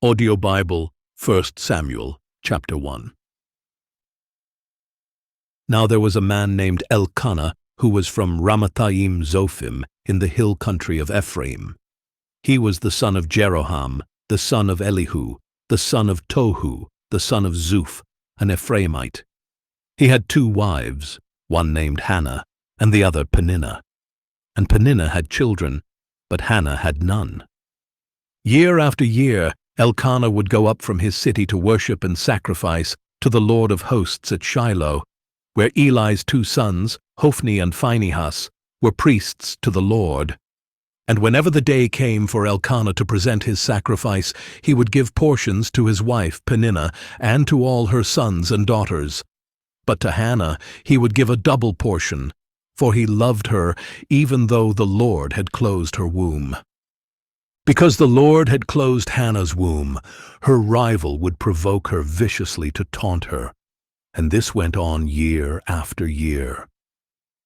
Audio Bible, 1 Samuel, chapter 1. Now there was a man named Elkanah, who was from Ramathaim Zophim, in the hill country of Ephraim. He was the son of Jeroham, the son of Elihu, the son of Tohu, the son of Zuph, an Ephraimite. He had 2 wives, one named Hannah, and the other Peninnah. And Peninnah had children, but Hannah had none. Year after year, Elkanah would go up from his city to worship and sacrifice to the Lord of hosts at Shiloh, where Eli's 2 sons, Hophni and Phinehas, were priests to the Lord. And whenever the day came for Elkanah to present his sacrifice, he would give portions to his wife Peninnah and to all her sons and daughters. But to Hannah he would give a double portion, for he loved her even though the Lord had closed her womb. Because the Lord had closed Hannah's womb, her rival would provoke her viciously to taunt her, and this went on year after year.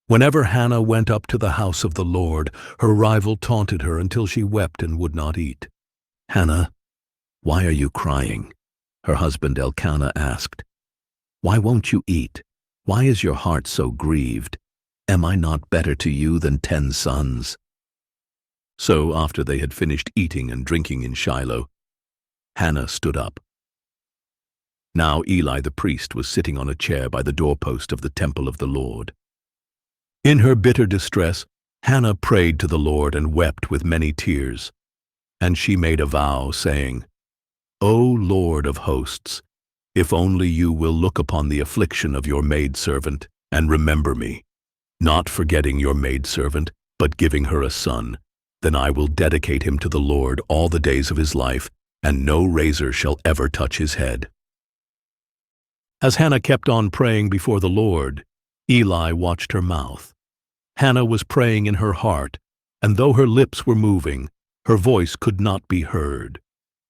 Whenever Hannah went up to the house of the Lord, her rival taunted her until she wept and would not eat. "Hannah, why are you crying?" her husband Elkanah asked. "Why won't you eat? Why is your heart so grieved? Am I not better to you than 10 sons?" So after they had finished eating and drinking in Shiloh, Hannah stood up. Now Eli the priest was sitting on a chair by the doorpost of the temple of the Lord. In her bitter distress, Hannah prayed to the Lord and wept with many tears. And she made a vow, saying, "O Lord of hosts, if only you will look upon the affliction of your maidservant and remember me, not forgetting your maidservant, but giving her a son, then I will dedicate him to the Lord all the days of his life, and no razor shall ever touch his head." As Hannah kept on praying before the Lord, Eli watched her mouth. Hannah was praying in her heart, and though her lips were moving, her voice could not be heard.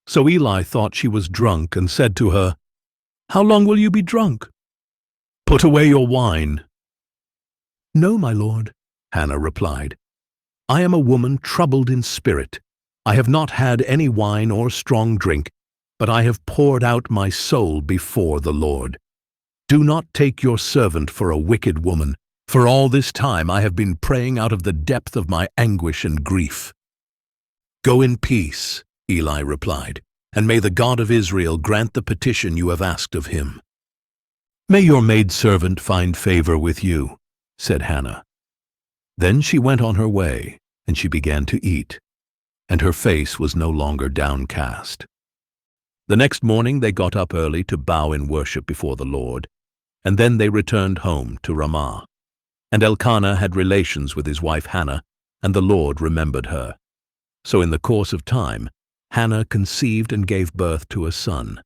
So Eli thought she was drunk and said to her, "How long will you be drunk? Put away your wine." "No, my lord," Hannah replied. "I am a woman troubled in spirit. I have not had any wine or strong drink, but I have poured out my soul before the Lord. Do not take your servant for a wicked woman, for all this time I have been praying out of the depth of my anguish and grief." "Go in peace," Eli replied, "and may the God of Israel grant the petition you have asked of him." "May your maidservant find favor with you," said Hannah. Then she went on her way, and she began to eat, and her face was no longer downcast. The next morning they got up early to bow in worship before the Lord, and then they returned home to Ramah. And Elkanah had relations with his wife Hannah, and the Lord remembered her. So in the course of time, Hannah conceived and gave birth to a son.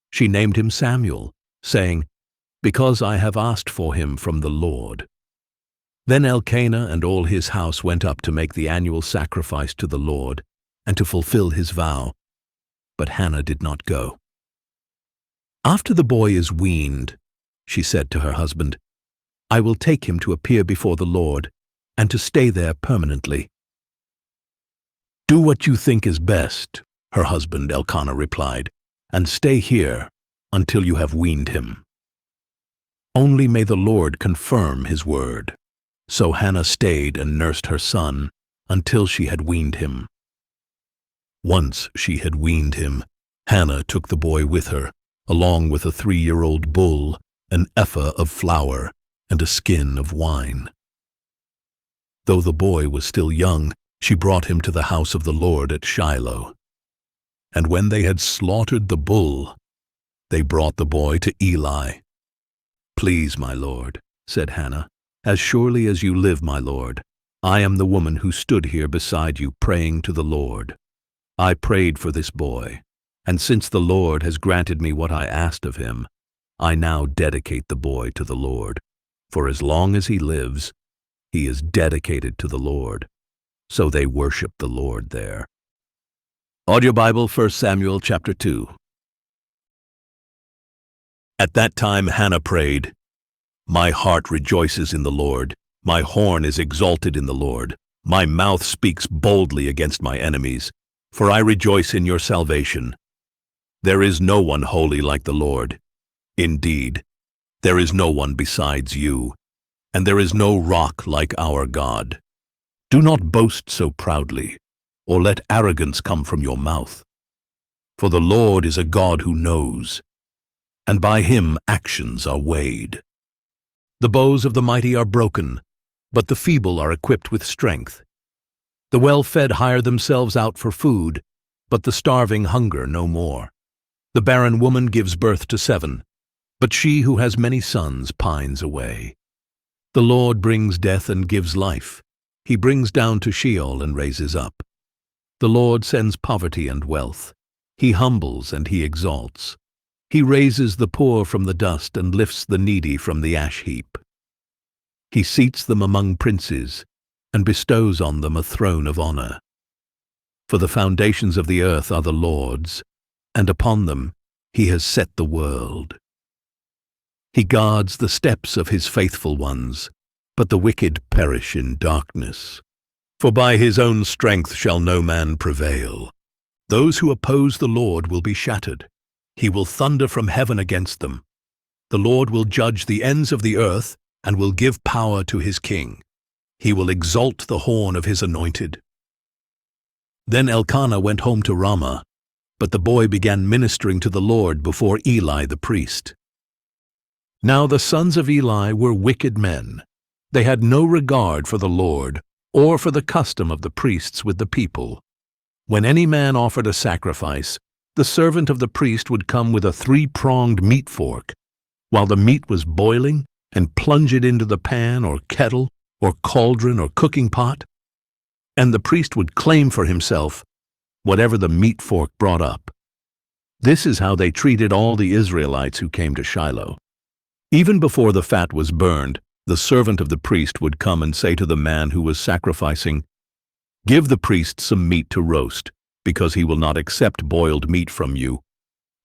She named him Samuel, saying, "Because I have asked for him from the Lord." Then Elkanah and all his house went up to make the annual sacrifice to the Lord and to fulfill his vow, but Hannah did not go. "After the boy is weaned," she said to her husband, "I will take him to appear before the Lord and to stay there permanently." "Do what you think is best," her husband Elkanah replied, "and stay here until you have weaned him. Only may the Lord confirm his word." So Hannah stayed and nursed her son until she had weaned him. Once she had weaned him, Hannah took the boy with her, along with a 3-year-old bull, an ephah of flour, and a skin of wine. Though the boy was still young, she brought him to the house of the Lord at Shiloh. And when they had slaughtered the bull, they brought the boy to Eli. "Please, my lord," said Hannah, "as surely as you live, my lord, I am the woman who stood here beside you praying to the Lord. I prayed for this boy, and since the Lord has granted me what I asked of him, I now dedicate the boy to the Lord. For as long as he lives, he is dedicated to the Lord." So they worship the Lord there. Audio Bible, 1 Samuel chapter 2. At that time Hannah prayed, "My heart rejoices in the Lord. My horn is exalted in the Lord. My mouth speaks boldly against my enemies. For I rejoice in your salvation. There is no one holy like the Lord. Indeed, there is no one besides you, and there is no rock like our God. Do not boast so proudly, or let arrogance come from your mouth. For the Lord is a God who knows, and by him actions are weighed. The bows of the mighty are broken, but the feeble are equipped with strength. The well-fed hire themselves out for food, but the starving hunger no more. The barren woman gives birth to 7, but she who has many sons pines away. The Lord brings death and gives life. He brings down to Sheol and raises up. The Lord sends poverty and wealth. He humbles and he exalts. He raises the poor from the dust and lifts the needy from the ash heap. He seats them among princes and bestows on them a throne of honor. For the foundations of the earth are the Lord's, and upon them he has set the world. He guards the steps of his faithful ones, but the wicked perish in darkness. For by his own strength shall no man prevail. Those who oppose the Lord will be shattered. He will thunder from heaven against them. The Lord will judge the ends of the earth and will give power to his king. He will exalt the horn of his anointed. Then Elkanah went home to Ramah, but the boy began ministering to the Lord before Eli the priest. Now the sons of Eli were wicked men. They had no regard for the Lord or for the custom of the priests with the people. When any man offered a sacrifice, the servant of the priest would come with a 3-pronged meat fork, while the meat was boiling, and plunge it into the pan or kettle or cauldron or cooking pot, and the priest would claim for himself whatever the meat fork brought up. This is how they treated all the Israelites who came to Shiloh. Even before the fat was burned, the servant of the priest would come and say to the man who was sacrificing, "Give the priest some meat to roast, because he will not accept boiled meat from you,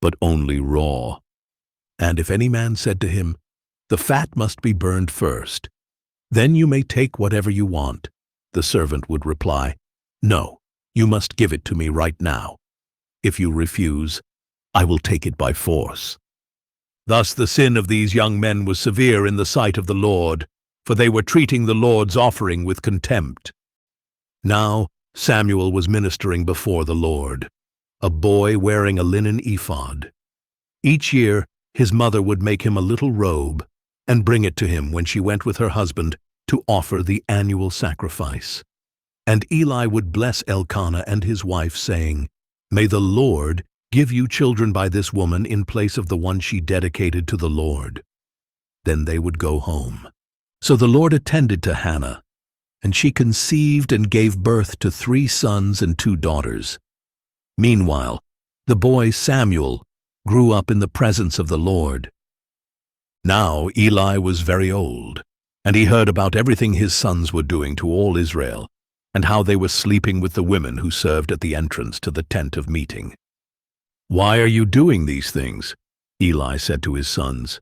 but only raw." And if any man said to him, "The fat must be burned first, then you may take whatever you want," the servant would reply, "No, you must give it to me right now. If you refuse, I will take it by force." Thus the sin of these young men was severe in the sight of the Lord, for they were treating the Lord's offering with contempt. Now Samuel was ministering before the Lord, a boy wearing a linen ephod. Each year his mother would make him a little robe and bring it to him when she went with her husband to offer the annual sacrifice. And Eli would bless Elkanah and his wife, saying, "May the Lord give you children by this woman in place of the one she dedicated to the Lord." Then they would go home. So the Lord attended to Hannah, and she conceived and gave birth to 3 sons and 2 daughters. Meanwhile, the boy Samuel grew up in the presence of the Lord. Now Eli was very old, and he heard about everything his sons were doing to all Israel, and how they were sleeping with the women who served at the entrance to the tent of meeting. "Why are you doing these things?" Eli said to his sons.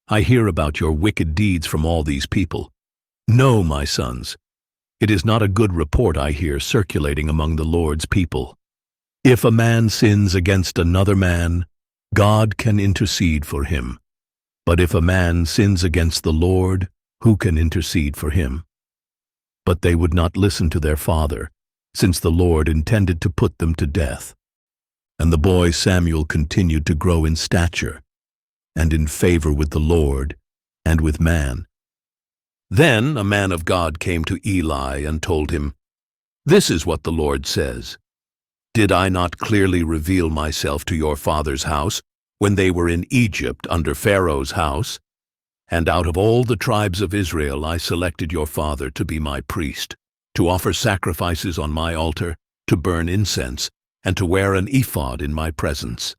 "I hear about your wicked deeds from all these people. No, my sons, it is not a good report I hear circulating among the Lord's people. If a man sins against another man, God can intercede for him. But if a man sins against the Lord, who can intercede for him?" But they would not listen to their father, since the Lord intended to put them to death. And the boy Samuel continued to grow in stature and in favor with the Lord and with man. Then a man of God came to Eli and told him, "This is what the Lord says. Did I not clearly reveal myself to your father's house when they were in Egypt under Pharaoh's house? And out of all the tribes of Israel I selected your father to be my priest, to offer sacrifices on my altar, to burn incense, and to wear an ephod in my presence.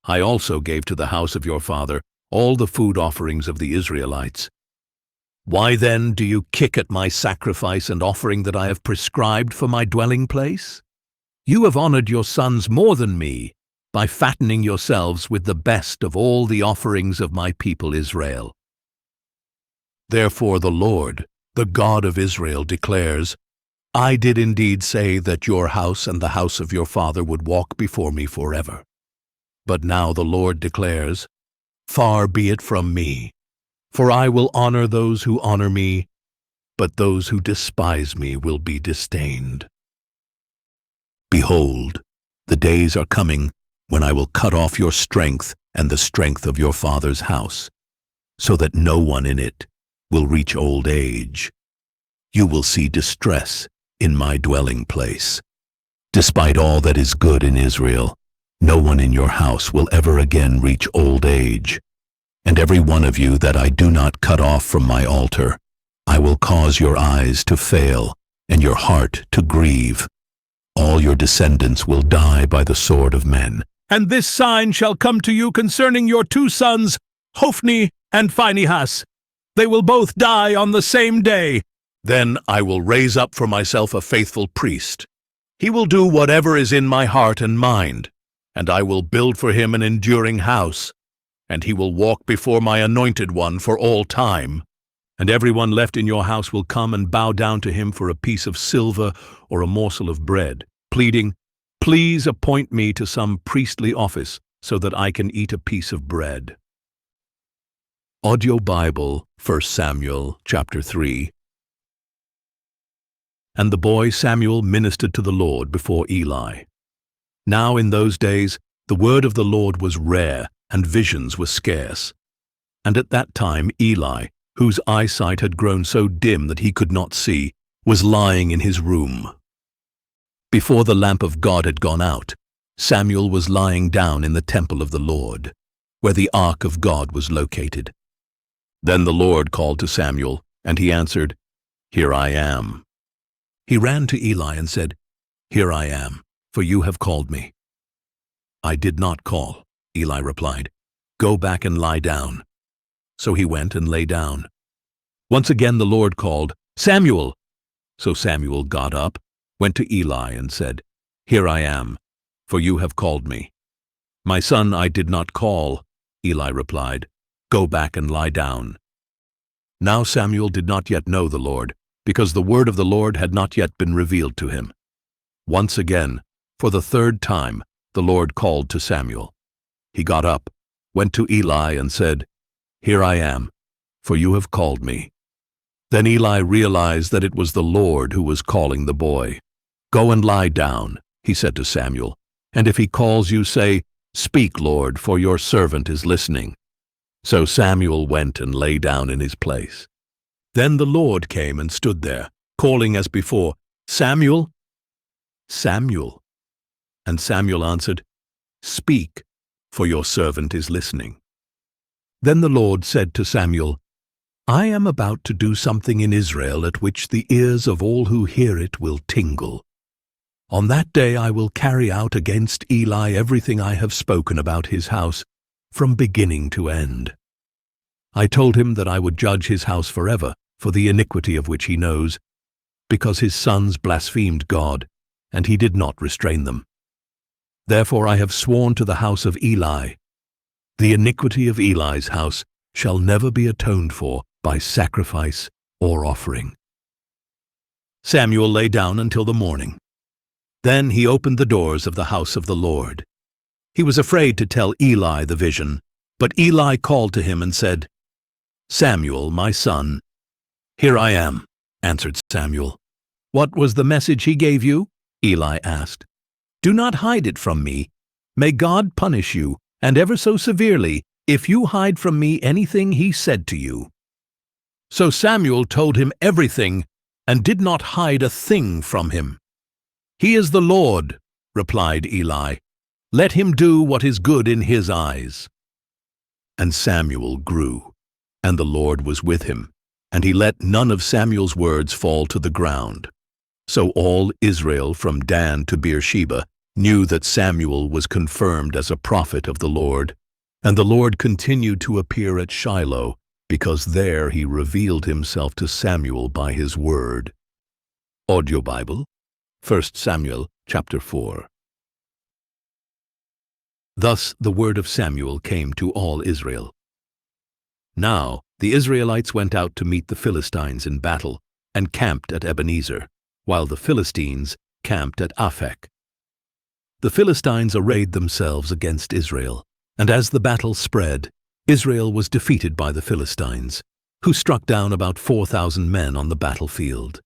I also gave to the house of your father all the food offerings of the Israelites. Why then do you kick at my sacrifice and offering that I have prescribed for my dwelling place? You have honored your sons more than me by fattening yourselves with the best of all the offerings of my people Israel. Therefore the Lord, the God of Israel, declares, I did indeed say that your house and the house of your father would walk before me forever. But now the Lord declares, "Far be it from me, for I will honor those who honor me, but those who despise me will be disdained. Behold, the days are coming when I will cut off your strength and the strength of your father's house, so that no one in it will reach old age. You will see distress in my dwelling place. Despite all that is good in Israel, no one in your house will ever again reach old age. And every one of you that I do not cut off from my altar, I will cause your eyes to fail and your heart to grieve. All your descendants will die by the sword of men. And this sign shall come to you concerning your 2 sons, Hophni and Phinehas. They will both die on the same day. Then I will raise up for myself a faithful priest. He will do whatever is in my heart and mind, and I will build for him an enduring house, and he will walk before my anointed one for all time. And everyone left in your house will come and bow down to him for a piece of silver or a morsel of bread, pleading, 'Please appoint me to some priestly office so that I can eat a piece of bread.'" Audio Bible, 1 Samuel chapter 3. And the boy Samuel ministered to the Lord before Eli. Now in those days the word of the Lord was rare, and visions were scarce. And at that time Eli, whose eyesight had grown so dim that he could not see, was lying in his room. Before the lamp of God had gone out, Samuel was lying down in the temple of the Lord, where the ark of God was located. Then the Lord called to Samuel, and he answered, "Here I am." He ran to Eli and said, "Here I am, for you have called me." "I did not call," Eli replied. "Go back and lie down." So he went and lay down. Once again the Lord called, "Samuel!" So Samuel got up, went to Eli and said, "Here I am, for you have called me." "My son, I did not call," Eli replied. "Go back and lie down." Now Samuel did not yet know the Lord, because the word of the Lord had not yet been revealed to him. Once again, for the 3rd time, the Lord called to Samuel. He got up, went to Eli and said, "Here I am, for you have called me." Then Eli realized that it was the Lord who was calling the boy. "Go and lie down," he said to Samuel, "and if he calls you, say, 'Speak, Lord, for your servant is listening.'" So Samuel went and lay down in his place. Then the Lord came and stood there, calling as before, "Samuel, Samuel." And Samuel answered, "Speak, for your servant is listening." Then the Lord said to Samuel, "I am about to do something in Israel at which the ears of all who hear it will tingle. On that day I will carry out against Eli everything I have spoken about his house, from beginning to end. I told him that I would judge his house forever for the iniquity of which he knows, because his sons blasphemed God, and he did not restrain them. Therefore I have sworn to the house of Eli, the iniquity of Eli's house shall never be atoned for by sacrifice or offering." Samuel lay down until the morning. Then he opened the doors of the house of the Lord. He was afraid to tell Eli the vision, but Eli called to him and said, "Samuel, my son." "Here I am," answered Samuel. "What was the message he gave you?" Eli asked. "Do not hide it from me. May God punish you, and ever so severely, if you hide from me anything he said to you." So Samuel told him everything, and did not hide a thing from him. "He is the Lord," replied Eli. "Let him do what is good in his eyes." And Samuel grew, and the Lord was with him, and he let none of Samuel's words fall to the ground. So all Israel from Dan to Beersheba knew that Samuel was confirmed as a prophet of the Lord, and the Lord continued to appear at Shiloh, because there he revealed himself to Samuel by his word. Audio Bible, 1 Samuel chapter 4. Thus the word of Samuel came to all Israel. Now the Israelites went out to meet the Philistines in battle, and camped at Ebenezer, while the Philistines camped at Aphek. The Philistines arrayed themselves against Israel, and as the battle spread, Israel was defeated by the Philistines, who struck down about 4,000 men on the battlefield.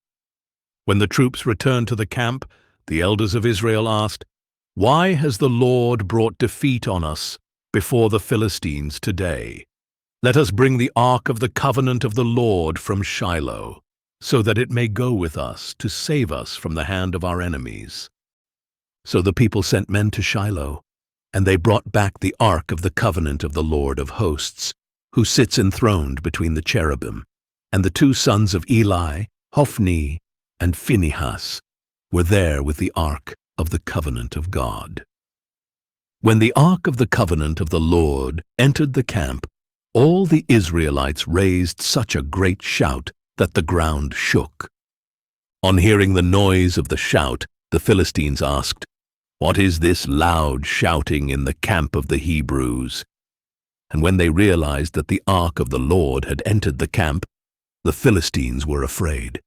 When the troops returned to the camp, the elders of Israel asked, "Why has the Lord brought defeat on us before the Philistines today? Let us bring the ark of the covenant of the Lord from Shiloh, so that it may go with us to save us from the hand of our enemies." So the people sent men to Shiloh, and they brought back the ark of the covenant of the Lord of hosts, who sits enthroned between the cherubim. And the two sons of Eli, Hophni and Phinehas, were there with the ark of the covenant of God. When the ark of the covenant of the Lord entered the camp, all the Israelites raised such a great shout that the ground shook. On hearing the noise of the shout, the Philistines asked, "What is this loud shouting in the camp of the Hebrews?" And when they realized that the ark of the Lord had entered the camp, the Philistines were afraid.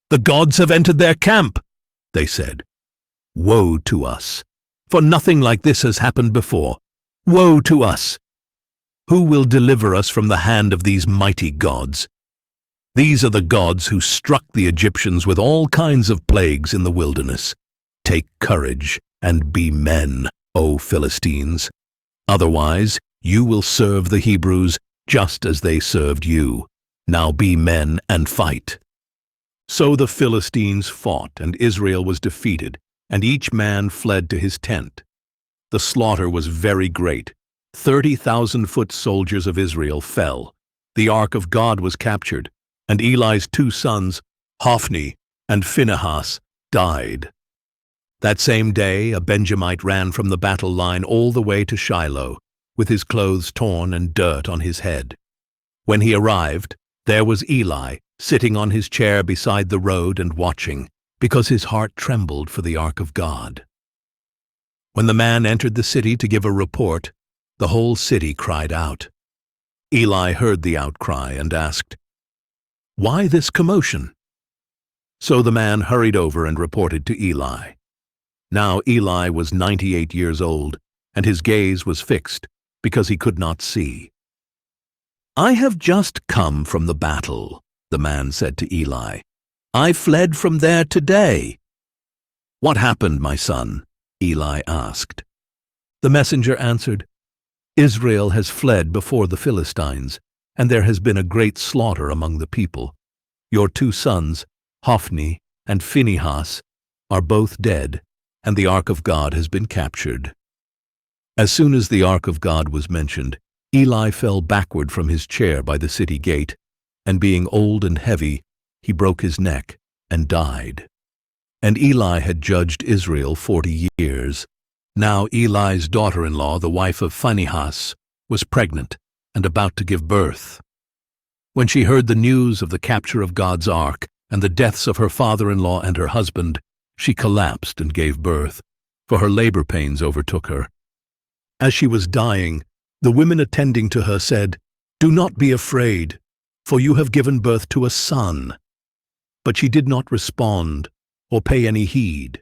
"The gods have entered their camp," they said. "Woe to us, for nothing like this has happened before. Woe to us! Who will deliver us from the hand of these mighty gods? These are the gods who struck the Egyptians with all kinds of plagues in the wilderness. Take courage and be men, O Philistines. Otherwise, you will serve the Hebrews just as they served you. Now be men and fight." So the Philistines fought, and Israel was defeated, and each man fled to his tent. The slaughter was very great. 30,000 foot soldiers of Israel fell. The ark of God was captured, and Eli's two sons, Hophni and Phinehas, died. That same day, a Benjamite ran from the battle line all the way to Shiloh, with his clothes torn and dirt on his head. When he arrived, there was Eli, sitting on his chair beside the road and watching, because his heart trembled for the ark of God. When the man entered the city to give a report, the whole city cried out. Eli heard the outcry and asked, "Why this commotion?" So the man hurried over and reported to Eli. Now Eli was 98 years old, and his gaze was fixed, because he could not see. "I have just come from the battle," the man said to Eli. "I fled from there today." "What happened, my son?" Eli asked. The messenger answered, "Israel has fled before the Philistines, and there has been a great slaughter among the people. Your two sons, Hophni and Phinehas, are both dead, and the ark of God has been captured." As soon as the ark of God was mentioned, Eli fell backward from his chair by the city gate, and being old and heavy, he broke his neck and died. And Eli had judged Israel 40 years. Now Eli's daughter-in-law, the wife of Phinehas, was pregnant and about to give birth. When she heard the news of the capture of God's ark and the deaths of her father-in-law and her husband, she collapsed and gave birth, for her labor pains overtook her. As she was dying, the women attending to her said, "Do not be afraid, for you have given birth to a son." But she did not respond or pay any heed,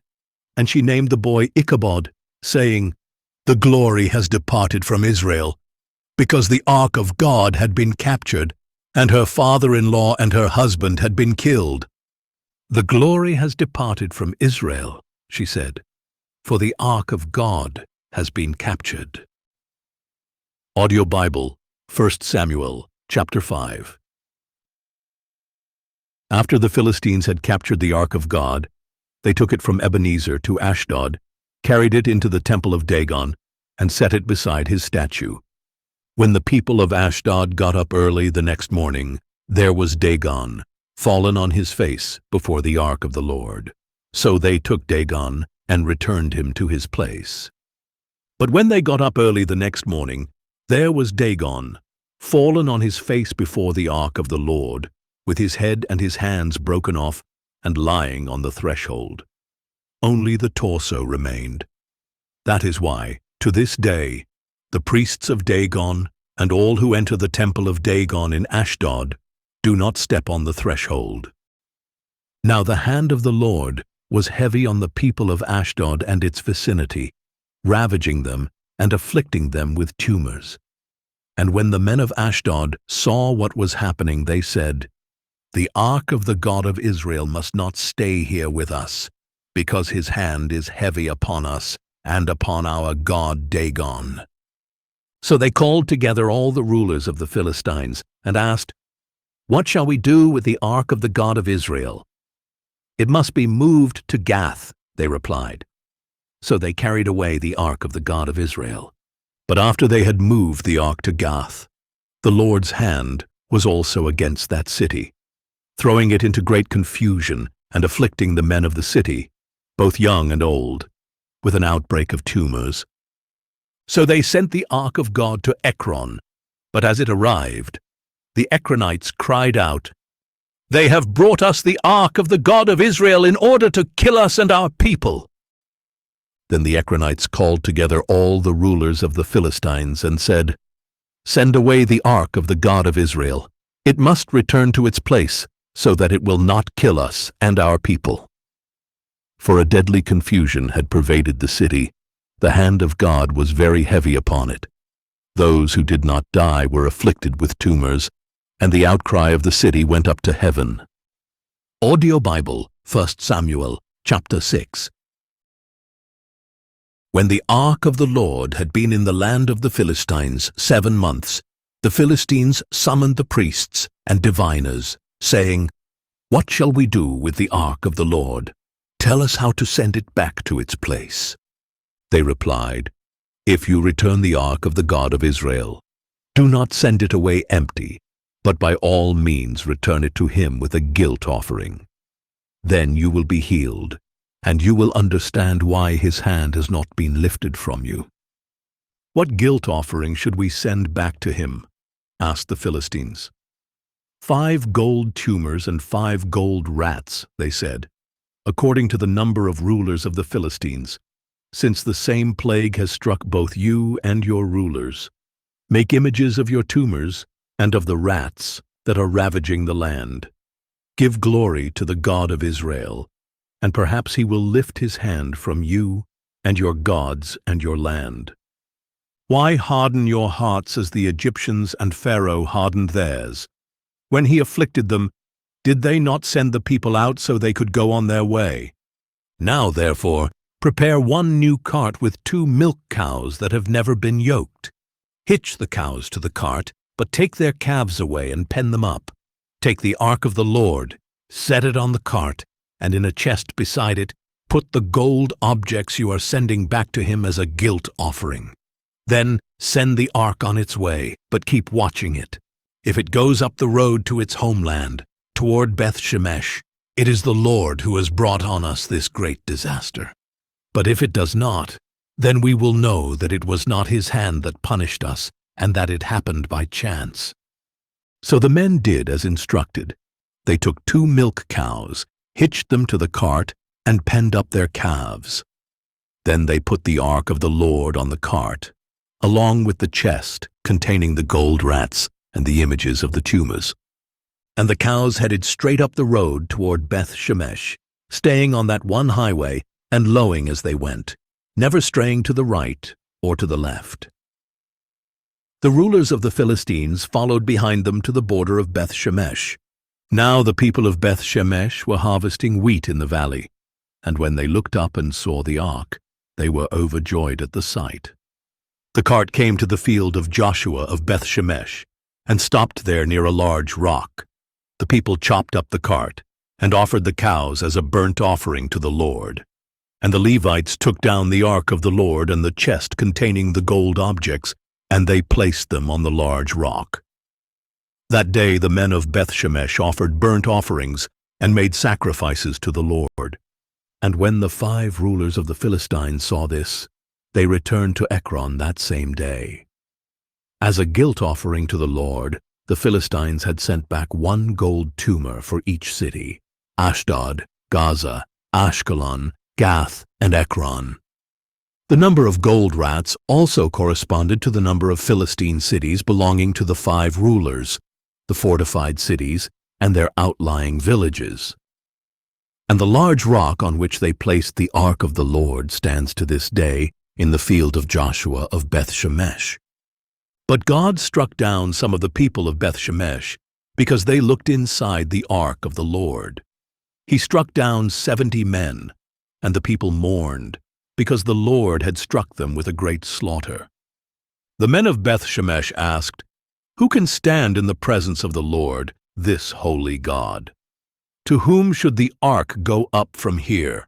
and she named the boy Ichabod, saying, "The glory has departed from Israel, because the ark of God had been captured, and her father-in-law and her husband had been killed." "The glory has departed from Israel," she said, "for the ark of God has been captured." Audio Bible, 1 Samuel, chapter 5. After the Philistines had captured the ark of God, they took it from Ebenezer to Ashdod, carried it into the temple of Dagon, and set it beside his statue. When the people of Ashdod got up early the next morning, there was Dagon, fallen on his face before the ark of the Lord. So they took Dagon and returned him to his place. But when they got up early the next morning, there was Dagon, fallen on his face before the ark of the Lord, with his head and his hands broken off and lying on the threshold. Only the torso remained. That is why, to this day, the priests of Dagon and all who enter the temple of Dagon in Ashdod do not step on the threshold. Now the hand of the Lord was heavy on the people of Ashdod and its vicinity, ravaging them and afflicting them with tumors. And when the men of Ashdod saw what was happening, they said, "The ark of the God of Israel must not stay here with us, because his hand is heavy upon us and upon our god Dagon." So they called together all the rulers of the Philistines and asked, "What shall we do with the ark of the God of Israel?" "It must be moved to Gath," they replied. So they carried away the ark of the God of Israel. But after they had moved the ark to Gath, the Lord's hand was also against that city, throwing it into great confusion and afflicting the men of the city, both young and old, with an outbreak of tumors. So they sent the ark of God to Ekron, but as it arrived, the Ekronites cried out, "They have brought us the ark of the God of Israel in order to kill us and our people." Then the Ekronites called together all the rulers of the Philistines and said, "Send away the ark of the God of Israel. It must return to its place, so that it will not kill us and our people." For a deadly confusion had pervaded the city. The hand of God was very heavy upon it. Those who did not die were afflicted with tumors, and the outcry of the city went up to heaven. Audio Bible, 1 Samuel, chapter 6. When the ark of the Lord had been in the land of the Philistines 7 months, the Philistines summoned the priests and diviners, saying, "What shall we do with the ark of the Lord? Tell us how to send it back to its place." They replied, "If you return the ark of the God of Israel, do not send it away empty, but by all means return it to him with a guilt offering. Then you will be healed, and you will understand why his hand has not been lifted from you." "What guilt offering should we send back to him?" asked the Philistines. 5 gold tumors and 5 gold rats," they said, "according to the number of rulers of the Philistines, since the same plague has struck both you and your rulers. Make images of your tumors and of the rats that are ravaging the land. Give glory to the God of Israel, and perhaps he will lift his hand from you and your gods and your land. Why harden your hearts as the Egyptians and Pharaoh hardened theirs? When he afflicted them, did they not send the people out so they could go on their way? Now, therefore, prepare 1 new cart with 2 milk cows that have never been yoked. Hitch the cows to the cart, but take their calves away and pen them up. Take the ark of the Lord, set it on the cart, and in a chest beside it, put the gold objects you are sending back to him as a guilt offering. Then send the ark on its way, but keep watching it. If it goes up the road to its homeland, toward Beth Shemesh, it is the Lord who has brought on us this great disaster. But if it does not, then we will know that it was not his hand that punished us, and that it happened by chance." So the men did as instructed. They took 2 milk cows, hitched them to the cart, and penned up their calves. Then they put the ark of the Lord on the cart, along with the chest containing the gold rats and the images of the tumors. And the cows headed straight up the road toward Beth Shemesh, staying on that one highway and lowing as they went, never straying to the right or to the left. The rulers of the Philistines followed behind them to the border of Beth Shemesh. Now the people of Beth Shemesh were harvesting wheat in the valley, and when they looked up and saw the ark, they were overjoyed at the sight. The cart came to the field of Joshua of Beth Shemesh, and stopped there near a large rock. The people chopped up the cart, and offered the cows as a burnt offering to the Lord. And the Levites took down the ark of the Lord and the chest containing the gold objects, and they placed them on the large rock. That day the men of Beth Shemesh offered burnt offerings and made sacrifices to the Lord. And when the 5 rulers of the Philistines saw this, they returned to Ekron that same day. As a guilt offering to the Lord, the Philistines had sent back 1 gold tumor for each city: Ashdod, Gaza, Ashkelon, Gath, and Ekron. The number of gold rats also corresponded to the number of Philistine cities belonging to the 5 rulers, the fortified cities, and their outlying villages. And the large rock on which they placed the ark of the Lord stands to this day in the field of Joshua of Beth-Shemesh. But God struck down some of the people of Beth-Shemesh because they looked inside the ark of the Lord. He struck down 70 men, and the people mourned, because the Lord had struck them with a great slaughter. The men of Beth-Shemesh asked, "Who can stand in the presence of the Lord, this holy God? To whom should the ark go up from here?"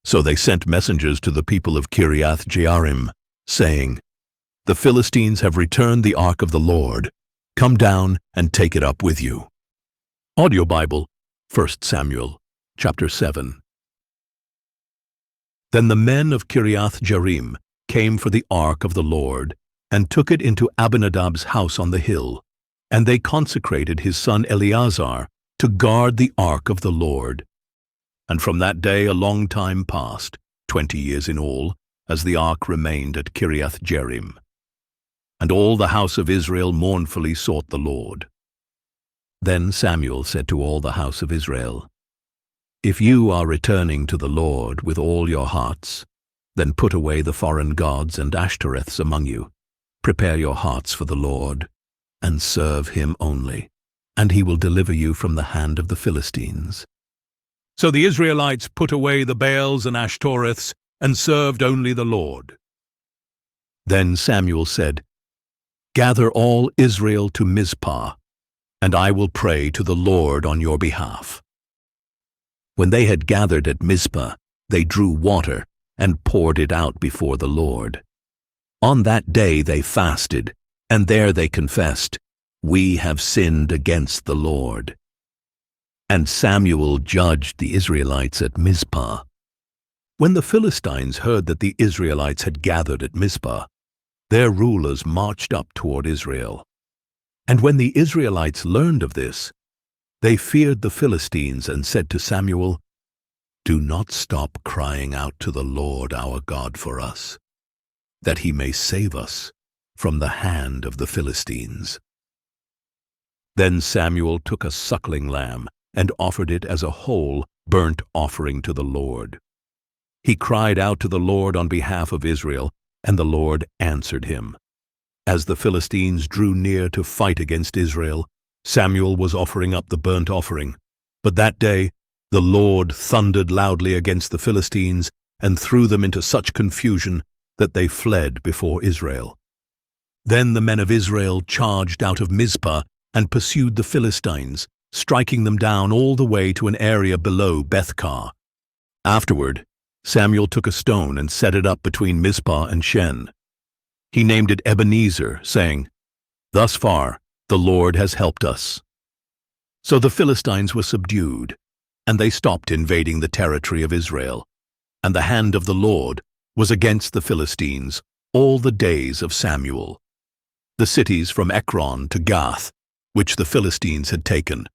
So they sent messengers to the people of Kiriath-Jearim, saying, "The Philistines have returned the ark of the Lord. Come down and take it up with you." Audio Bible, 1 Samuel, chapter 7. Then the men of Kiriath-Jearim came for the ark of the Lord, and took it into Abinadab's house on the hill, and they consecrated his son Eleazar to guard the ark of the Lord. And from that day a long time passed, 20 years in all, as the ark remained at Kiriath-Jearim. And all the house of Israel mournfully sought the Lord. Then Samuel said to all the house of Israel, "If you are returning to the Lord with all your hearts, then put away the foreign gods and Ashtoreths among you. Prepare your hearts for the Lord, and serve him only, and he will deliver you from the hand of the Philistines." So the Israelites put away the Baals and Ashtoreths, and served only the Lord. Then Samuel said, "Gather all Israel to Mizpah, and I will pray to the Lord on your behalf." When they had gathered at Mizpah, they drew water and poured it out before the Lord. On that day they fasted, and there they confessed, "We have sinned against the Lord." And Samuel judged the Israelites at Mizpah. When the Philistines heard that the Israelites had gathered at Mizpah, their rulers marched up toward Israel. And when the Israelites learned of this, they feared the Philistines and said to Samuel, "Do not stop crying out to the Lord our God for us, that he may save us from the hand of the Philistines." Then Samuel took a suckling lamb and offered it as a whole burnt offering to the Lord. He cried out to the Lord on behalf of Israel, and the Lord answered him. As the Philistines drew near to fight against Israel, Samuel was offering up the burnt offering. But that day the Lord thundered loudly against the Philistines and threw them into such confusion that they fled before Israel. Then the men of Israel charged out of Mizpah and pursued the Philistines, striking them down all the way to an area below Bethkar. Afterward, Samuel took a stone and set it up between Mizpah and Shen. He named it Ebenezer, saying, "Thus far the Lord has helped us." So the Philistines were subdued, and they stopped invading the territory of Israel, and the hand of the Lord was against the Philistines all the days of Samuel. The cities from Ekron to Gath, which the Philistines had taken,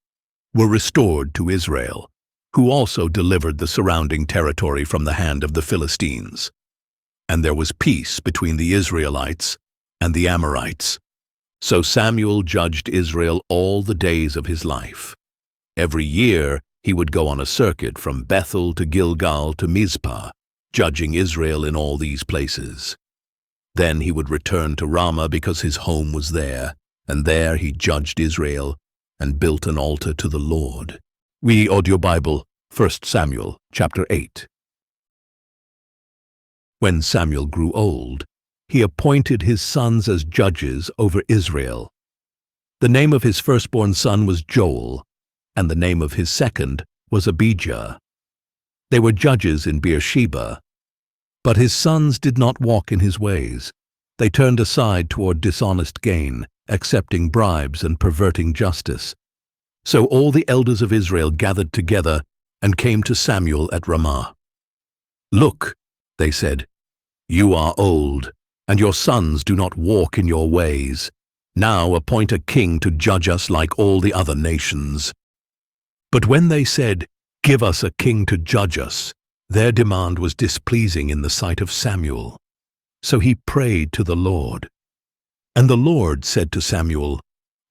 were restored to Israel, who also delivered the surrounding territory from the hand of the Philistines. And there was peace between the Israelites and the Amorites. So Samuel judged Israel all the days of his life. Every year he would go on a circuit from Bethel to Gilgal to Mizpah, judging Israel in all these places. Then he would return to Ramah because his home was there, and there he judged Israel and built an altar to the Lord. We Audio Bible, 1 Samuel, chapter 8. When Samuel grew old, he appointed his sons as judges over Israel. The name of his firstborn son was Joel, and the name of his second was Abijah. They were judges in Beersheba. But his sons did not walk in his ways. They turned aside toward dishonest gain, accepting bribes and perverting justice. So all the elders of Israel gathered together and came to Samuel at Ramah. "Look," they said, "you are old, and your sons do not walk in your ways. Now appoint a king to judge us like all the other nations." But when they said, "Give us a king to judge us," their demand was displeasing in the sight of Samuel. So he prayed to the Lord. And the Lord said to Samuel,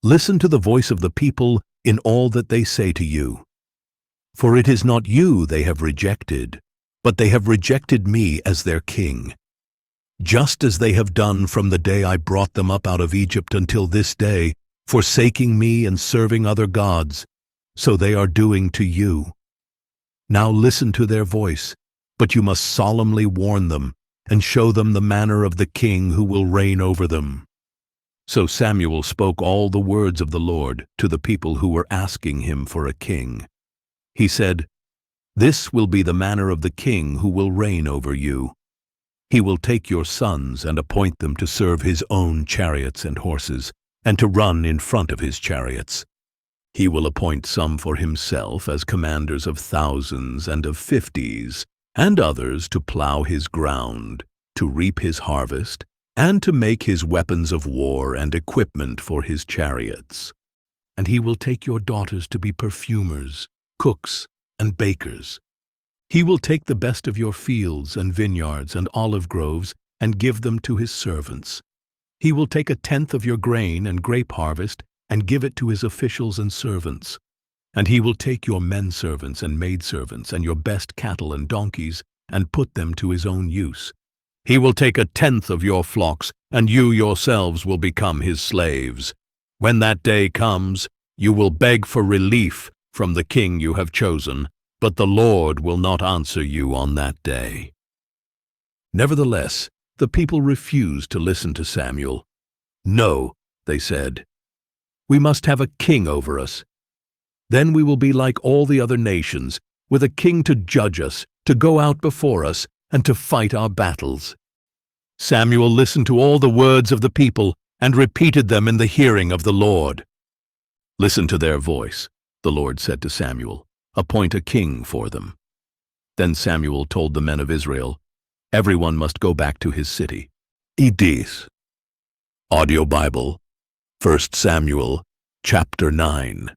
"Listen to the voice of the people in all that they say to you. For it is not you they have rejected, but they have rejected me as their king. Just as they have done from the day I brought them up out of Egypt until this day, forsaking me and serving other gods, so they are doing to you. Now listen to their voice, but you must solemnly warn them and show them the manner of the king who will reign over them." So Samuel spoke all the words of the Lord to the people who were asking him for a king. He said, "This will be the manner of the king who will reign over you. He will take your sons and appoint them to serve his own chariots and horses, and to run in front of his chariots. He will appoint some for himself as commanders of thousands and of 50s, and others to plow his ground, to reap his harvest, and to make his weapons of war and equipment for his chariots. And he will take your daughters to be perfumers, cooks, and bakers. He will take the best of your fields and vineyards and olive groves and give them to his servants. He will take a tenth of your grain and grape harvest and give it to his officials and servants. And he will take your menservants and maidservants and your best cattle and donkeys and put them to his own use. He will take a tenth of your flocks, and you yourselves will become his slaves. When that day comes, you will beg for relief from the king you have chosen, but the Lord will not answer you on that day." Nevertheless, the people refused to listen to Samuel. "No," they said, "we must have a king over us. Then we will be like all the other nations, with a king to judge us, to go out before us, and to fight our battles." Samuel listened to all the words of the people and repeated them in the hearing of the Lord. "Listen to their voice," the Lord said to Samuel. "Appoint a king for them." Then Samuel told the men of Israel, "Everyone must go back to his city." Idis. Audio Bible, 1 Samuel, chapter 9.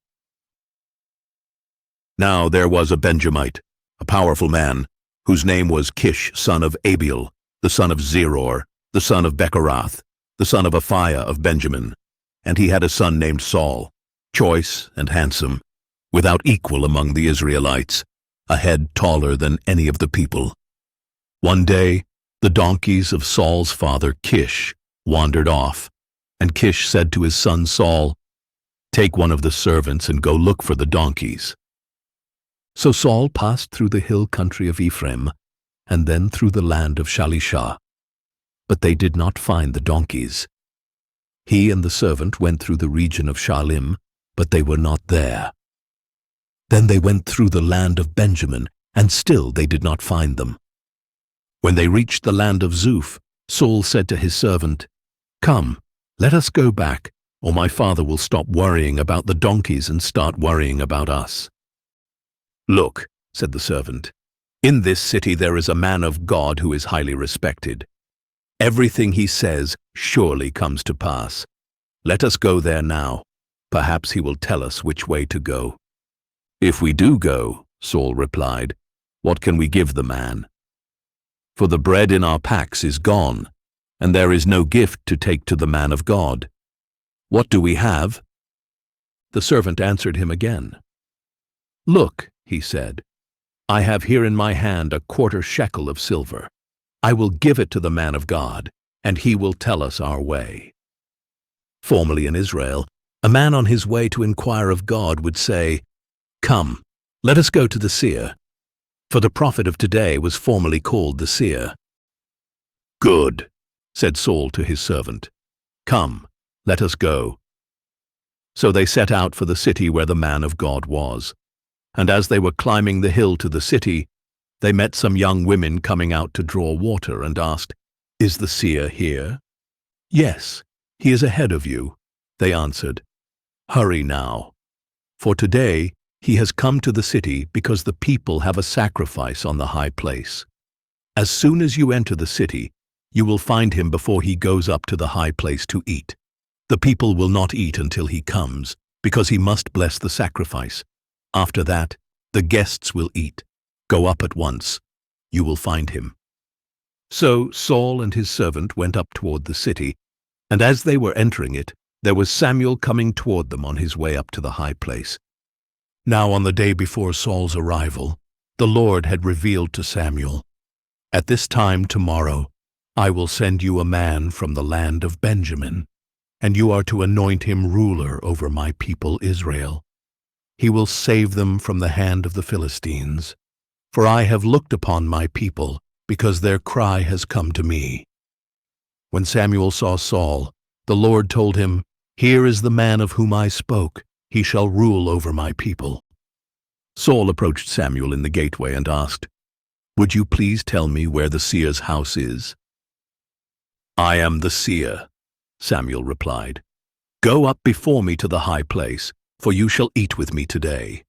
Now there was a Benjamite, a powerful man, whose name was Kish, son of Abiel, the son of Zeror, the son of Bechorath, the son of Aphiah of Benjamin. And he had a son named Saul, choice and handsome, without equal among the Israelites, a head taller than any of the people. One day, the donkeys of Saul's father Kish wandered off, and Kish said to his son Saul, "Take one of the servants and go look for the donkeys." So Saul passed through the hill country of Ephraim, and then through the land of Shalishah. But they did not find the donkeys. He and the servant went through the region of Shalim, but they were not there. Then they went through the land of Benjamin, and still they did not find them. When they reached the land of Zuph, Saul said to his servant, "Come, let us go back, or my father will stop worrying about the donkeys and start worrying about us." "Look," said the servant, "in this city there is a man of God who is highly respected. Everything he says surely comes to pass. Let us go there now. Perhaps he will tell us which way to go." "If we do go," Saul replied, "what can we give the man? For the bread in our packs is gone, and there is no gift to take to the man of God. What do we have?" The servant answered him again. "Look," he said, "I have here in my hand a 1/4 shekel of silver. I will give it to the man of God, and he will tell us our way." Formerly in Israel, a man on his way to inquire of God would say, "Come, let us go to the seer." For the prophet of today was formerly called the seer. "Good," said Saul to his servant. "Come, let us go." So they set out for the city where the man of God was. And as they were climbing the hill to the city, they met some young women coming out to draw water and asked, "Is the seer here?" "Yes, he is ahead of you," they answered. "Hurry now, for today he has come to the city because the people have a sacrifice on the high place. As soon as you enter the city, you will find him before he goes up to the high place to eat. The people will not eat until he comes, because he must bless the sacrifice. After that, the guests will eat. Go up at once. You will find him." So Saul and his servant went up toward the city, and as they were entering it, there was Samuel coming toward them on his way up to the high place. Now on the day before Saul's arrival, the Lord had revealed to Samuel, "At this time tomorrow, I will send you a man from the land of Benjamin, and you are to anoint him ruler over my people Israel. He will save them from the hand of the Philistines. For I have looked upon my people, because their cry has come to me." When Samuel saw Saul, the Lord told him, "Here is the man of whom I spoke. He shall rule over my people." Saul approached Samuel in the gateway and asked, "Would you please tell me where the seer's house is?" "I am the seer," Samuel replied. "Go up before me to the high place, for you shall eat with me today.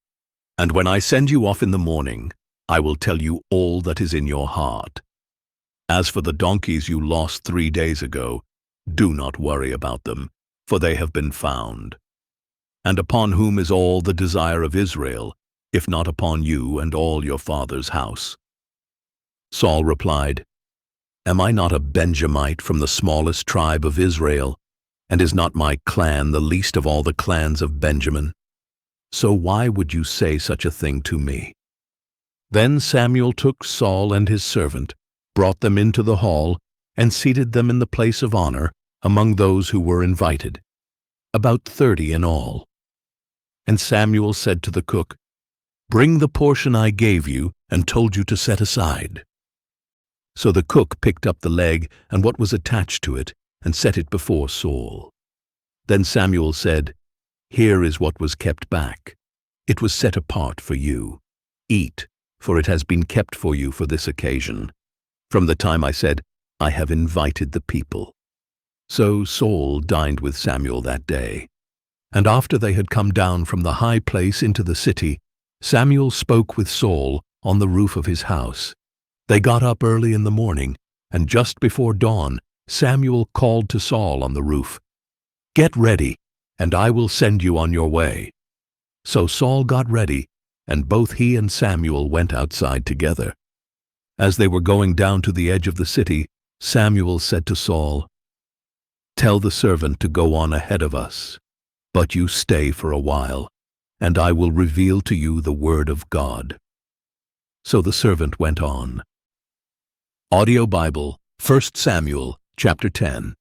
And when I send you off in the morning, I will tell you all that is in your heart. As for the donkeys you lost 3 days ago, do not worry about them, for they have been found. And upon whom is all the desire of Israel, if not upon you and all your father's house?" Saul replied, "Am I not a Benjamite from the smallest tribe of Israel? And is not my clan the least of all the clans of Benjamin? So why would you say such a thing to me?" Then Samuel took Saul and his servant, brought them into the hall, and seated them in the place of honor among those who were invited, about 30 in all. And Samuel said to the cook, "Bring the portion I gave you and told you to set aside." So the cook picked up the leg and what was attached to it, and set it before Saul. Then Samuel said, "Here is what was kept back. It was set apart for you. Eat, for it has been kept for you for this occasion, from the time I said, 'I have invited the people.'" So Saul dined with Samuel that day. And after they had come down from the high place into the city, Samuel spoke with Saul on the roof of his house. They got up early in the morning, and just before dawn, Samuel called to Saul on the roof, "Get ready, and I will send you on your way." So Saul got ready, and both he and Samuel went outside together. As they were going down to the edge of the city, Samuel said to Saul, "Tell the servant to go on ahead of us, but you stay for a while, and I will reveal to you the word of God." So the servant went on. Audio Bible, 1 Samuel, chapter 10.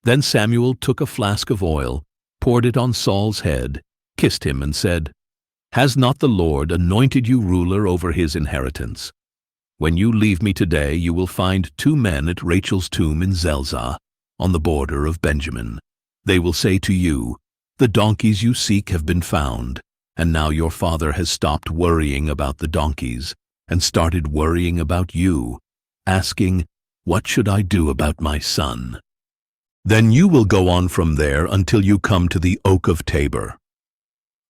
Then Samuel took a flask of oil, poured it on Saul's head, kissed him, and said, "Has not the Lord anointed you ruler over his inheritance? When you leave me today, you will find 2 men at Rachel's tomb in Zelzah, on the border of Benjamin. They will say to you, 'The donkeys you seek have been found,' and now your father has stopped worrying about the donkeys and started worrying about you, asking, 'What should I do about my son?' Then you will go on from there until you come to the oak of Tabor.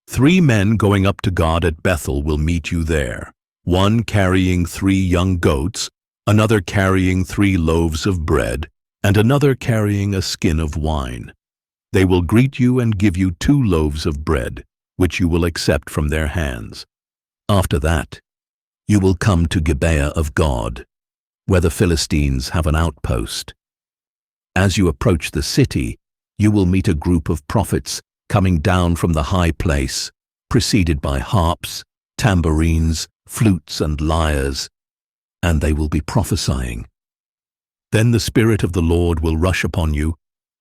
3 men going up to God at Bethel will meet you there, one carrying 3 young goats, another carrying 3 loaves of bread, and another carrying a skin of wine. They will greet you and give you 2 loaves of bread, which you will accept from their hands. After that, you will come to Gibeah of God, where the Philistines have an outpost. As you approach the city, you will meet a group of prophets coming down from the high place, preceded by harps, tambourines, flutes, and lyres, and they will be prophesying. Then the Spirit of the Lord will rush upon you,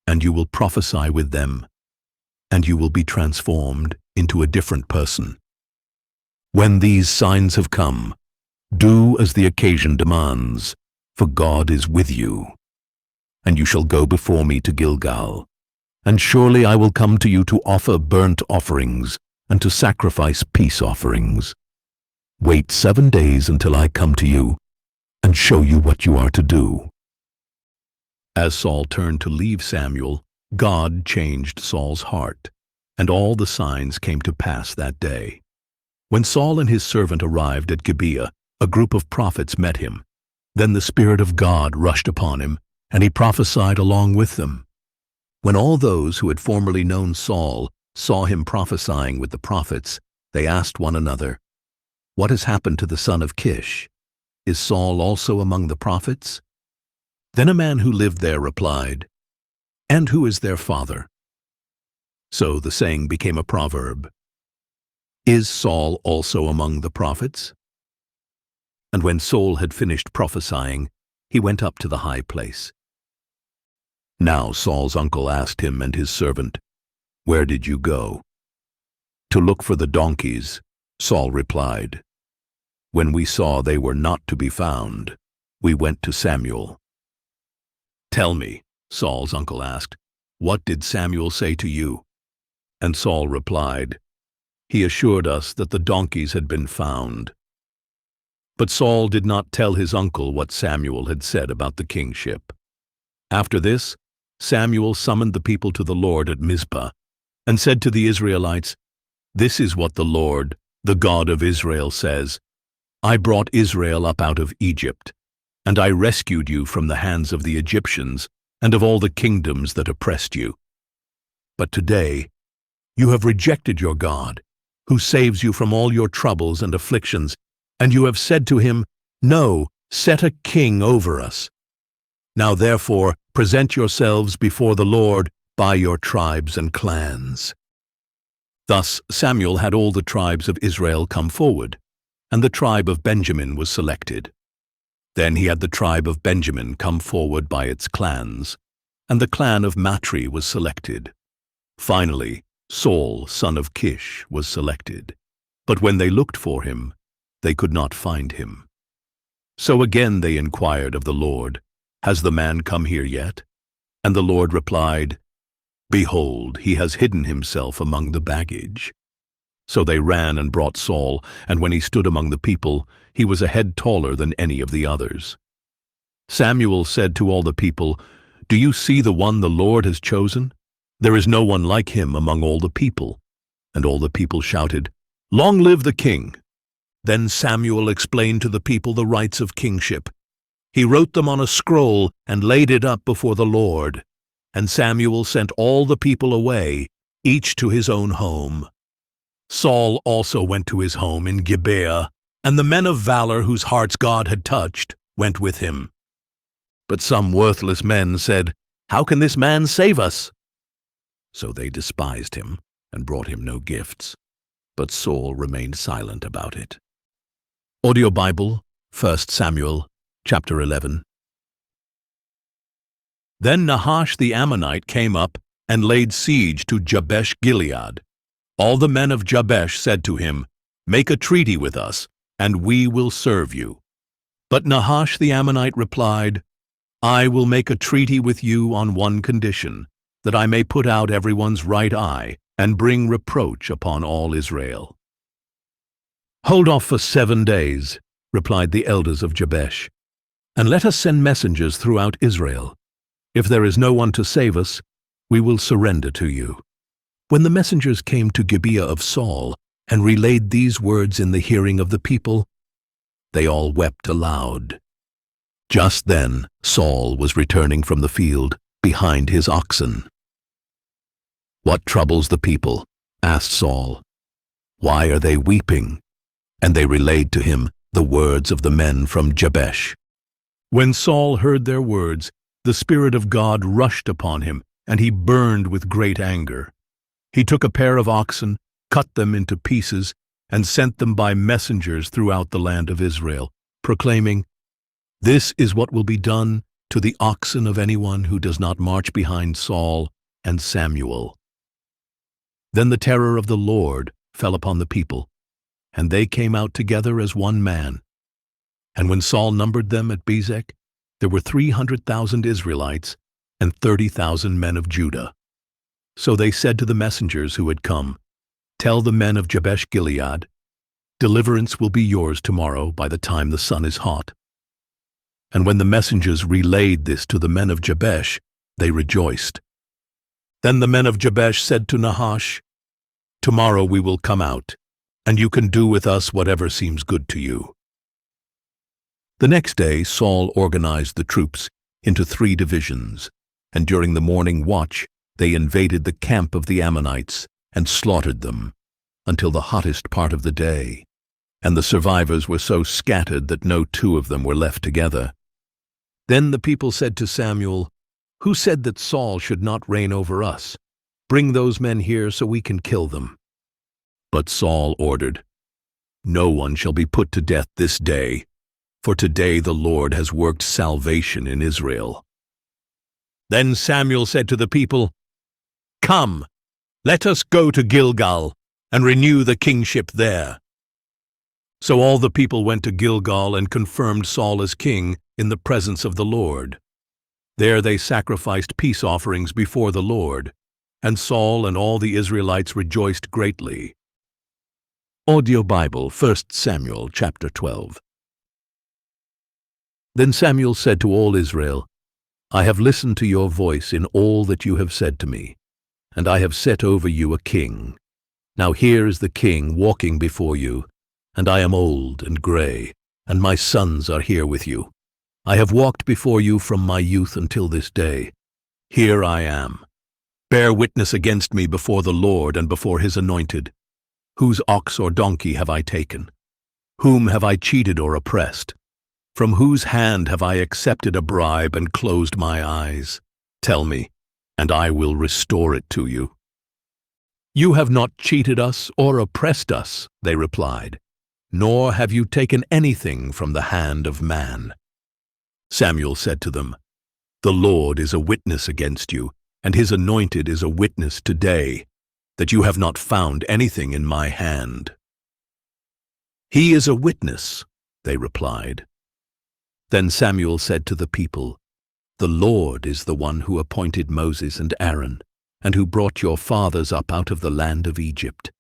and you will prophesy with them, and you will be transformed into a different person. When these signs have come, do as the occasion demands, for God is with you. And you shall go before me to Gilgal, and surely I will come to you to offer burnt offerings and to sacrifice peace offerings. Wait 7 days until I come to you and show you what you are to do." As Saul turned to leave Samuel, God changed Saul's heart, and all the signs came to pass that day. When Saul and his servant arrived at Gibeah, a group of prophets met him. Then the Spirit of God rushed upon him, and he prophesied along with them. When all those who had formerly known Saul saw him prophesying with the prophets, they asked one another, "What has happened to the son of Kish? Is Saul also among the prophets?" Then a man who lived there replied, "And who is their father?" So the saying became a proverb, Is Saul also among the prophets?" And when Saul had finished prophesying, he went up to the high place. Now Saul's uncle asked him and his servant, "Where did you go?" "To look for the donkeys," Saul replied. "When we saw they were not to be found, we went to Samuel." "Tell me," Saul's uncle asked, "what did Samuel say to you?" And Saul replied, "He assured us that the donkeys had been found." But Saul did not tell his uncle what Samuel had said about the kingship. After this, Samuel summoned the people to the Lord at Mizpah, and said to the Israelites, "This is what the Lord, the God of Israel, says. I brought Israel up out of Egypt, and I rescued you from the hands of the Egyptians and of all the kingdoms that oppressed you. But today you have rejected your God, who saves you from all your troubles and afflictions, and you have said to him, 'No, set a king over us.' Now therefore present yourselves before the Lord by your tribes and clans." Thus Samuel had all the tribes of Israel come forward, and the tribe of Benjamin was selected. Then he had the tribe of Benjamin come forward by its clans, and the clan of Matri was selected. Finally, Saul, son of Kish, was selected. But when they looked for him, they could not find him. So again they inquired of the Lord, "Has the man come here yet?" And the Lord replied, "Behold, he has hidden himself among the baggage." So they ran and brought Saul, and when he stood among the people, he was a head taller than any of the others. Samuel said to all the people, "Do you see the one the Lord has chosen? There is no one like him among all the people." And all the people shouted, "Long live the king!" Then Samuel explained to the people the rights of kingship. He wrote them on a scroll and laid it up before the Lord. And Samuel sent all the people away, each to his own home. Saul also went to his home in Gibeah, and the men of valor whose hearts God had touched went with him. But some worthless men said, "How can this man save us?" So they despised him and brought him no gifts. But Saul remained silent about it. Audio Bible, 1 Samuel, chapter 11. Then Nahash the Ammonite came up and laid siege to Jabesh Gilead. All the men of Jabesh said to him, "Make a treaty with us, and we will serve you." But Nahash the Ammonite replied, "I will make a treaty with you on one condition, that I may put out everyone's right eye and bring reproach upon all Israel." "Hold off for 7 days," replied the elders of Jabesh, "and let us send messengers throughout Israel. If there is no one to save us, we will surrender to you." When the messengers came to Gibeah of Saul and relayed these words in the hearing of the people, they all wept aloud. Just then Saul was returning from the field behind his oxen. "What troubles the people?" asked Saul. "Why are they weeping?" And they relayed to him the words of the men from Jabesh. When Saul heard their words, the Spirit of God rushed upon him, and he burned with great anger. He took a pair of oxen, cut them into pieces, and sent them by messengers throughout the land of Israel, proclaiming, "This is what will be done to the oxen of anyone who does not march behind Saul and Samuel." Then the terror of the Lord fell upon the people, and they came out together as one man. And when Saul numbered them at Bezek, there were 300,000 Israelites and 30,000 men of Judah. So they said to the messengers who had come, "Tell the men of Jabesh Gilead, deliverance will be yours tomorrow by the time the sun is hot." And when the messengers relayed this to the men of Jabesh, they rejoiced. Then the men of Jabesh said to Nahash, "Tomorrow we will come out, and you can do with us whatever seems good to you." The next day Saul organized the troops into 3 divisions, and during the morning watch they invaded the camp of the Ammonites and slaughtered them until the hottest part of the day, and the survivors were so scattered that no 2 of them were left together. Then the people said to Samuel, "Who said that Saul should not reign over us? Bring those men here so we can kill them." But Saul ordered, "No one shall be put to death this day, for today the Lord has worked salvation in Israel." Then Samuel said to the people, "Come, let us go to Gilgal and renew the kingship there." So all the people went to Gilgal and confirmed Saul as king in the presence of the Lord. There they sacrificed peace offerings before the Lord, and Saul and all the Israelites rejoiced greatly. Audio Bible, 1 Samuel chapter 12. Then Samuel said to all Israel, "I have listened to your voice in all that you have said to me, and I have set over you a king. Now here is the king walking before you, and I am old and gray, and my sons are here with you. I have walked before you from my youth until this day. Here I am. Bear witness against me before the Lord and before his anointed. Whose ox or donkey have I taken? Whom have I cheated or oppressed? From whose hand have I accepted a bribe and closed my eyes? Tell me, and I will restore it to you." "You have not cheated us or oppressed us," they replied, "nor have you taken anything from the hand of man." Samuel said to them, "The Lord is a witness against you, and his anointed is a witness today, that you have not found anything in my hand." "He is a witness," they replied. Then Samuel said to the people, "The Lord is the one who appointed Moses and Aaron, and who brought your fathers up out of the land of Egypt.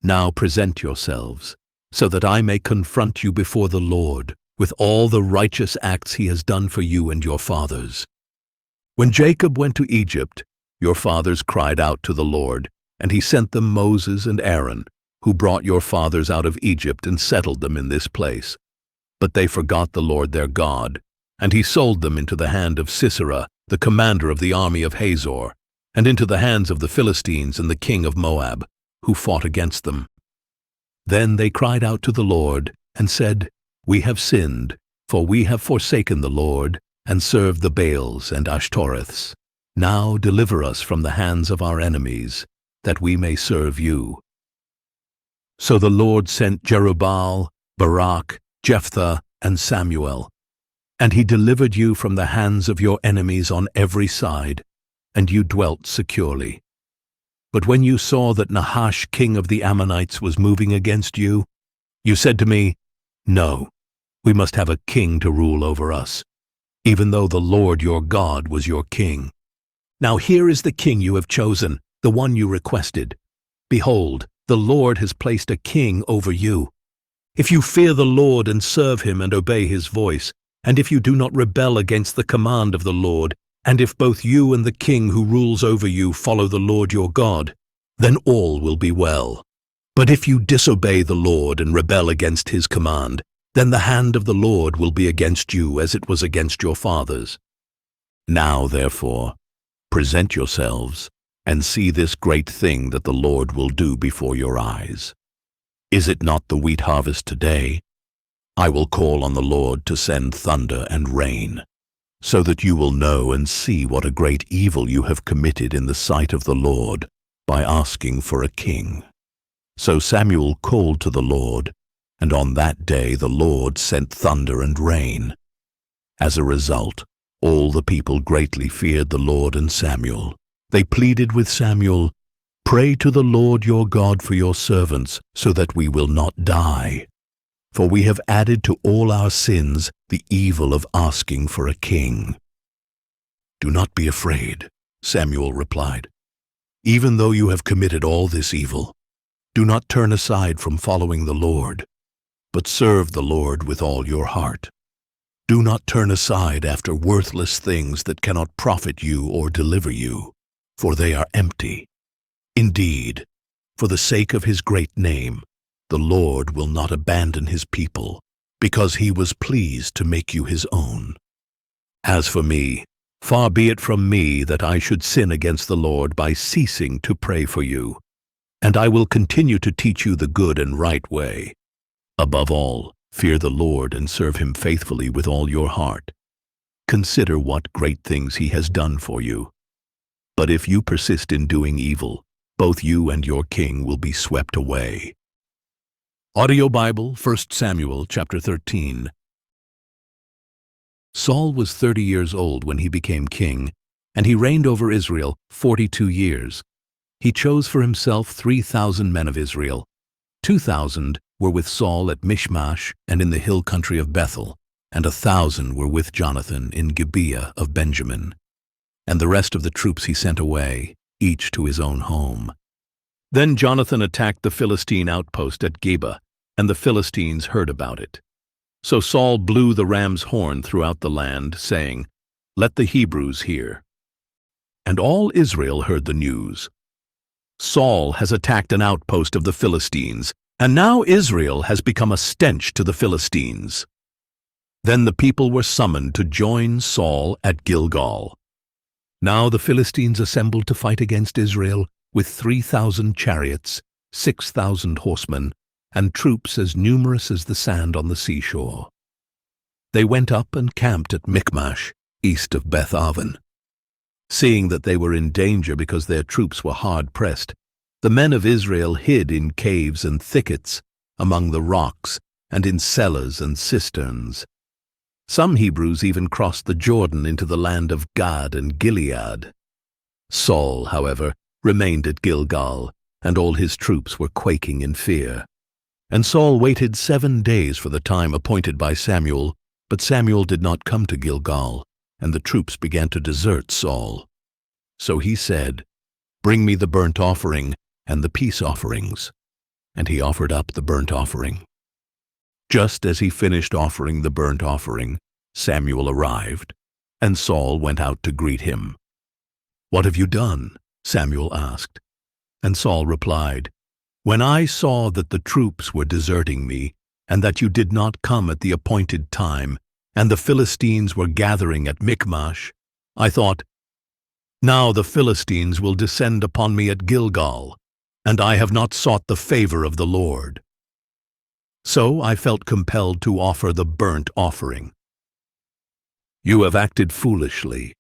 Now present yourselves, so that I may confront you before the Lord with all the righteous acts he has done for you and your fathers. When Jacob went to Egypt, your fathers cried out to the Lord, and he sent them Moses and Aaron, who brought your fathers out of Egypt and settled them in this place. But they forgot the Lord their God, and he sold them into the hand of Sisera, the commander of the army of Hazor, and into the hands of the Philistines and the king of Moab, who fought against them. Then they cried out to the Lord, and said, 'We have sinned, for we have forsaken the Lord, and served the Baals and Ashtoreths. Now deliver us from the hands of our enemies, that we may serve you.' So the Lord sent Jerubbaal, Barak, Jephthah, and Samuel, and he delivered you from the hands of your enemies on every side, and you dwelt securely. But when you saw that Nahash, king of the Ammonites, was moving against you, you said to me, 'No, we must have a king to rule over us, even though the Lord your God was your king. Now here is the king you have chosen, the one you requested. Behold, the Lord has placed a king over you. If you fear the Lord and serve him and obey his voice, and if you do not rebel against the command of the Lord, and if both you and the king who rules over you follow the Lord your God, then all will be well. But if you disobey the Lord and rebel against his command, then the hand of the Lord will be against you as it was against your fathers. Now, therefore, present yourselves, and see this great thing that the Lord will do before your eyes. Is it not the wheat harvest today? I will call on the Lord to send thunder and rain, so that you will know and see what a great evil you have committed in the sight of the Lord by asking for a king." So Samuel called to the Lord, and on that day the Lord sent thunder and rain. As a result, all the people greatly feared the Lord and Samuel. They pleaded with Samuel, "Pray to the Lord your God for your servants, so that we will not die. For we have added to all our sins the evil of asking for a king." "Do not be afraid," Samuel replied. "Even though you have committed all this evil, do not turn aside from following the Lord, but serve the Lord with all your heart. Do not turn aside after worthless things that cannot profit you or deliver you, for they are empty. Indeed, for the sake of his great name, the Lord will not abandon his people, because he was pleased to make you his own. As for me, far be it from me that I should sin against the Lord by ceasing to pray for you, and I will continue to teach you the good and right way. Above all, fear the Lord and serve him faithfully with all your heart. Consider what great things he has done for you. But if you persist in doing evil, both you and your king will be swept away. Audio Bible, 1 Samuel chapter 13. Saul was 30 years old when he became king, and he reigned over Israel 42 years. He chose for himself 3,000 men of Israel. 2,000 were with Saul at Michmash and in the hill country of Bethel, and 1,000 were with Jonathan in Gibeah of Benjamin. And the rest of the troops he sent away, each to his own home. Then Jonathan attacked the Philistine outpost at Geba, and the Philistines heard about it. So Saul blew the ram's horn throughout the land, saying, "Let the Hebrews hear." And all Israel heard the news. Saul has attacked an outpost of the Philistines, and now Israel has become a stench to the Philistines. Then the people were summoned to join Saul at Gilgal. Now the Philistines assembled to fight against Israel with 3,000 chariots, 6,000 horsemen, and troops as numerous as the sand on the seashore. They went up and camped at Michmash, east of Beth-aven. Seeing that they were in danger because their troops were hard-pressed, the men of Israel hid in caves and thickets, among the rocks, and in cellars and cisterns. Some Hebrews even crossed the Jordan into the land of Gad and Gilead. Saul, however, remained at Gilgal, and all his troops were quaking in fear. And Saul waited 7 days for the time appointed by Samuel, but Samuel did not come to Gilgal, and the troops began to desert Saul. So he said, "Bring me the burnt offering and the peace offerings." And he offered up the burnt offering. Just as he finished offering the burnt offering, Samuel arrived, and Saul went out to greet him. "What have you done?" Samuel asked. And Saul replied, "When I saw that the troops were deserting me, and that you did not come at the appointed time, and the Philistines were gathering at Michmash, I thought, now the Philistines will descend upon me at Gilgal, and I have not sought the favor of the Lord. So I felt compelled to offer the burnt offering." "You have acted foolishly,"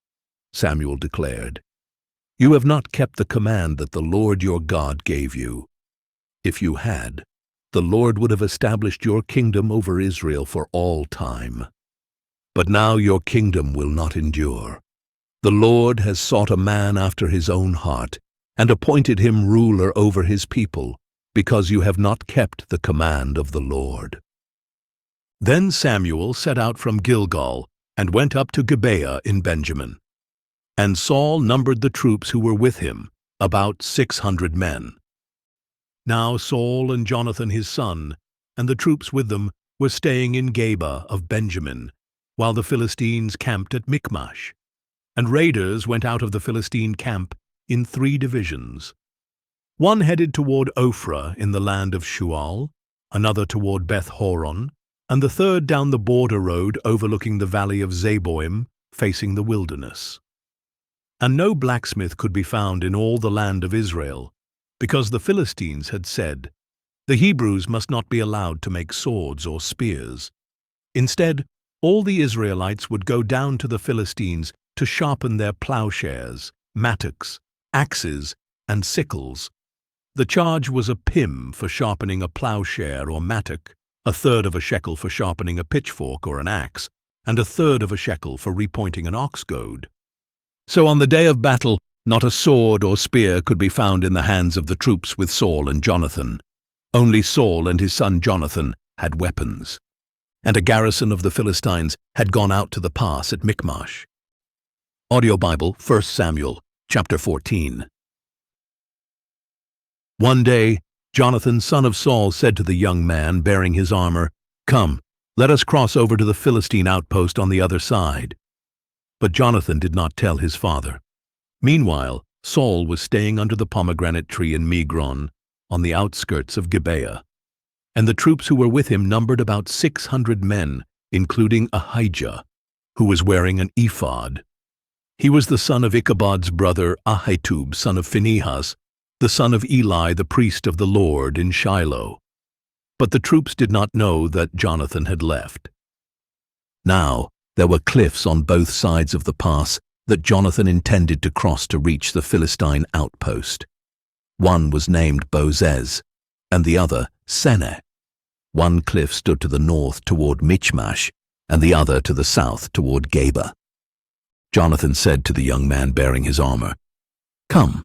Samuel declared. "You have not kept the command that the Lord your God gave you. If you had, the Lord would have established your kingdom over Israel for all time. But now your kingdom will not endure. The Lord has sought a man after his own heart, and appointed him ruler over his people, because you have not kept the command of the Lord." Then Samuel set out from Gilgal, and went up to Gibeah in Benjamin. And Saul numbered the troops who were with him, about 600 men. Now Saul and Jonathan his son, and the troops with them, were staying in Geba of Benjamin, while the Philistines camped at Michmash. And raiders went out of the Philistine camp in 3 divisions. One headed toward Ophrah in the land of Shual, another toward Beth-horon, and the third down the border road overlooking the valley of Zeboim, facing the wilderness. And no blacksmith could be found in all the land of Israel, because the Philistines had said, "The Hebrews must not be allowed to make swords or spears." Instead, all the Israelites would go down to the Philistines to sharpen their plowshares, mattocks, axes, and sickles. The charge was a pim for sharpening a plowshare or mattock, 1/3 of a shekel for sharpening a pitchfork or an axe, and 1/3 of a shekel for repointing an ox goad. So on the day of battle, not a sword or spear could be found in the hands of the troops with Saul and Jonathan. Only Saul and his son Jonathan had weapons. And a garrison of the Philistines had gone out to the pass at Michmash. Audio Bible, 1 Samuel, chapter 14. One day, Jonathan, son of Saul, said to the young man bearing his armor, "Come, let us cross over to the Philistine outpost on the other side." But Jonathan did not tell his father. Meanwhile, Saul was staying under the pomegranate tree in Migron, on the outskirts of Gibeah. And the troops who were with him numbered about 600 men, including Ahijah, who was wearing an ephod. He was the son of Ichabod's brother Ahitub, son of Phinehas, the son of Eli, the priest of the Lord in Shiloh. But the troops did not know that Jonathan had left. Now there were cliffs on both sides of the pass that Jonathan intended to cross to reach the Philistine outpost. One was named Bozez, and the other Seneh. One cliff stood to the north toward Michmash, and the other to the south toward Geba. Jonathan said to the young man bearing his armor, "Come,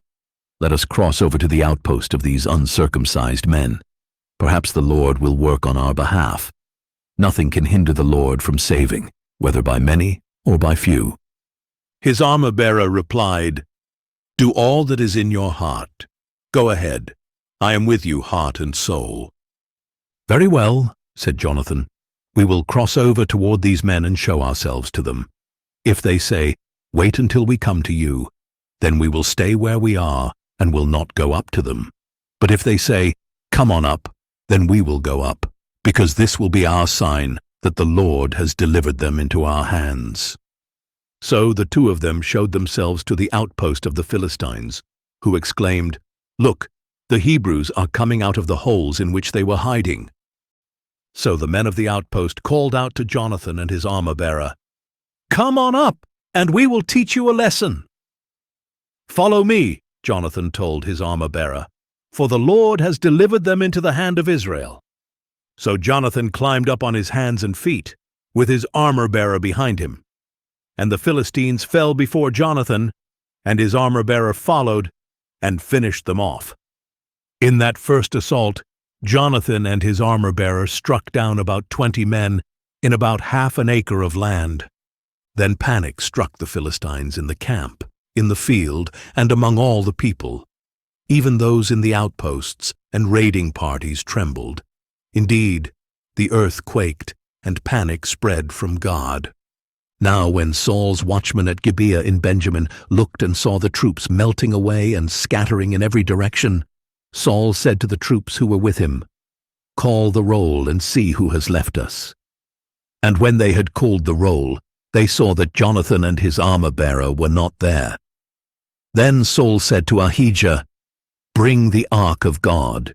let us cross over to the outpost of these uncircumcised men. Perhaps the Lord will work on our behalf. Nothing can hinder the Lord from saving, whether by many or by few." His armor-bearer replied, "Do all that is in your heart. Go ahead. I am with you, heart and soul." "Very well," said Jonathan. "We will cross over toward these men and show ourselves to them. If they say, 'Wait until we come to you,' then we will stay where we are and will not go up to them. But if they say, 'Come on up,' then we will go up, because this will be our sign that the Lord has delivered them into our hands." So the two of them showed themselves to the outpost of the Philistines, who exclaimed, "Look, the Hebrews are coming out of the holes in which they were hiding." So the men of the outpost called out to Jonathan and his armor-bearer, "Come on up, and we will teach you a lesson." "Follow me," Jonathan told his armor-bearer, "for the Lord has delivered them into the hand of Israel." So Jonathan climbed up on his hands and feet, with his armor-bearer behind him. And the Philistines fell before Jonathan, and his armor-bearer followed and finished them off. In that first assault, Jonathan and his armor-bearer struck down about 20 men in about half an acre of land. Then panic struck the Philistines in the camp, in the field, and among all the people. Even those in the outposts and raiding parties trembled. Indeed, the earth quaked, and panic spread from God. Now when Saul's watchmen at Gibeah in Benjamin looked and saw the troops melting away and scattering in every direction, Saul said to the troops who were with him, "Call the roll and see who has left us." And when they had called the roll, they saw that Jonathan and his armor-bearer were not there. Then Saul said to Ahijah, "Bring the ark of God."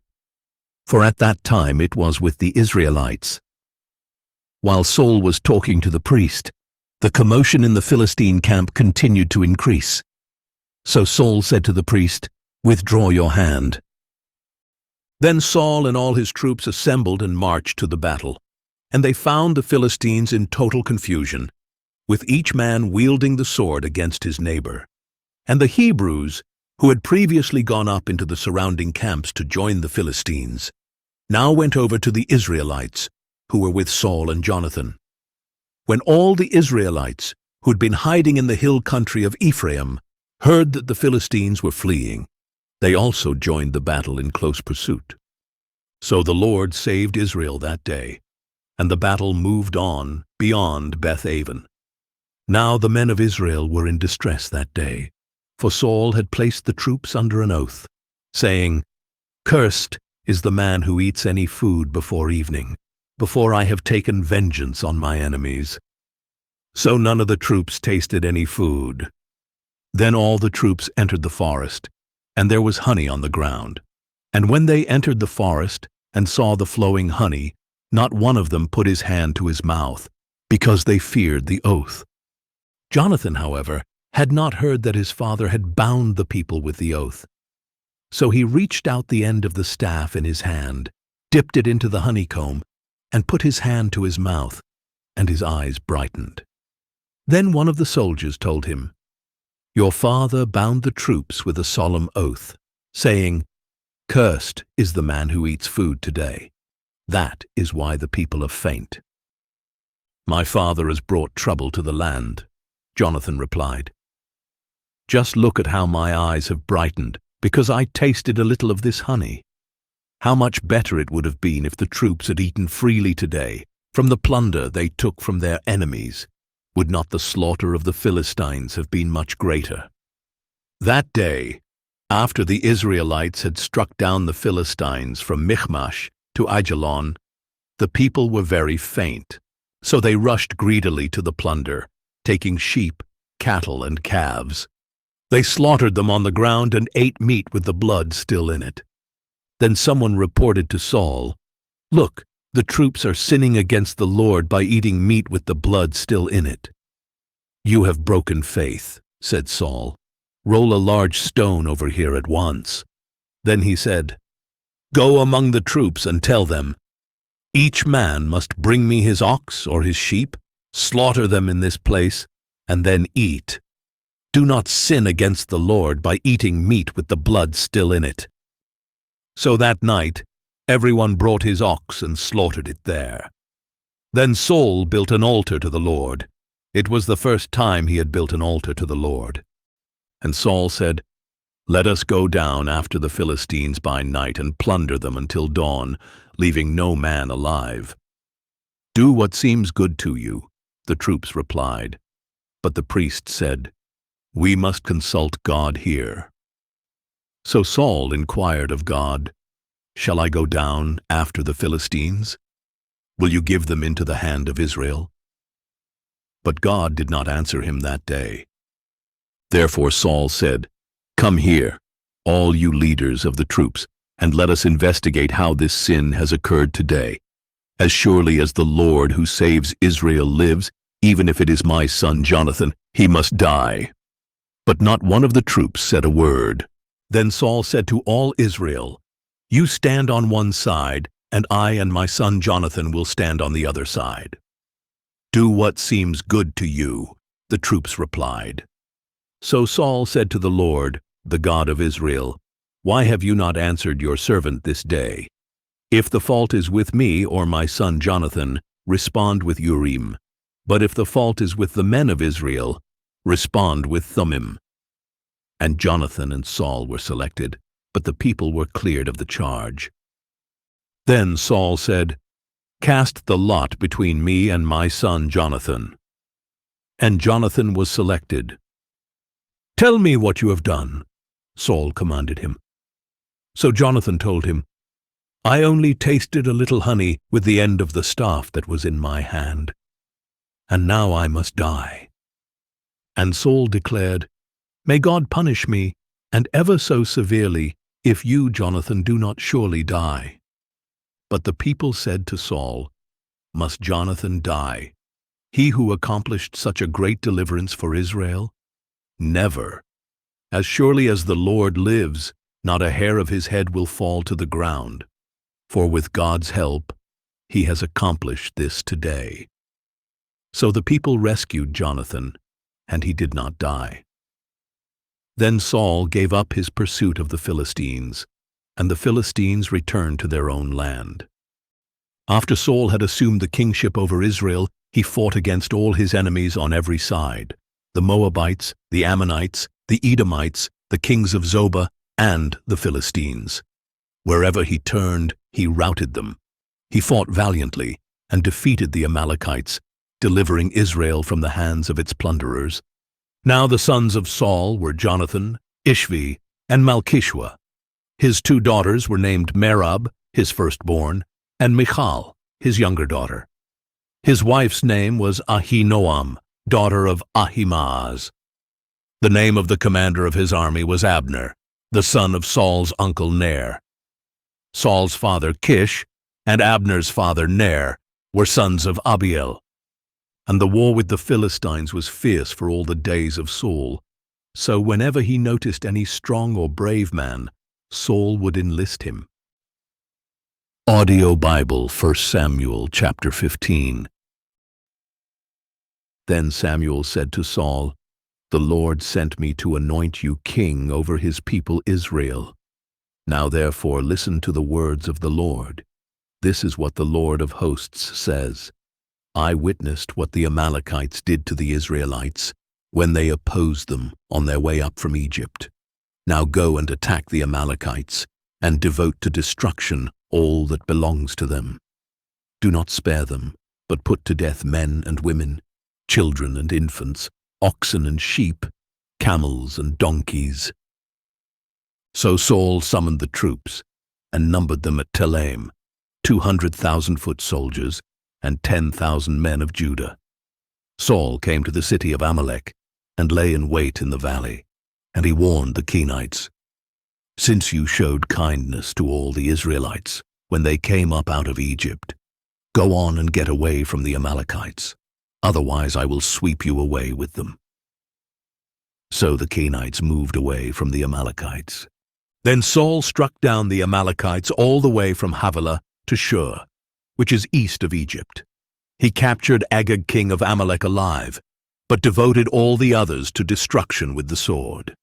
For at that time it was with the Israelites. While Saul was talking to the priest, the commotion in the Philistine camp continued to increase. So Saul said to the priest, "Withdraw your hand." Then Saul and all his troops assembled and marched to the battle, and they found the Philistines in total confusion, with each man wielding the sword against his neighbor. And the Hebrews, who had previously gone up into the surrounding camps to join the Philistines, now went over to the Israelites, who were with Saul and Jonathan. When all the Israelites, who had been hiding in the hill country of Ephraim, heard that the Philistines were fleeing, they also joined the battle in close pursuit. So the Lord saved Israel that day, and the battle moved on beyond Beth-aven. Now the men of Israel were in distress that day, for Saul had placed the troops under an oath, saying, "Cursed is the man who eats any food before evening, before I have taken vengeance on my enemies." So none of the troops tasted any food. Then all the troops entered the forest, and there was honey on the ground. And when they entered the forest and saw the flowing honey, not one of them put his hand to his mouth, because they feared the oath. Jonathan, however, had not heard that his father had bound the people with the oath. So he reached out the end of the staff in his hand, dipped it into the honeycomb, and put his hand to his mouth, and his eyes brightened. Then one of the soldiers told him, "Your father bound the troops with a solemn oath, saying, 'Cursed is the man who eats food today.' That is why the people are faint." "My father has brought trouble to the land," Jonathan replied. "Just look at how my eyes have brightened, because I tasted a little of this honey. How much better it would have been if the troops had eaten freely today from the plunder they took from their enemies. Would not the slaughter of the Philistines have been much greater?" That day, after the Israelites had struck down the Philistines from Michmash to Aijalon, the people were very faint, so they rushed greedily to the plunder, taking sheep, cattle, and calves. They slaughtered them on the ground and ate meat with the blood still in it. Then someone reported to Saul, "Look, the troops are sinning against the Lord by eating meat with the blood still in it." "You have broken faith," said Saul. "Roll a large stone over here at once." Then he said, "Go among the troops and tell them, each man must bring me his ox or his sheep, slaughter them in this place, and then eat. Do not sin against the Lord by eating meat with the blood still in it." So that night, everyone brought his ox and slaughtered it there. Then Saul built an altar to the Lord. It was the first time he had built an altar to the Lord. And Saul said, "Let us go down after the Philistines by night and plunder them until dawn, leaving no man alive." "Do what seems good to you," the troops replied. But the priest said, "We must consult God here." So Saul inquired of God, "Shall I go down after the Philistines? Will you give them into the hand of Israel?" But God did not answer him that day. Therefore Saul said, "Come here, all you leaders of the troops, and let us investigate how this sin has occurred today. As surely as the Lord who saves Israel lives, even if it is my son Jonathan, he must die." But not one of the troops said a word. Then Saul said to all Israel, "You stand on one side, and I and my son Jonathan will stand on the other side." "Do what seems good to you," the troops replied. So Saul said to the Lord, the God of Israel, "Why have you not answered your servant this day? If the fault is with me or my son Jonathan, respond with Urim. But if the fault is with the men of Israel, respond with Thummim." And Jonathan and Saul were selected, but the people were cleared of the charge. Then Saul said, "Cast the lot between me and my son Jonathan." And Jonathan was selected. "Tell me what you have done," Saul commanded him. So Jonathan told him, "I only tasted a little honey with the end of the staff that was in my hand, and now I must die." And Saul declared, "May God punish me, and ever so severely, if you, Jonathan, do not surely die." But the people said to Saul, "Must Jonathan die, he who accomplished such a great deliverance for Israel? Never. As surely as the Lord lives, not a hair of his head will fall to the ground. For with God's help, he has accomplished this today." So the people rescued Jonathan, and he did not die. Then Saul gave up his pursuit of the Philistines, and the Philistines returned to their own land. After Saul had assumed the kingship over Israel, he fought against all his enemies on every side: the Moabites, the Ammonites, the Edomites, the kings of Zobah, and the Philistines. Wherever he turned, he routed them. He fought valiantly and defeated the Amalekites, delivering Israel from the hands of its plunderers. Now the sons of Saul were Jonathan, Ishvi, and Malchishua. His two daughters were named Merab, his firstborn, and Michal, his younger daughter. His wife's name was Ahinoam, daughter of Ahimaaz. The name of the commander of his army was Abner, the son of Saul's uncle Ner. Saul's father Kish and Abner's father Ner were sons of Abiel. And the war with the Philistines was fierce for all the days of Saul. So whenever he noticed any strong or brave man, Saul would enlist him. Audio Bible, 1 Samuel chapter 15. Then Samuel said to Saul, "The Lord sent me to anoint you king over his people Israel. Now therefore listen to the words of the Lord. This is what the Lord of hosts says. I witnessed what the Amalekites did to the Israelites when they opposed them on their way up from Egypt. Now go and attack the Amalekites and devote to destruction all that belongs to them. Do not spare them, but put to death men and women, children and infants, oxen and sheep, camels and donkeys." So Saul summoned the troops and numbered them at Telaim, 200,000 foot soldiers and 10,000 men of Judah. Saul came to the city of Amalek and lay in wait in the valley, and he warned the Kenites, "Since you showed kindness to all the Israelites when they came up out of Egypt, go on and get away from the Amalekites, otherwise I will sweep you away with them." So the Kenites moved away from the Amalekites. Then Saul struck down the Amalekites all the way from Havilah to Shur, which is east of Egypt. He captured Agag king of Amalek alive, but devoted all the others to destruction with the sword.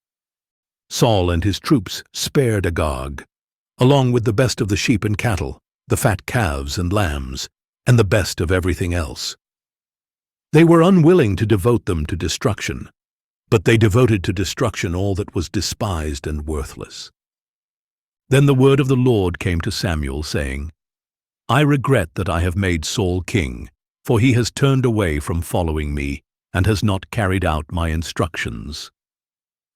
Saul and his troops spared Agag, along with the best of the sheep and cattle, the fat calves and lambs, and the best of everything else. They were unwilling to devote them to destruction, but they devoted to destruction all that was despised and worthless. Then the word of the Lord came to Samuel, saying, I regret that I have made Saul king, for he has turned away from following me and has not carried out my instructions.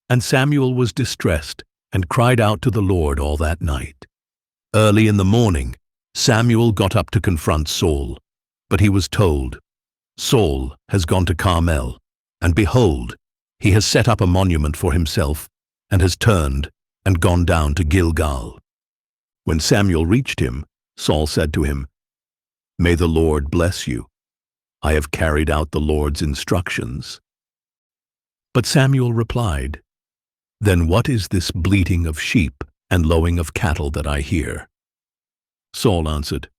And Samuel was distressed and cried out to the Lord all that night. Early in the morning, Samuel got up to confront Saul, but he was told, Saul has gone to Carmel, and behold, he has set up a monument for himself, and has turned and gone down to Gilgal. When Samuel reached him, Saul said to him, May the Lord bless you. I have carried out the Lord's instructions. But Samuel replied, Then what is this bleating of sheep and lowing of cattle that I hear? Saul answered,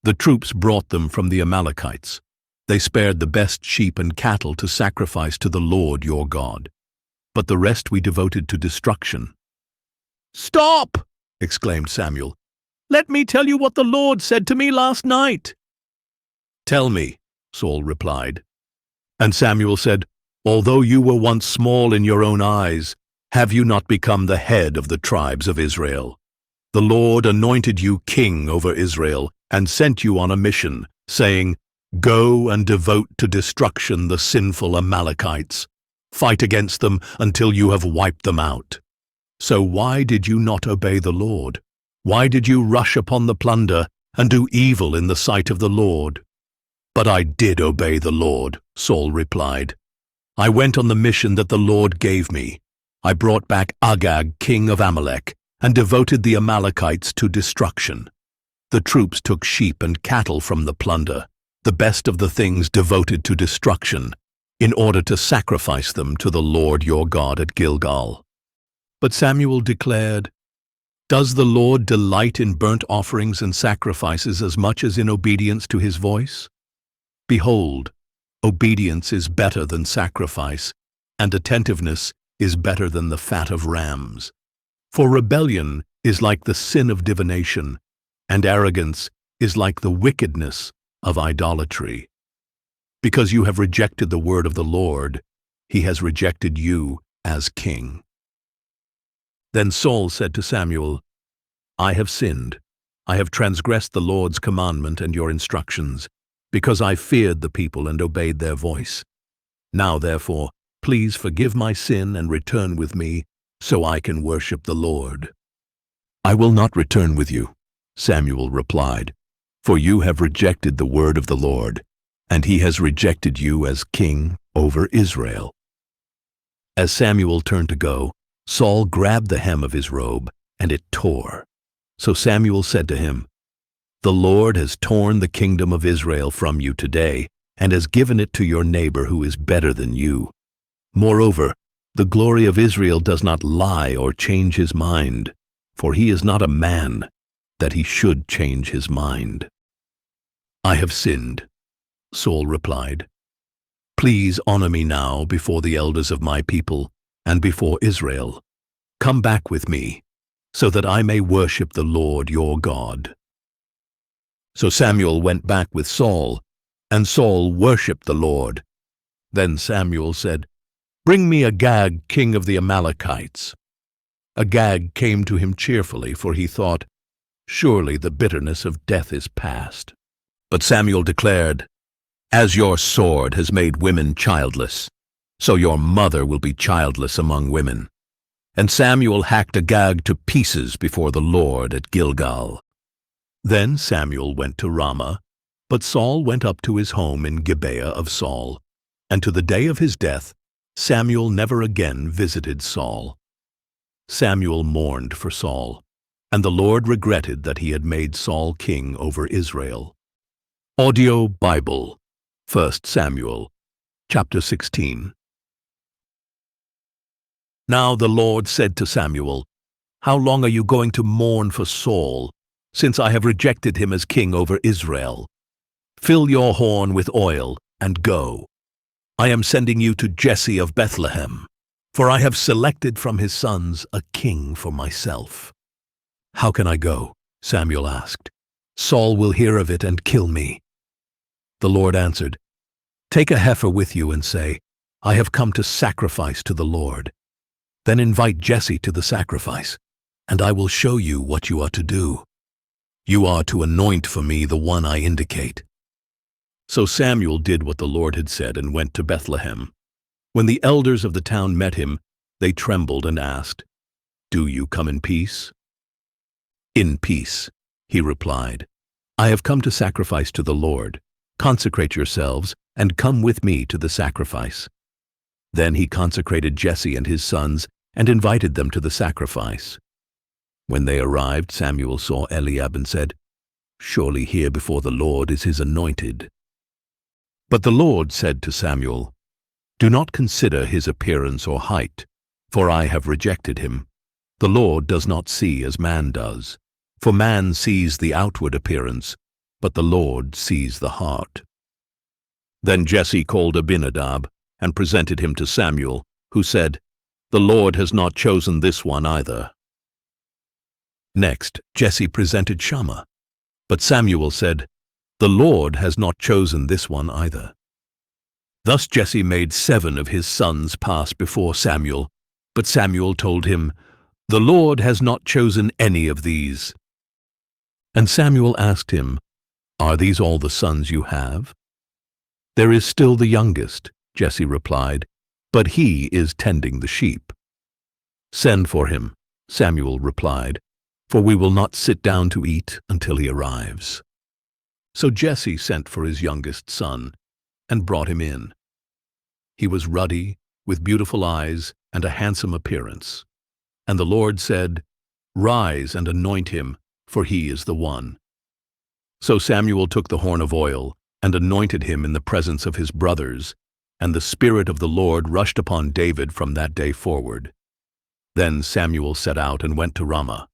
The troops brought them from the Amalekites. They spared the best sheep and cattle to sacrifice to the Lord your God, but the rest we devoted to destruction. Stop! Exclaimed Samuel. Let me tell you what the Lord said to me last night. Tell me, Saul replied. And Samuel said, Although you were once small in your own eyes, have you not become the head of the tribes of Israel? The Lord anointed you king over Israel and sent you on a mission, saying, Go and devote to destruction the sinful Amalekites. Fight against them until you have wiped them out. So why did you not obey the Lord? Why did you rush upon the plunder and do evil in the sight of the Lord? But I did obey the Lord, Saul replied. I went on the mission that the Lord gave me. I brought back Agag, king of Amalek, and devoted the Amalekites to destruction. The troops took sheep and cattle from the plunder, the best of the things devoted to destruction, in order to sacrifice them to the Lord your God at Gilgal. But Samuel declared, Does the Lord delight in burnt offerings and sacrifices as much as in obedience to his voice? Behold, obedience is better than sacrifice, and attentiveness is better than the fat of rams. For rebellion is like the sin of divination, and arrogance is like the wickedness of idolatry. Because you have rejected the word of the Lord, he has rejected you as king. Then Saul said to Samuel, I have sinned. I have transgressed the Lord's commandment and your instructions, because I feared the people and obeyed their voice. Now, therefore, please forgive my sin and return with me, so I can worship the Lord. I will not return with you, Samuel replied, for you have rejected the word of the Lord, and he has rejected you as king over Israel. As Samuel turned to go, Saul grabbed the hem of his robe, and it tore. So Samuel said to him, The Lord has torn the kingdom of Israel from you today, and has given it to your neighbor who is better than you. Moreover, the glory of Israel does not lie or change his mind, for he is not a man, that he should change his mind. I have sinned, Saul replied. Please honor me now before the elders of my people and before Israel. Come back with me, so that I may worship the Lord your God. So Samuel went back with Saul, and Saul worshipped the Lord. Then Samuel said, Bring me Agag, king of the Amalekites. Agag came to him cheerfully, for he thought, Surely the bitterness of death is past. But Samuel declared, As your sword has made women childless, so your mother will be childless among women. And Samuel hacked Agag to pieces before the Lord at Gilgal. Then Samuel went to Ramah, but Saul went up to his home in Gibeah of Saul, and to the day of his death Samuel never again visited Saul. Samuel mourned for Saul, and the Lord regretted that he had made Saul king over Israel. Audio Bible, 1 Samuel, chapter 16. Now the Lord said to Samuel, How long are you going to mourn for Saul, since I have rejected him as king over Israel? Fill your horn with oil and go. I am sending you to Jesse of Bethlehem, for I have selected from his sons a king for myself." "How can I go?" Samuel asked. "Saul will hear of it and kill me." The Lord answered, "Take a heifer with you and say, 'I have come to sacrifice to the Lord.' Then invite Jesse to the sacrifice, and I will show you what you are to do. You are to anoint for me the one I indicate." So Samuel did what the Lord had said and went to Bethlehem. When the elders of the town met him, they trembled and asked, "Do you come in peace?" "In peace," he replied. "I have come to sacrifice to the Lord. Consecrate yourselves and come with me to the sacrifice." Then he consecrated Jesse and his sons and invited them to the sacrifice. When they arrived, Samuel saw Eliab and said, "Surely here before the Lord is his anointed." But the Lord said to Samuel, "Do not consider his appearance or height, for I have rejected him. The Lord does not see as man does, for man sees the outward appearance, but the Lord sees the heart." Then Jesse called Abinadab and presented him to Samuel, who said, "The Lord has not chosen this one either." Next, Jesse presented Shammah, but Samuel said, "The Lord has not chosen this one either." Thus Jesse made 7 of his sons pass before Samuel, but Samuel told him, "The Lord has not chosen any of these." And Samuel asked him, "Are these all the sons you have?" "There is still the youngest," Jesse replied, "but he is tending the sheep." "Send for him," Samuel replied, "for we will not sit down to eat until he arrives." So Jesse sent for his youngest son and brought him in. He was ruddy, with beautiful eyes and a handsome appearance. And the Lord said, "Rise and anoint him, for he is the one." So Samuel took the horn of oil and anointed him in the presence of his brothers, and the Spirit of the Lord rushed upon David from that day forward. Then Samuel set out and went to Ramah.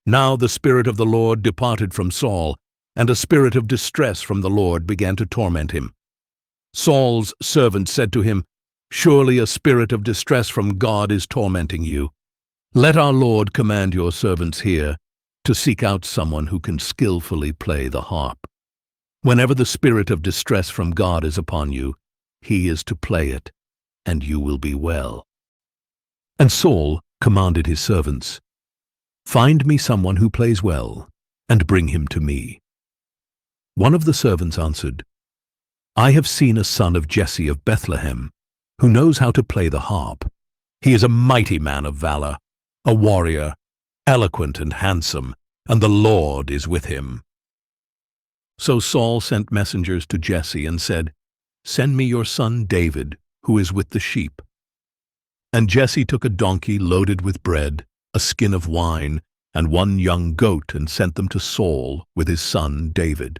Now the Spirit of the Lord departed from Saul, and a spirit of distress from the Lord began to torment him. Saul's servant said to him, "Surely a spirit of distress from God is tormenting you. Let our Lord command your servants here to seek out someone who can skillfully play the harp. Whenever the spirit of distress from God is upon you, he is to play it, and you will be well." And Saul commanded his servants, "Find me someone who plays well, and bring him to me." One of the servants answered, "I have seen a son of Jesse of Bethlehem, who knows how to play the harp. He is a mighty man of valor, a warrior, eloquent and handsome, and the Lord is with him." So Saul sent messengers to Jesse and said, "Send me your son David, who is with the sheep." And Jesse took a donkey loaded with bread, a skin of wine, and 1 young goat, and sent them to Saul with his son David.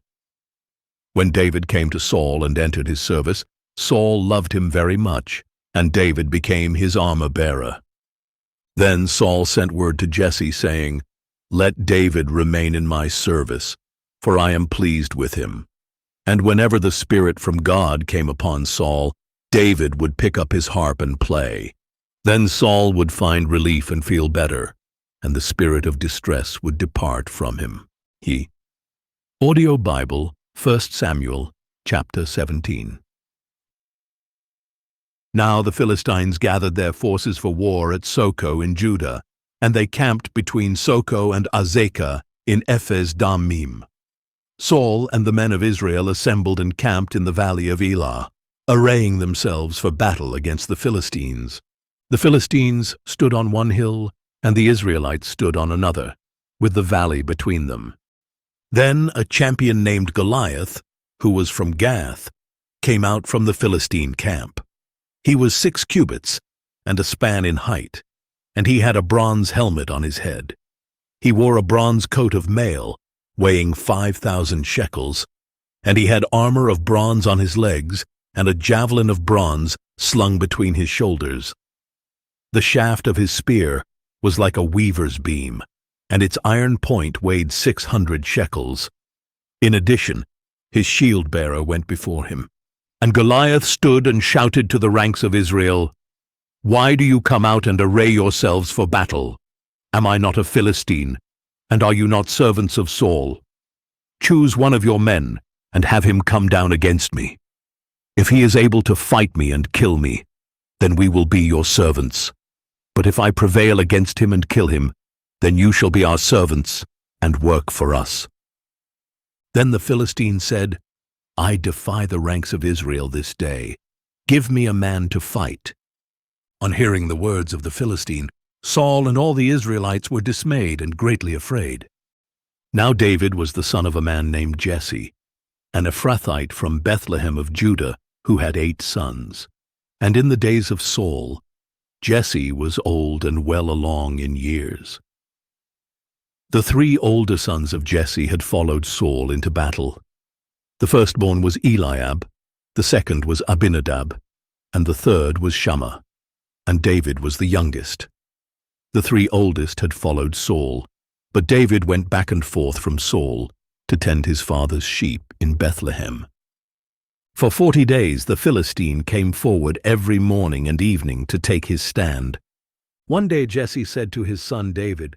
When David came to Saul and entered his service, Saul loved him very much, and David became his armor-bearer. Then Saul sent word to Jesse, saying, "Let David remain in my service, for I am pleased with him." And whenever the Spirit from God came upon Saul, David would pick up his harp and play. Then Saul would find relief and feel better, and the spirit of distress would depart from him. Audio Bible, 1 Samuel, chapter 17. Now the Philistines gathered their forces for war at Soko in Judah, and they camped between Soko and Azekah in Ephes-dammim. Saul and the men of Israel assembled and camped in the valley of Elah, arraying themselves for battle against the Philistines. The Philistines stood on one hill, and the Israelites stood on another, with the valley between them. Then a champion named Goliath, who was from Gath, came out from the Philistine camp. He was 6 cubits and a span in height, and he had a bronze helmet on his head. He wore a bronze coat of mail, weighing 5,000 shekels, and he had armor of bronze on his legs, and a javelin of bronze slung between his shoulders. The shaft of his spear was like a weaver's beam, and its iron point weighed 600 shekels. In addition, his shield-bearer went before him. And Goliath stood and shouted to the ranks of Israel, "Why do you come out and array yourselves for battle? Am I not a Philistine, and are you not servants of Saul? Choose one of your men, and have him come down against me. If he is able to fight me and kill me, then we will be your servants. But if I prevail against him and kill him, then you shall be our servants and work for us." Then the Philistine said, "I defy the ranks of Israel this day. Give me a man to fight." On hearing the words of the Philistine, Saul and all the Israelites were dismayed and greatly afraid. Now David was the son of a man named Jesse, an Ephrathite from Bethlehem of Judah, who had 8 sons. And in the days of Saul, Jesse was old and well along in years. The 3 older sons of Jesse had followed Saul into battle. The firstborn was Eliab, the second was Abinadab, and the third was Shammah, and David was the youngest. The 3 oldest had followed Saul, but David went back and forth from Saul to tend his father's sheep in Bethlehem. For 40 days the Philistine came forward every morning and evening to take his stand. One day Jesse said to his son David,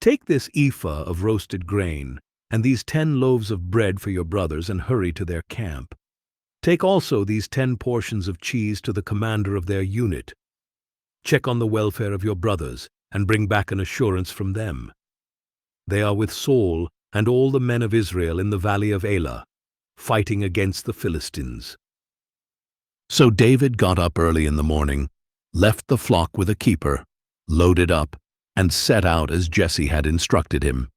"Take this ephah of roasted grain and these 10 loaves of bread for your brothers and hurry to their camp. Take also these 10 portions of cheese to the commander of their unit. Check on the welfare of your brothers and bring back an assurance from them. They are with Saul and all the men of Israel in the valley of Elah, fighting against the Philistines." So David got up early in the morning, left the flock with a keeper, loaded up, and set out as Jesse had instructed him.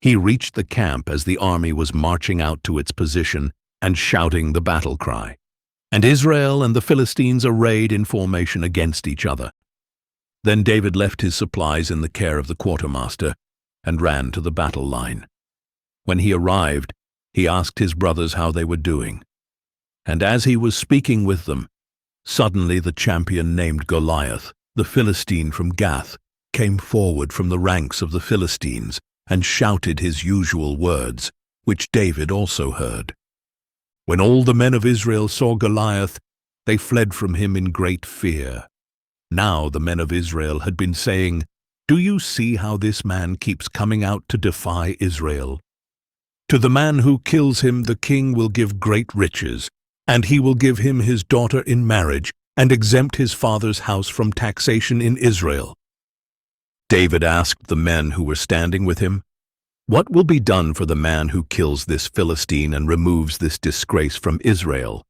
He reached the camp as the army was marching out to its position and shouting the battle cry, and Israel and the Philistines arrayed in formation against each other. Then David left his supplies in the care of the quartermaster and ran to the battle line. When he arrived, he asked his brothers how they were doing. And as he was speaking with them, suddenly the champion named Goliath, the Philistine from Gath, came forward from the ranks of the Philistines and shouted his usual words, which David also heard. When all the men of Israel saw Goliath, they fled from him in great fear. Now the men of Israel had been saying, "Do you see how this man keeps coming out to defy Israel? To the man who kills him the king will give great riches, and he will give him his daughter in marriage and exempt his father's house from taxation in Israel." David asked the men who were standing with him, "What will be done for the man who kills this Philistine and removes this disgrace from Israel?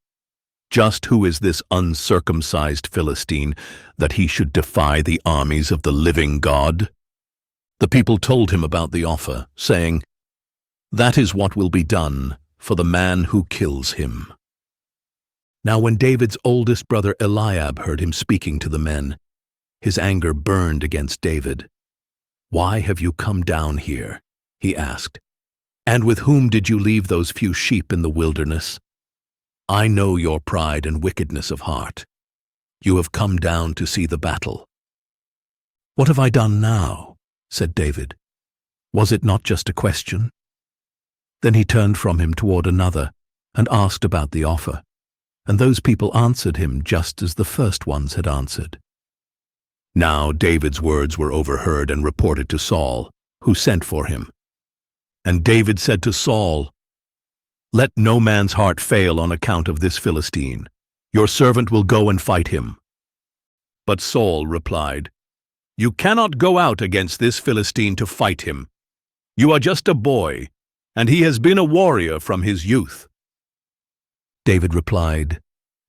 Just who is this uncircumcised Philistine that he should defy the armies of the living God?" The people told him about the offer, saying, "That is what will be done for the man who kills him." Now when David's oldest brother Eliab heard him speaking to the men, his anger burned against David. "Why have you come down here?" he asked. "And with whom did you leave those few sheep in the wilderness? I know your pride and wickedness of heart. You have come down to see the battle." "What have I done now?" said David. "Was it not just a question?" Then he turned from him toward another and asked about the offer, and those people answered him just as the first ones had answered. Now David's words were overheard and reported to Saul, who sent for him. And David said to Saul, "Let no man's heart fail on account of this Philistine. Your servant will go and fight him." But Saul replied, "You cannot go out against this Philistine to fight him. You are just a boy, and he has been a warrior from his youth." David replied,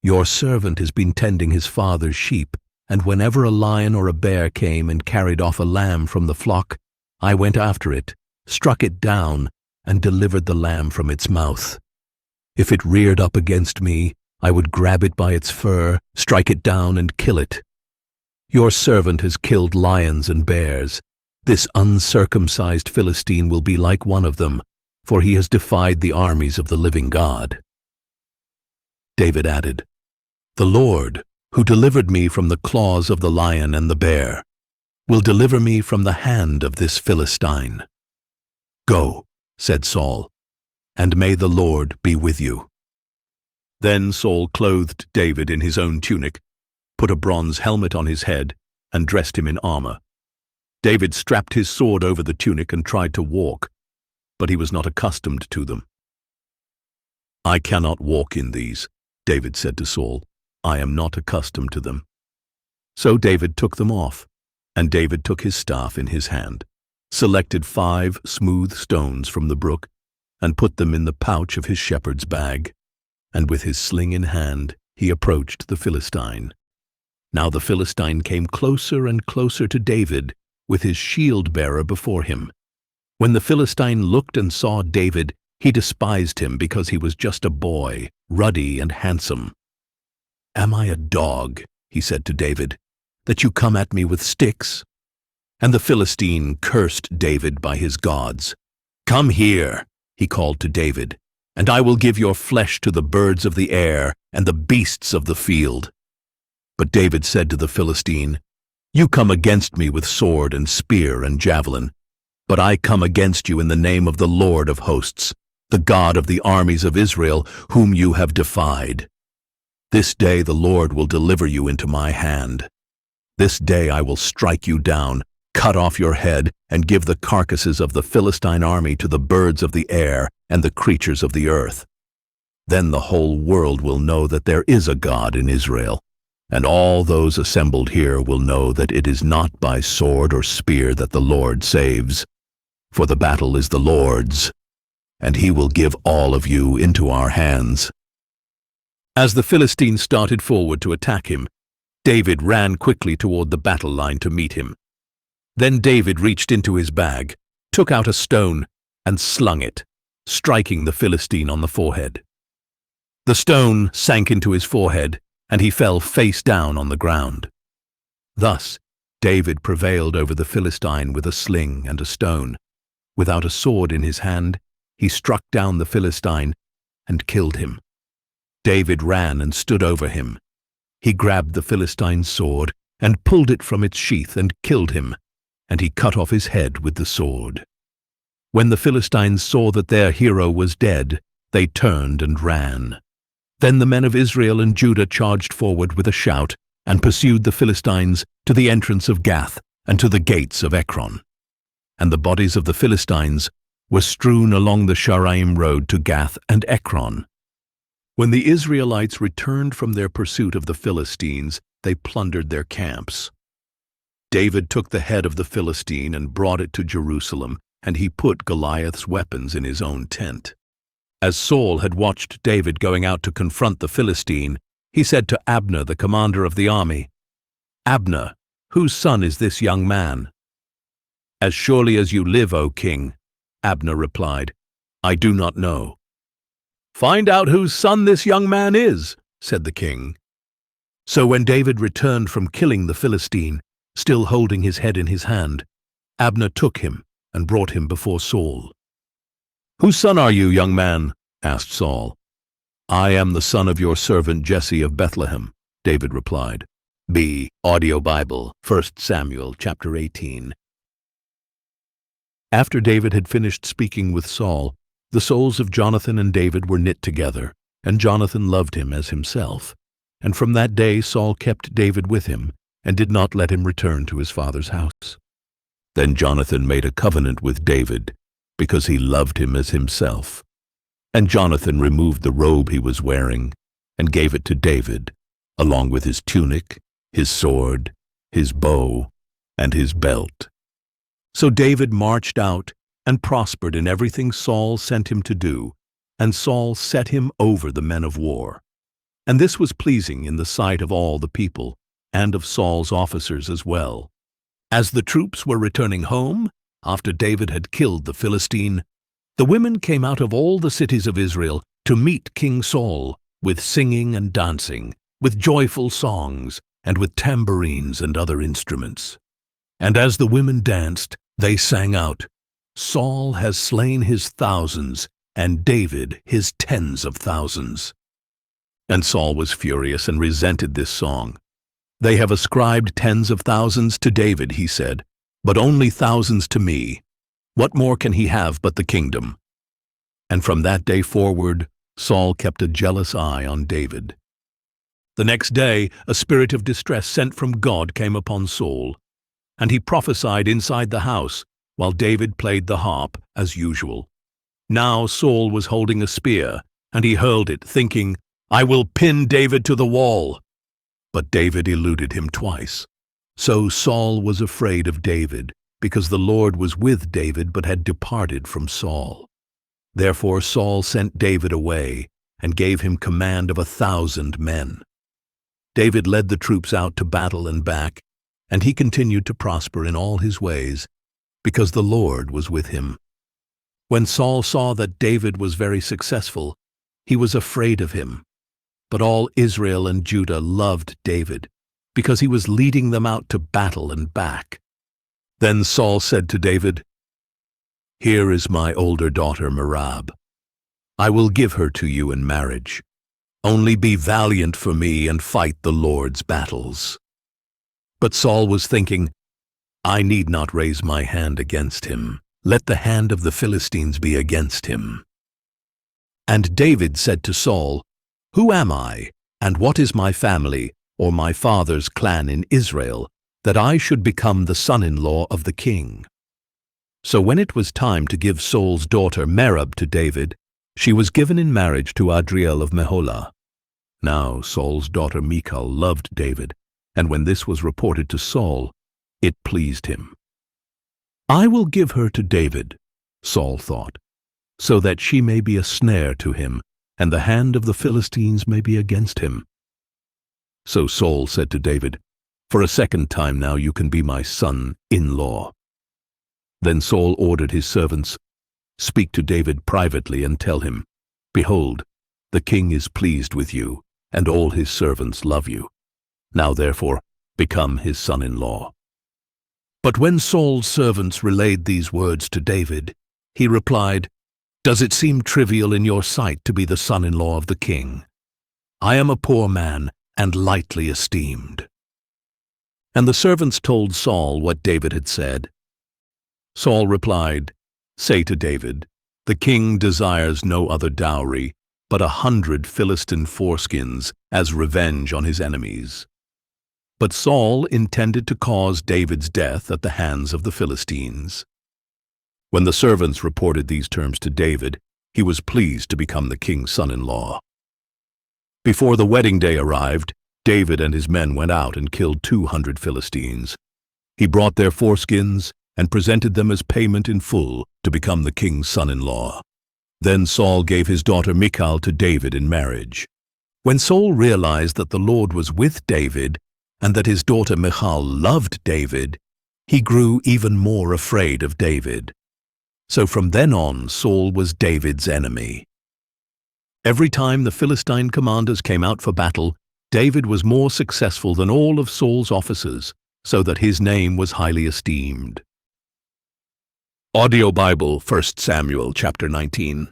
"Your servant has been tending his father's sheep, and whenever a lion or a bear came and carried off a lamb from the flock, I went after it, struck it down, and delivered the lamb from its mouth. If it reared up against me, I would grab it by its fur, strike it down, and kill it. Your servant has killed lions and bears. This uncircumcised Philistine will be like one of them, for he has defied the armies of the living God." David added, "The Lord, who delivered me from the claws of the lion and the bear, will deliver me from the hand of this Philistine." "Go," said Saul, "and may the Lord be with you." Then Saul clothed David in his own tunic, put a bronze helmet on his head, and dressed him in armor. David strapped his sword over the tunic and tried to walk, but he was not accustomed to them. "I cannot walk in these," David said to Saul. "I am not accustomed to them." So David took them off, and David took his staff in his hand, selected 5 smooth stones from the brook, and put them in the pouch of his shepherd's bag, and with his sling in hand he approached the Philistine. Now the Philistine came closer and closer to David, with his shield-bearer before him. When the Philistine looked and saw David, he despised him because he was just a boy, ruddy and handsome. "Am I a dog," he said to David, "that you come at me with sticks?" And the Philistine cursed David by his gods. "Come here," he called to David, "and I will give your flesh to the birds of the air and the beasts of the field." But David said to the Philistine, "You come against me with sword and spear and javelin, but I come against you in the name of the Lord of hosts, the God of the armies of Israel, whom you have defied. This day the Lord will deliver you into my hand. This day I will strike you down, cut off your head, and give the carcasses of the Philistine army to the birds of the air and the creatures of the earth. Then the whole world will know that there is a God in Israel, and all those assembled here will know that it is not by sword or spear that the Lord saves, for the battle is the Lord's, and he will give all of you into our hands." As the Philistine started forward to attack him, David ran quickly toward the battle line to meet him. Then David reached into his bag, took out a stone, and slung it, striking the Philistine on the forehead. The stone sank into his forehead, and he fell face down on the ground. Thus David prevailed over the Philistine with a sling and a stone. Without a sword in his hand, he struck down the Philistine and killed him. David ran and stood over him. He grabbed the Philistine's sword and pulled it from its sheath and killed him, and he cut off his head with the sword. When the Philistines saw that their hero was dead, they turned and ran. Then the men of Israel and Judah charged forward with a shout and pursued the Philistines to the entrance of Gath and to the gates of Ekron. And the bodies of the Philistines were strewn along the Sharaim road to Gath and Ekron. When the Israelites returned from their pursuit of the Philistines, they plundered their camps. David took the head of the Philistine and brought it to Jerusalem, and he put Goliath's weapons in his own tent. As Saul had watched David going out to confront the Philistine, he said to Abner, the commander of the army, "Abner, whose son is this young man?" "As surely as you live, O king," Abner replied, "I do not know." "Find out whose son this young man is," said the king. So when David returned from killing the Philistine, still holding his head in his hand, Abner took him and brought him before Saul. "Whose son are you, young man?" asked Saul. "I am the son of your servant Jesse of Bethlehem," David replied. B. Audio Bible, 1 Samuel chapter 18. After David had finished speaking with Saul, the souls of Jonathan and David were knit together, and Jonathan loved him as himself. And from that day Saul kept David with him, and did not let him return to his father's house. Then Jonathan made a covenant with David, because he loved him as himself. And Jonathan removed the robe he was wearing, and gave it to David, along with his tunic, his sword, his bow, and his belt. So David marched out and prospered in everything Saul sent him to do, and Saul set him over the men of war. And this was pleasing in the sight of all the people, and of Saul's officers as well. As the troops were returning home, after David had killed the Philistine, the women came out of all the cities of Israel to meet King Saul, with singing and dancing, with joyful songs, and with tambourines and other instruments. And as the women danced, they sang out, "Saul has slain his thousands, and David his tens of thousands." And Saul was furious and resented this song. "They have ascribed tens of thousands to David," he said, "but only thousands to me. What more can he have but the kingdom?" And from that day forward, Saul kept a jealous eye on David. The next day, a spirit of distress sent from God came upon Saul, and he prophesied inside the house, while David played the harp as usual. Now Saul was holding a spear, and he hurled it, thinking, "I will pin David to the wall." But David eluded him twice. So Saul was afraid of David, because the Lord was with David but had departed from Saul. Therefore Saul sent David away, and gave him command of 1,000 men. David led the troops out to battle and back, and he continued to prosper in all his ways, because the Lord was with him. When Saul saw that David was very successful, he was afraid of him. But all Israel and Judah loved David, because he was leading them out to battle and back. Then Saul said to David, "Here is my older daughter Merab. I will give her to you in marriage. Only be valiant for me and fight the Lord's battles." But Saul was thinking, "I need not raise my hand against him. Let the hand of the Philistines be against him." And David said to Saul, "Who am I, and what is my family, or my father's clan in Israel, that I should become the son-in-law of the king?" So when it was time to give Saul's daughter Merab to David, she was given in marriage to Adriel of Meholah. Now Saul's daughter Michal loved David, and when this was reported to Saul, it pleased him. "I will give her to David," Saul thought, "so that she may be a snare to him, and the hand of the Philistines may be against him." So Saul said to David, "For a second time now you can be my son-in-law." Then Saul ordered his servants, "Speak to David privately and tell him, 'Behold, the king is pleased with you, and all his servants love you. Now therefore become his son-in-law.'" But when Saul's servants relayed these words to David, he replied, "Does it seem trivial in your sight to be the son-in-law of the king? I am a poor man and lightly esteemed." And the servants told Saul what David had said. Saul replied, "Say to David, 'The king desires no other dowry but 100 Philistine foreskins as revenge on his enemies.'" But Saul intended to cause David's death at the hands of the Philistines. When the servants reported these terms to David, he was pleased to become the king's son-in-law. Before the wedding day arrived, David and his men went out and killed 200 Philistines. He brought their foreskins and presented them as payment in full to become the king's son-in-law. Then Saul gave his daughter Michal to David in marriage. When Saul realized that the Lord was with David and that his daughter Michal loved David, he grew even more afraid of David. So from then on, Saul was David's enemy. Every time the Philistine commanders came out for battle, David was more successful than all of Saul's officers, so that his name was highly esteemed. Audio Bible, 1 Samuel chapter 19.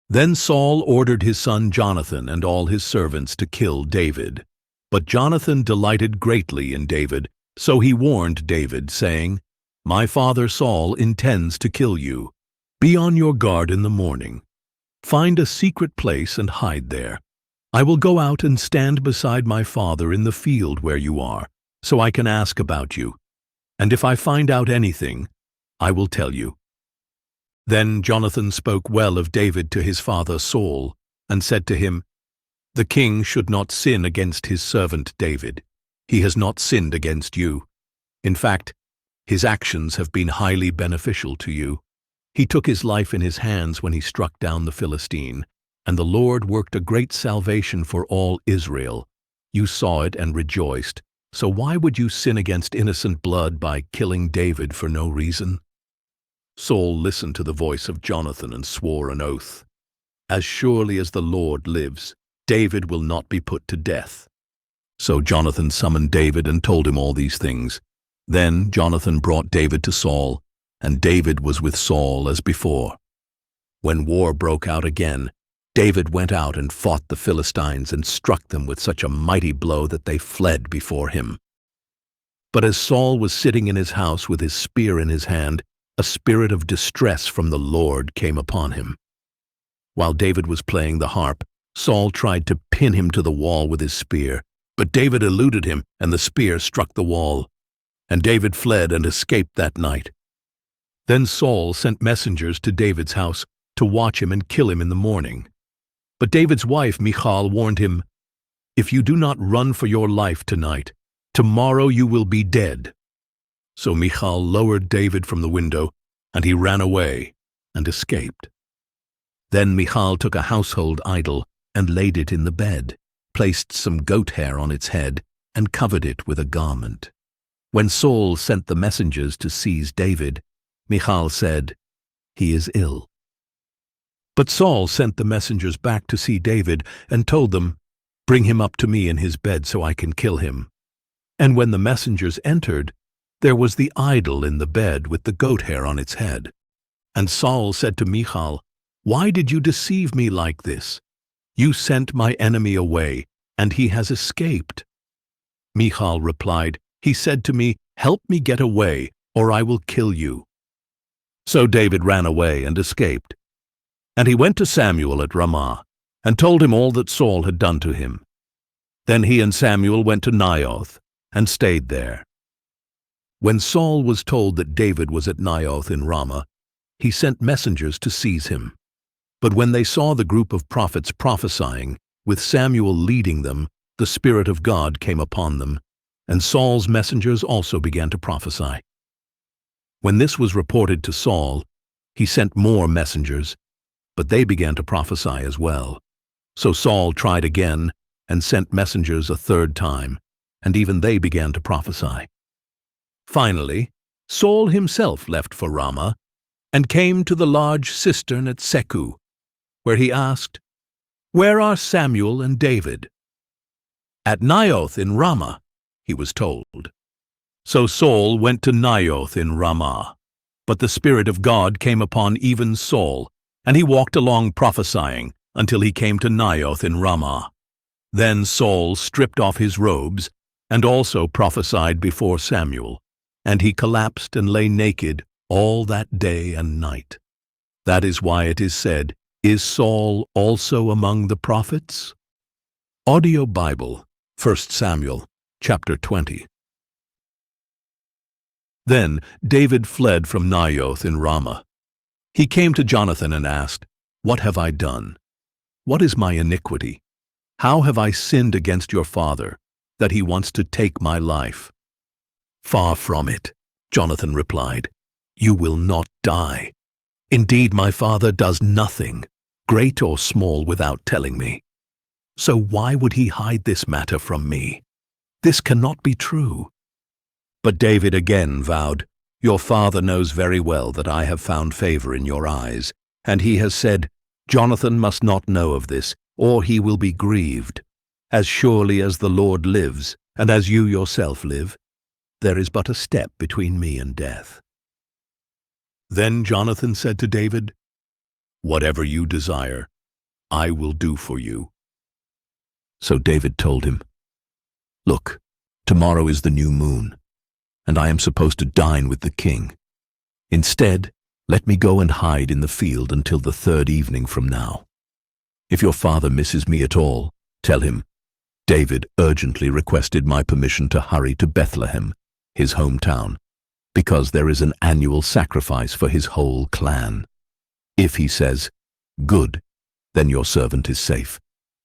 Then Saul ordered his son Jonathan and all his servants to kill David. But Jonathan delighted greatly in David, so he warned David, saying, "My father Saul intends to kill you. Be on your guard in the morning. Find a secret place and hide there. I will go out and stand beside my father in the field where you are, so I can ask about you. And if I find out anything, I will tell you." Then Jonathan spoke well of David to his father Saul, and said to him, "The king should not sin against his servant David. He has not sinned against you. In fact, his actions have been highly beneficial to you. He took his life in his hands when he struck down the Philistine, and the Lord worked a great salvation for all Israel. You saw it and rejoiced. So why would you sin against innocent blood by killing David for no reason?" Saul listened to the voice of Jonathan and swore an oath. "As surely as the Lord lives, David will not be put to death." So Jonathan summoned David and told him all these things. Then Jonathan brought David to Saul, and David was with Saul as before. When war broke out again, David went out and fought the Philistines and struck them with such a mighty blow that they fled before him. But as Saul was sitting in his house with his spear in his hand, a spirit of distress from the Lord came upon him. While David was playing the harp, Saul tried to pin him to the wall with his spear, but David eluded him, and the spear struck the wall. And David fled and escaped that night. Then Saul sent messengers to David's house to watch him and kill him in the morning. But David's wife Michal warned him, "If you do not run for your life tonight, tomorrow you will be dead." So Michal lowered David from the window, and he ran away and escaped. Then Michal took a household idol and laid it in the bed, placed some goat hair on its head, and covered it with a garment. When Saul sent the messengers to seize David, Michal said, "He is ill." But Saul sent the messengers back to see David and told them, "Bring him up to me in his bed so I can kill him." And when the messengers entered, there was the idol in the bed with the goat hair on its head. And Saul said to Michal, "Why did you deceive me like this? You sent my enemy away, and he has escaped." Michal replied, "He said to me, 'Help me get away, or I will kill you.'" So David ran away and escaped. And he went to Samuel at Ramah, and told him all that Saul had done to him. Then he and Samuel went to Naioth, and stayed there. When Saul was told that David was at Naioth in Ramah, he sent messengers to seize him. But when they saw the group of prophets prophesying, with Samuel leading them, the Spirit of God came upon them, and Saul's messengers also began to prophesy. When this was reported to Saul, he sent more messengers, but they began to prophesy as well. So Saul tried again and sent messengers a third time, and even they began to prophesy. Finally, Saul himself left for Ramah and came to the large cistern at Seku, where he asked, "Where are Samuel and David?" "At Naioth in Ramah," he was told. So Saul went to Naioth in Ramah. But the Spirit of God came upon even Saul, and he walked along prophesying until he came to Naioth in Ramah. Then Saul stripped off his robes and also prophesied before Samuel, and he collapsed and lay naked all that day and night. That is why it is said, "Is Saul also among the prophets?" Audio Bible, 1 Samuel, chapter 20. Then David fled from Naioth in Ramah. He came to Jonathan and asked, "What have I done? What is my iniquity? How have I sinned against your father, that he wants to take my life?" "Far from it," Jonathan replied. "You will not die. Indeed, my father does nothing, great or small, without telling me. So why would he hide this matter from me? This cannot be true." But David again vowed, "Your father knows very well that I have found favor in your eyes, and he has said, 'Jonathan must not know of this, or he will be grieved. As surely as the Lord lives, and as you yourself live, there is but a step between me and death.'" Then Jonathan said to David, "Whatever you desire, I will do for you." So David told him, "Look, tomorrow is the new moon, and I am supposed to dine with the king. Instead, let me go and hide in the field until the third evening from now. If your father misses me at all, tell him, 'David urgently requested my permission to hurry to Bethlehem, his hometown, because there is an annual sacrifice for his whole clan.' If he says, 'Good,' then your servant is safe.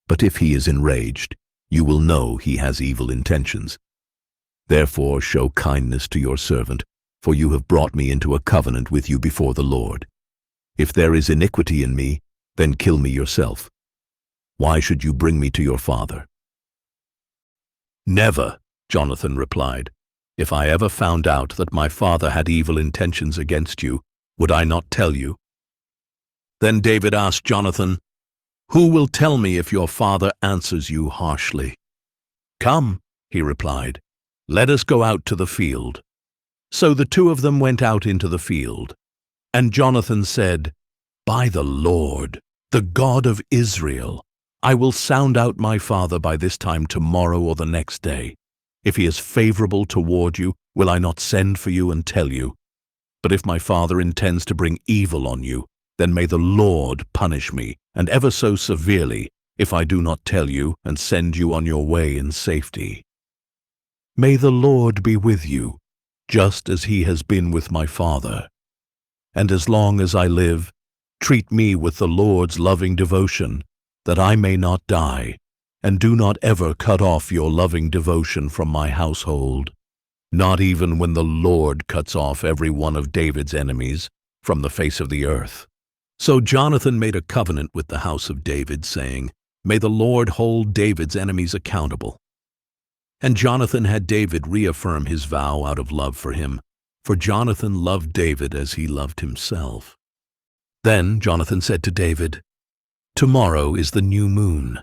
But if he is enraged, you will know he has evil intentions. Therefore show kindness to your servant, for you have brought me into a covenant with you before the Lord. If there is iniquity in me, then kill me yourself. Why should you bring me to your father?" "Never," Jonathan replied. "If I ever found out that my father had evil intentions against you, would I not tell you?" Then David asked Jonathan, "Who will tell me if your father answers you harshly?" "Come," he replied, "let us go out to the field." So the two of them went out into the field. And Jonathan said, "By the Lord, the God of Israel, I will sound out my father by this time tomorrow or the next day. If he is favorable toward you, will I not send for you and tell you? But if my father intends to bring evil on you, then may the Lord punish me, and ever so severely, if I do not tell you and send you on your way in safety. May the Lord be with you, just as he has been with my father. And as long as I live, treat me with the Lord's loving devotion, that I may not die, and do not ever cut off your loving devotion from my household, not even when the Lord cuts off every one of David's enemies from the face of the earth. So Jonathan made a covenant with the house of David, saying, May the Lord hold David's enemies accountable. And Jonathan had David reaffirm his vow out of love for him, for Jonathan loved David as he loved himself. Then Jonathan said to David, Tomorrow is the new moon,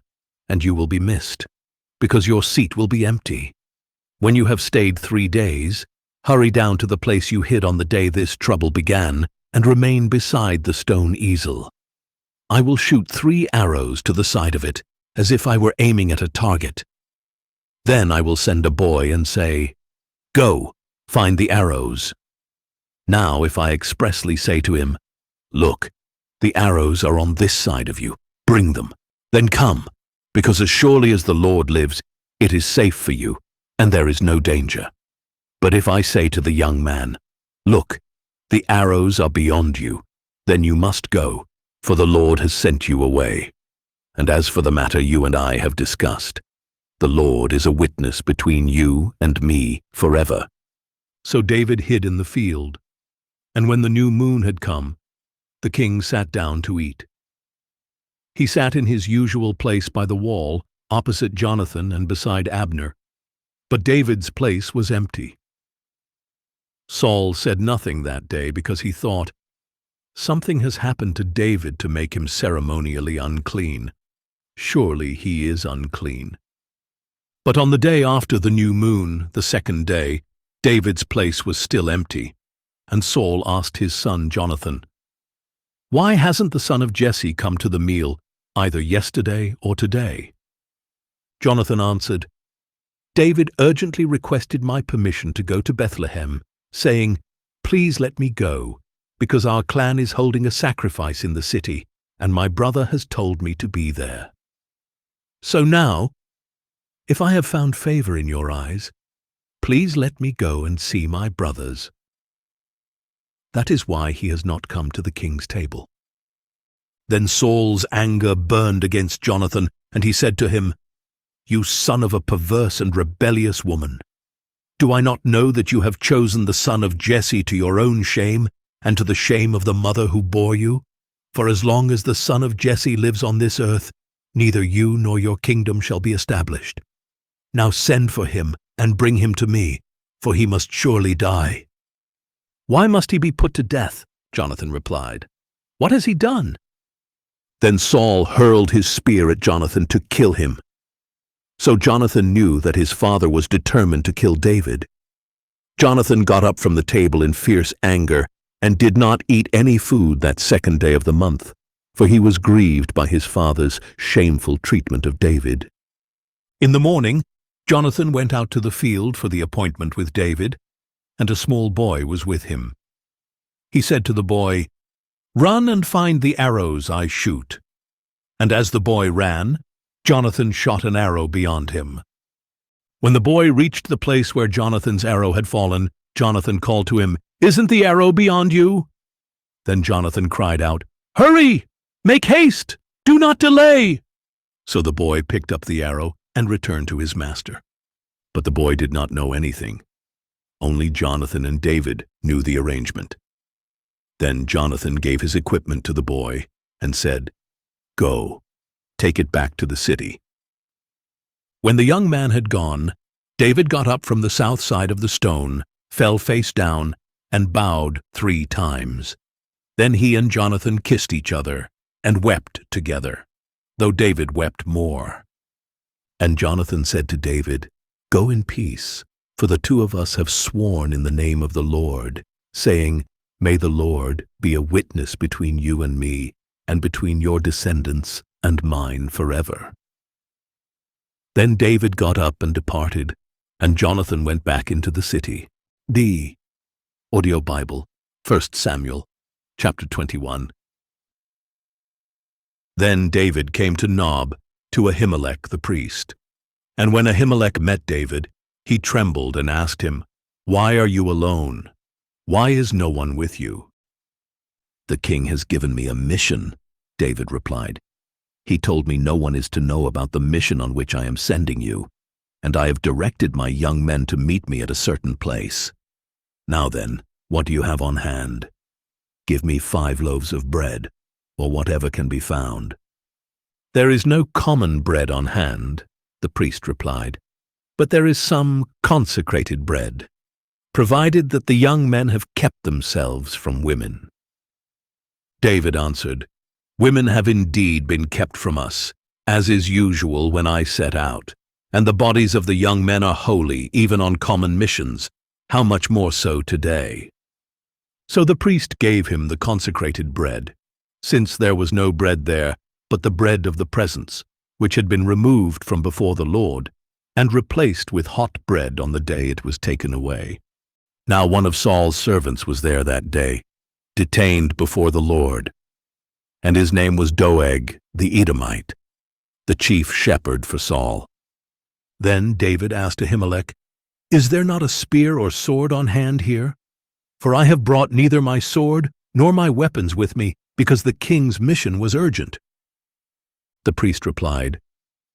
and you will be missed, because your seat will be empty. When you have stayed 3 days, hurry down to the place you hid on the day this trouble began, and remain beside the stone easel. I will shoot 3 arrows to the side of it, as if I were aiming at a target. Then I will send a boy and say, Go, find the arrows. Now if I expressly say to him, Look, the arrows are on this side of you, bring them, then come, because as surely as the Lord lives, it is safe for you, and there is no danger. But if I say to the young man, Look, the arrows are beyond you, then you must go, for the Lord has sent you away. And as for the matter you and I have discussed, the Lord is a witness between you and me forever. So David hid in the field, and when the new moon had come, the king sat down to eat. He sat in his usual place by the wall, opposite Jonathan and beside Abner, but David's place was empty. Saul said nothing that day because he thought, Something has happened to David to make him ceremonially unclean. Surely he is unclean. But on the day after the new moon, the 2nd day, David's place was still empty, and Saul asked his son Jonathan, Why hasn't the son of Jesse come to the meal either yesterday or today? Jonathan answered, David urgently requested my permission to go to Bethlehem, saying, Please let me go, because our clan is holding a sacrifice in the city, and my brother has told me to be there. So now, if I have found favor in your eyes, please let me go and see my brothers. That is why he has not come to the king's table. Then Saul's anger burned against Jonathan, and he said to him, You son of a perverse and rebellious woman! Do I not know that you have chosen the son of Jesse to your own shame, and to the shame of the mother who bore you? For as long as the son of Jesse lives on this earth, neither you nor your kingdom shall be established. Now send for him, and bring him to me, for he must surely die. Why must he be put to death? Jonathan replied. What has he done? Then Saul hurled his spear at Jonathan to kill him. So Jonathan knew that his father was determined to kill David. Jonathan got up from the table in fierce anger and did not eat any food that 2nd day of the month, for he was grieved by his father's shameful treatment of David. In the morning, Jonathan went out to the field for the appointment with David, and a small boy was with him. He said to the boy, Run and find the arrows I shoot. And as the boy ran, Jonathan shot an arrow beyond him. When the boy reached the place where Jonathan's arrow had fallen, Jonathan called to him, Isn't the arrow beyond you? Then Jonathan cried out, Hurry! Make haste! Do not delay! So the boy picked up the arrow and returned to his master. But the boy did not know anything. Only Jonathan and David knew the arrangement. Then Jonathan gave his equipment to the boy and said, Go, take it back to the city. When the young man had gone, David got up from the south side of the stone, fell face down, and bowed 3 times. Then he and Jonathan kissed each other and wept together, though David wept more. And Jonathan said to David, Go in peace, for the 2 of us have sworn in the name of the Lord, saying, May the Lord be a witness between you and me, and between your descendants and mine forever." Then David got up and departed, and Jonathan went back into the city. The Audio Bible, 1 Samuel, chapter 21. Then David came to Nob, to Ahimelech the priest. And when Ahimelech met David, he trembled and asked him, "Why are you alone? Why is no one with you?" "The king has given me a mission," David replied. "He told me no one is to know about the mission on which I am sending you, and I have directed my young men to meet me at a certain place. Now then, what do you have on hand? Give me 5 loaves of bread, or whatever can be found." "There is no common bread on hand," the priest replied, "but there is some consecrated bread, provided that the young men have kept themselves from women." David answered, "Women have indeed been kept from us, as is usual when I set out, and the bodies of the young men are holy even on common missions. How much more so today?" So the priest gave him the consecrated bread, since there was no bread there but the bread of the presence, which had been removed from before the Lord, and replaced with hot bread on the day it was taken away. Now one of Saul's servants was there that day, detained before the Lord, and his name was Doeg the Edomite, the chief shepherd for Saul. Then David asked Ahimelech, "Is there not a spear or sword on hand here? For I have brought neither my sword nor my weapons with me, because the king's mission was urgent." The priest replied,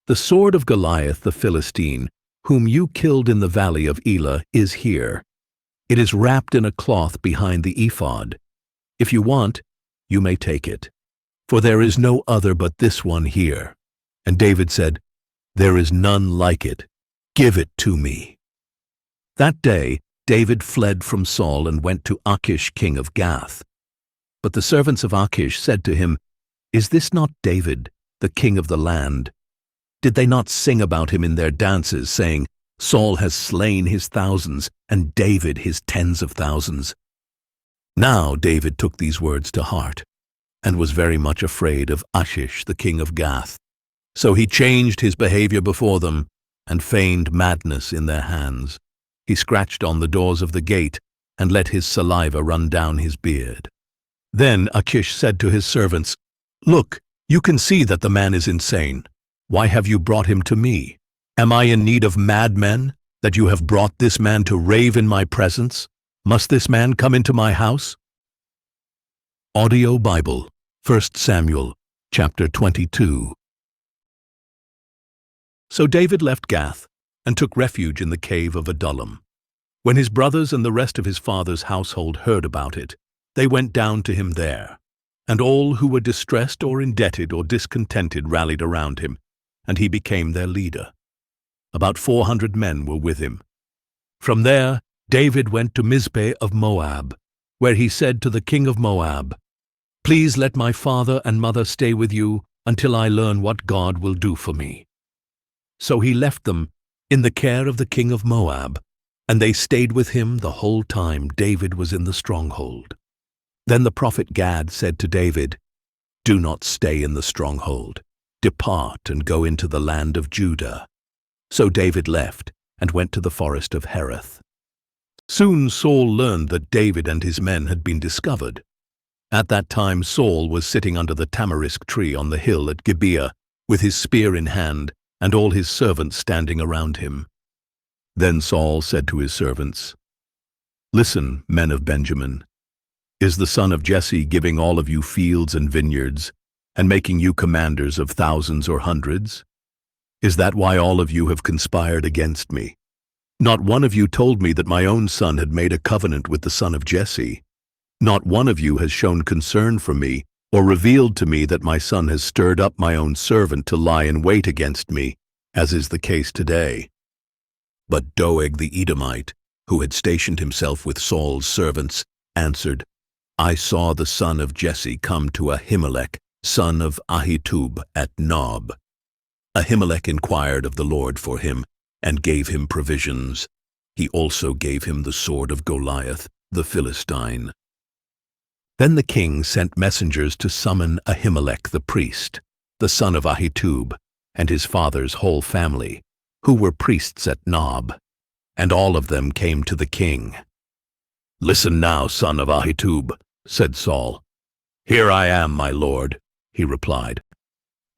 "The sword of Goliath the Philistine, whom you killed in the valley of Elah, is here. It is wrapped in a cloth behind the ephod. If you want, you may take it, for there is no other but this one here." And David said, "There is none like it. Give it to me." That day David fled from Saul and went to Achish king of Gath. But the servants of Achish said to him, "Is this not David, the king of the land? Did they not sing about him in their dances, saying, 'Saul has slain his thousands, and David his tens of thousands'?" Now David took these words to heart, and was very much afraid of Achish the king of Gath. So he changed his behavior before them, and feigned madness in their hands. He scratched on the doors of the gate, and let his saliva run down his beard. Then Achish said to his servants, "Look, you can see that the man is insane. Why have you brought him to me? Am I in need of madmen, that you have brought this man to rave in my presence? Must this man come into my house?" Audio Bible, 1 Samuel, chapter 22. So David left Gath, and took refuge in the cave of Adullam. When his brothers and the rest of his father's household heard about it, they went down to him there. And all who were distressed or indebted or discontented rallied around him, and he became their leader. About 400 men were with him. From there, David went to Mizpeh of Moab, where he said to the king of Moab, "Please let my father and mother stay with you until I learn what God will do for me." So he left them in the care of the king of Moab, and they stayed with him the whole time David was in the stronghold. Then the prophet Gad said to David, "Do not stay in the stronghold. Depart and go into the land of Judah." So David left and went to the forest of Hereth. Soon Saul learned that David and his men had been discovered. At that time Saul was sitting under the tamarisk tree on the hill at Gibeah, with his spear in hand, and all his servants standing around him. Then Saul said to his servants, "Listen, men of Benjamin. Is the son of Jesse giving all of you fields and vineyards, and making you commanders of thousands or hundreds? Is that why all of you have conspired against me? Not one of you told me that my own son had made a covenant with the son of Jesse. Not one of you has shown concern for me, or revealed to me that my son has stirred up my own servant to lie in wait against me, as is the case today." But Doeg the Edomite, who had stationed himself with Saul's servants, answered, "I saw the son of Jesse come to Ahimelech, son of Ahitub, at Nob. Ahimelech inquired of the Lord for him, and gave him provisions. He also gave him the sword of Goliath, the Philistine." Then the king sent messengers to summon Ahimelech the priest, the son of Ahitub, and his father's whole family, who were priests at Nob, and all of them came to the king. "Listen now, son of Ahitub," said Saul. "Here I am, my lord," he replied.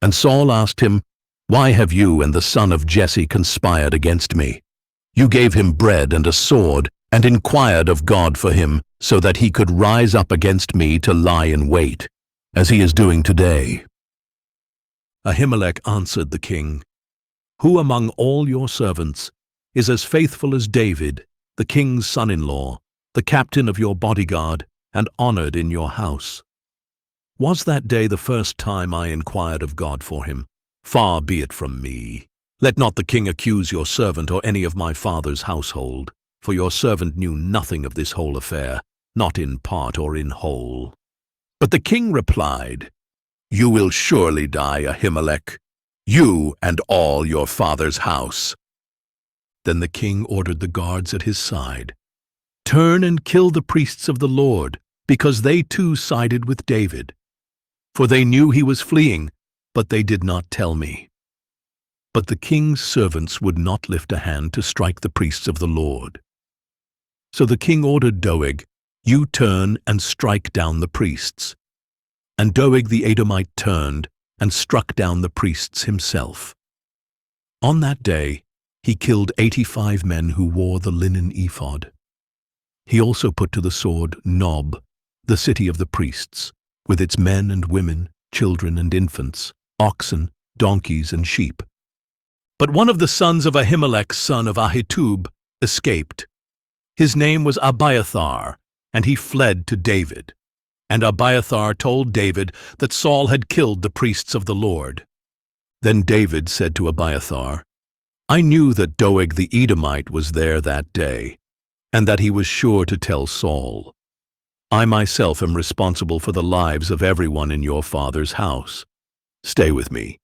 And Saul asked him, "Why have you and the son of Jesse conspired against me? You gave him bread and a sword, and inquired of God for him, so that he could rise up against me to lie in wait, as he is doing today." Ahimelech answered the king, "Who among all your servants is as faithful as David, the king's son-in-law, the captain of your bodyguard, and honored in your house? Was that day the first time I inquired of God for him? Far be it from me. Let not the king accuse your servant or any of my father's household, for your servant knew nothing of this whole affair, not in part or in whole." But the king replied, "You will surely die, Ahimelech, you and all your father's house." Then the king ordered the guards at his side, "Turn and kill the priests of the Lord, because they too sided with David. For they knew he was fleeing, but they did not tell me." But the king's servants would not lift a hand to strike the priests of the Lord. So the king ordered Doeg, "You turn and strike down the priests." And Doeg the Edomite turned and struck down the priests himself. On that day he killed 85 men who wore the linen ephod. He also put to the sword Nob, the city of the priests, with its men and women, children and infants, oxen, donkeys and sheep. But one of the sons of Ahimelech, son of Ahitub, escaped. His name was Abiathar, and he fled to David. And Abiathar told David that Saul had killed the priests of the Lord. Then David said to Abiathar, "I knew that Doeg the Edomite was there that day, and that he was sure to tell Saul. I myself am responsible for the lives of everyone in your father's house. Stay with me.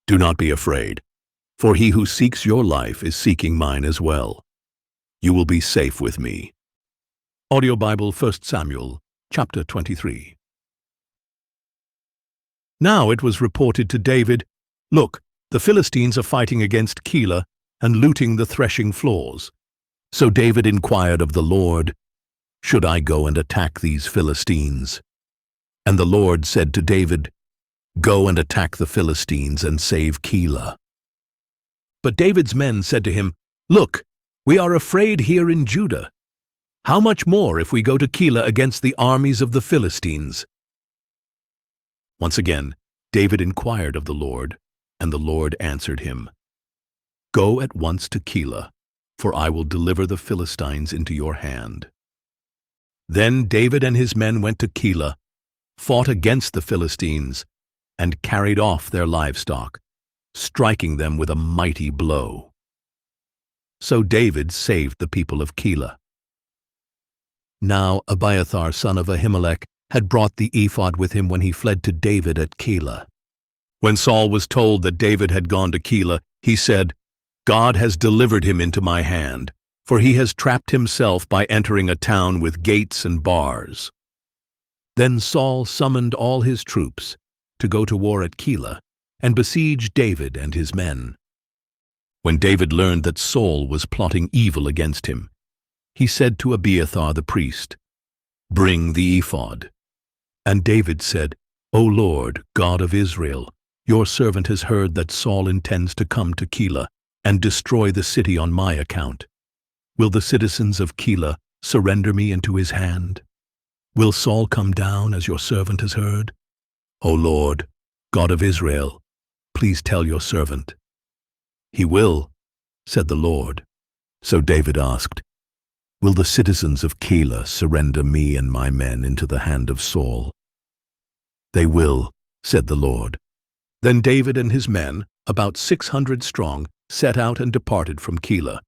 Do not be afraid, for he who seeks your life is seeking mine as well. You will be safe with me." Audio Bible 1 Samuel, chapter 23. Now it was reported to David, "Look, the Philistines are fighting against Keilah and looting the threshing floors." So David inquired of the Lord, "Should I go and attack these Philistines?" And the Lord said to David, "Go and attack the Philistines and save Keilah." But David's men said to him, "Look, we are afraid here in Judah. How much more if we go to Keilah against the armies of the Philistines?" Once again, David inquired of the Lord, and the Lord answered him, "Go at once to Keilah, for I will deliver the Philistines into your hand." Then David and his men went to Keilah, fought against the Philistines, and carried off their livestock, striking them with a mighty blow. So David saved the people of Keilah. Now Abiathar son of Ahimelech had brought the ephod with him when he fled to David at Keilah. When Saul was told that David had gone to Keilah, he said, "God has delivered him into my hand, for he has trapped himself by entering a town with gates and bars." Then Saul summoned all his troops to go to war at Keilah and besiege David and his men. When David learned that Saul was plotting evil against him, he said to Abiathar the priest, "Bring the ephod." And David said, "O Lord, God of Israel, your servant has heard that Saul intends to come to Keilah and destroy the city on my account. Will the citizens of Keilah surrender me into his hand? Will Saul come down as your servant has heard? O Lord, God of Israel, please tell your servant." "He will," said the Lord. So David asked, "Will the citizens of Keilah surrender me and my men into the hand of Saul?" "They will," said the Lord. Then David and his men, about 600 strong, set out and departed from Keilah,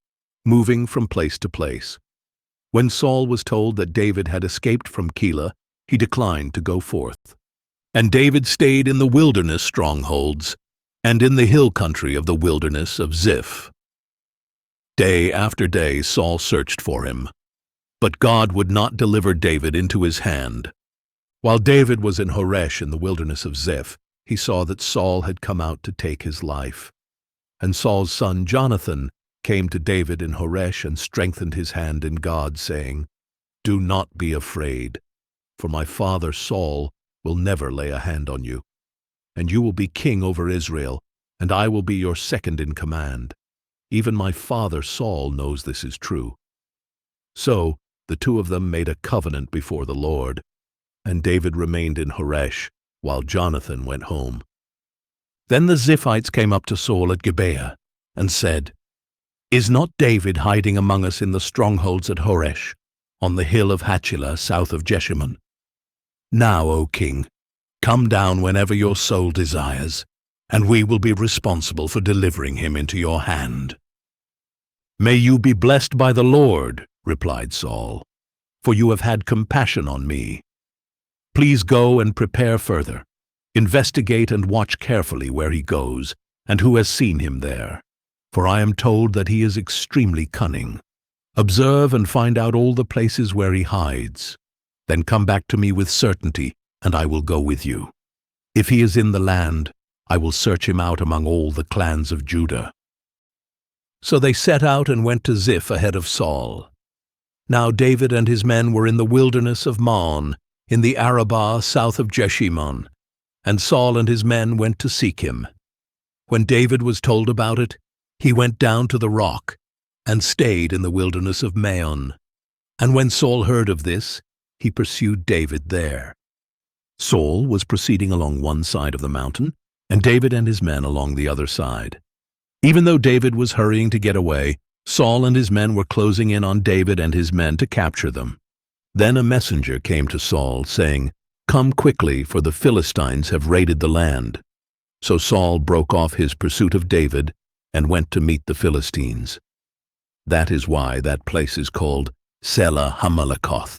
moving from place to place. When Saul was told that David had escaped from Keilah, he declined to go forth. And David stayed in the wilderness strongholds, and in the hill country of the wilderness of Ziph. Day after day Saul searched for him, but God would not deliver David into his hand. While David was in Horesh in the wilderness of Ziph, he saw that Saul had come out to take his life. And Saul's son Jonathan came to David in Horesh and strengthened his hand in God, saying, "Do not be afraid, for my father Saul will never lay a hand on you. And you will be king over Israel, and I will be your second in command. Even my father Saul knows this is true." So the two of them made a covenant before the Lord, and David remained in Horesh, while Jonathan went home. Then the Ziphites came up to Saul at Gibeah, and said, "Is not David hiding among us in the strongholds at Horesh, on the hill of Hachilah, south of Jeshimon? Now, O king, come down whenever your soul desires, and we will be responsible for delivering him into your hand." "May you be blessed by the Lord," replied Saul, "for you have had compassion on me. Please go and prepare further. Investigate and watch carefully where he goes, and who has seen him there, for I am told that he is extremely cunning. Observe and find out all the places where he hides. Then come back to me with certainty, and I will go with you. If he is in the land, I will search him out among all the clans of Judah." So they set out and went to Ziph ahead of Saul. Now David and his men were in the wilderness of Maon, in the Arabah south of Jeshimon, and Saul and his men went to seek him. When David was told about it, he went down to the rock and stayed in the wilderness of Maon. And when Saul heard of this, he pursued David there. Saul was proceeding along one side of the mountain, and David and his men along the other side. Even though David was hurrying to get away, Saul and his men were closing in on David and his men to capture them. Then a messenger came to Saul, saying, "Come quickly, for the Philistines have raided the land." So Saul broke off his pursuit of David and went to meet the Philistines. That is why that place is called Selah Hamalakoth.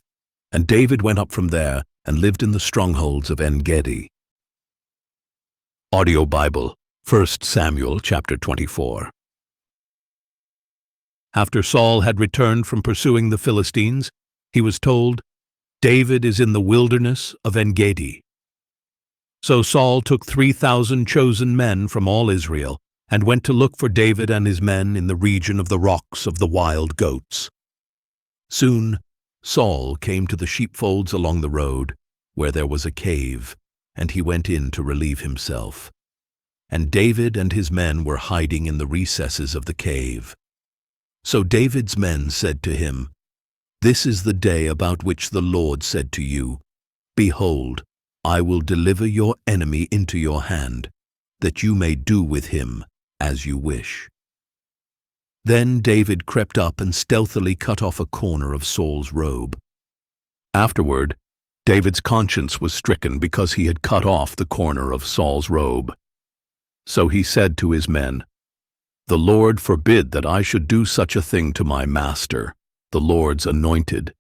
And David went up from there and lived in the strongholds of En-Gedi. Audio Bible, 1 Samuel chapter 24. After Saul had returned from pursuing the Philistines, he was told, "David is in the wilderness of En-Gedi." So Saul took 3,000 chosen men from all Israel and went to look for David and his men in the region of the rocks of the wild goats. Soon Saul came to the sheepfolds along the road, where there was a cave, and he went in to relieve himself. And David and his men were hiding in the recesses of the cave. So David's men said to him, "This is the day about which the Lord said to you, 'Behold, I will deliver your enemy into your hand, that you may do with him as you wish.'" Then David crept up and stealthily cut off a corner of Saul's robe. Afterward, David's conscience was stricken because he had cut off the corner of Saul's robe. So he said to his men, "The Lord forbid that I should do such a thing to my master, the Lord's anointed.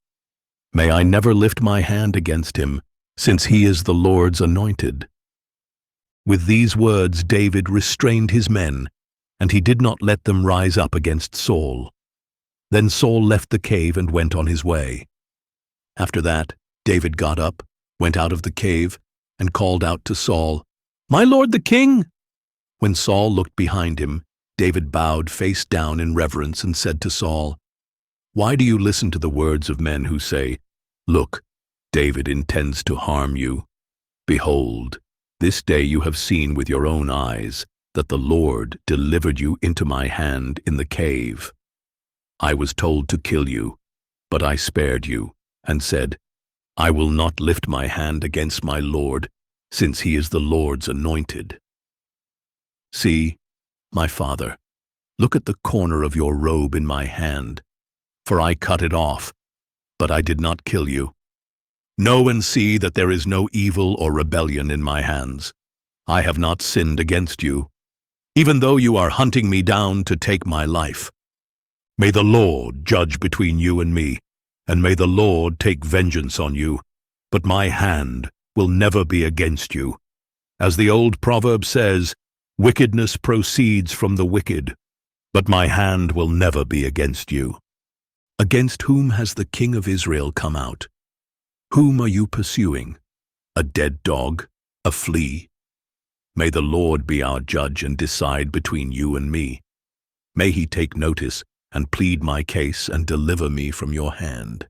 May I never lift my hand against him, since he is the Lord's anointed." With these words David restrained his men, and he did not let them rise up against Saul. Then Saul left the cave and went on his way. After that, David got up, went out of the cave, and called out to Saul, "My lord the king!" When Saul looked behind him, David bowed face down in reverence and said to Saul, "Why do you listen to the words of men who say, 'Look, David intends to harm you'? Behold, this day you have seen with your own eyes that the Lord delivered you into my hand in the cave. I was told to kill you, but I spared you, and said, 'I will not lift my hand against my Lord, since he is the Lord's anointed.' See, my father, look at the corner of your robe in my hand, for I cut it off, but I did not kill you. Know and see that there is no evil or rebellion in my hands. I have not sinned against you, even though you are hunting me down to take my life. May the Lord judge between you and me, and may the Lord take vengeance on you, but my hand will never be against you. As the old proverb says, wickedness proceeds from the wicked, but my hand will never be against you. Against whom has the king of Israel come out? Whom are you pursuing? A dead dog? A flea? May the Lord be our judge and decide between you and me. May he take notice and plead my case and deliver me from your hand."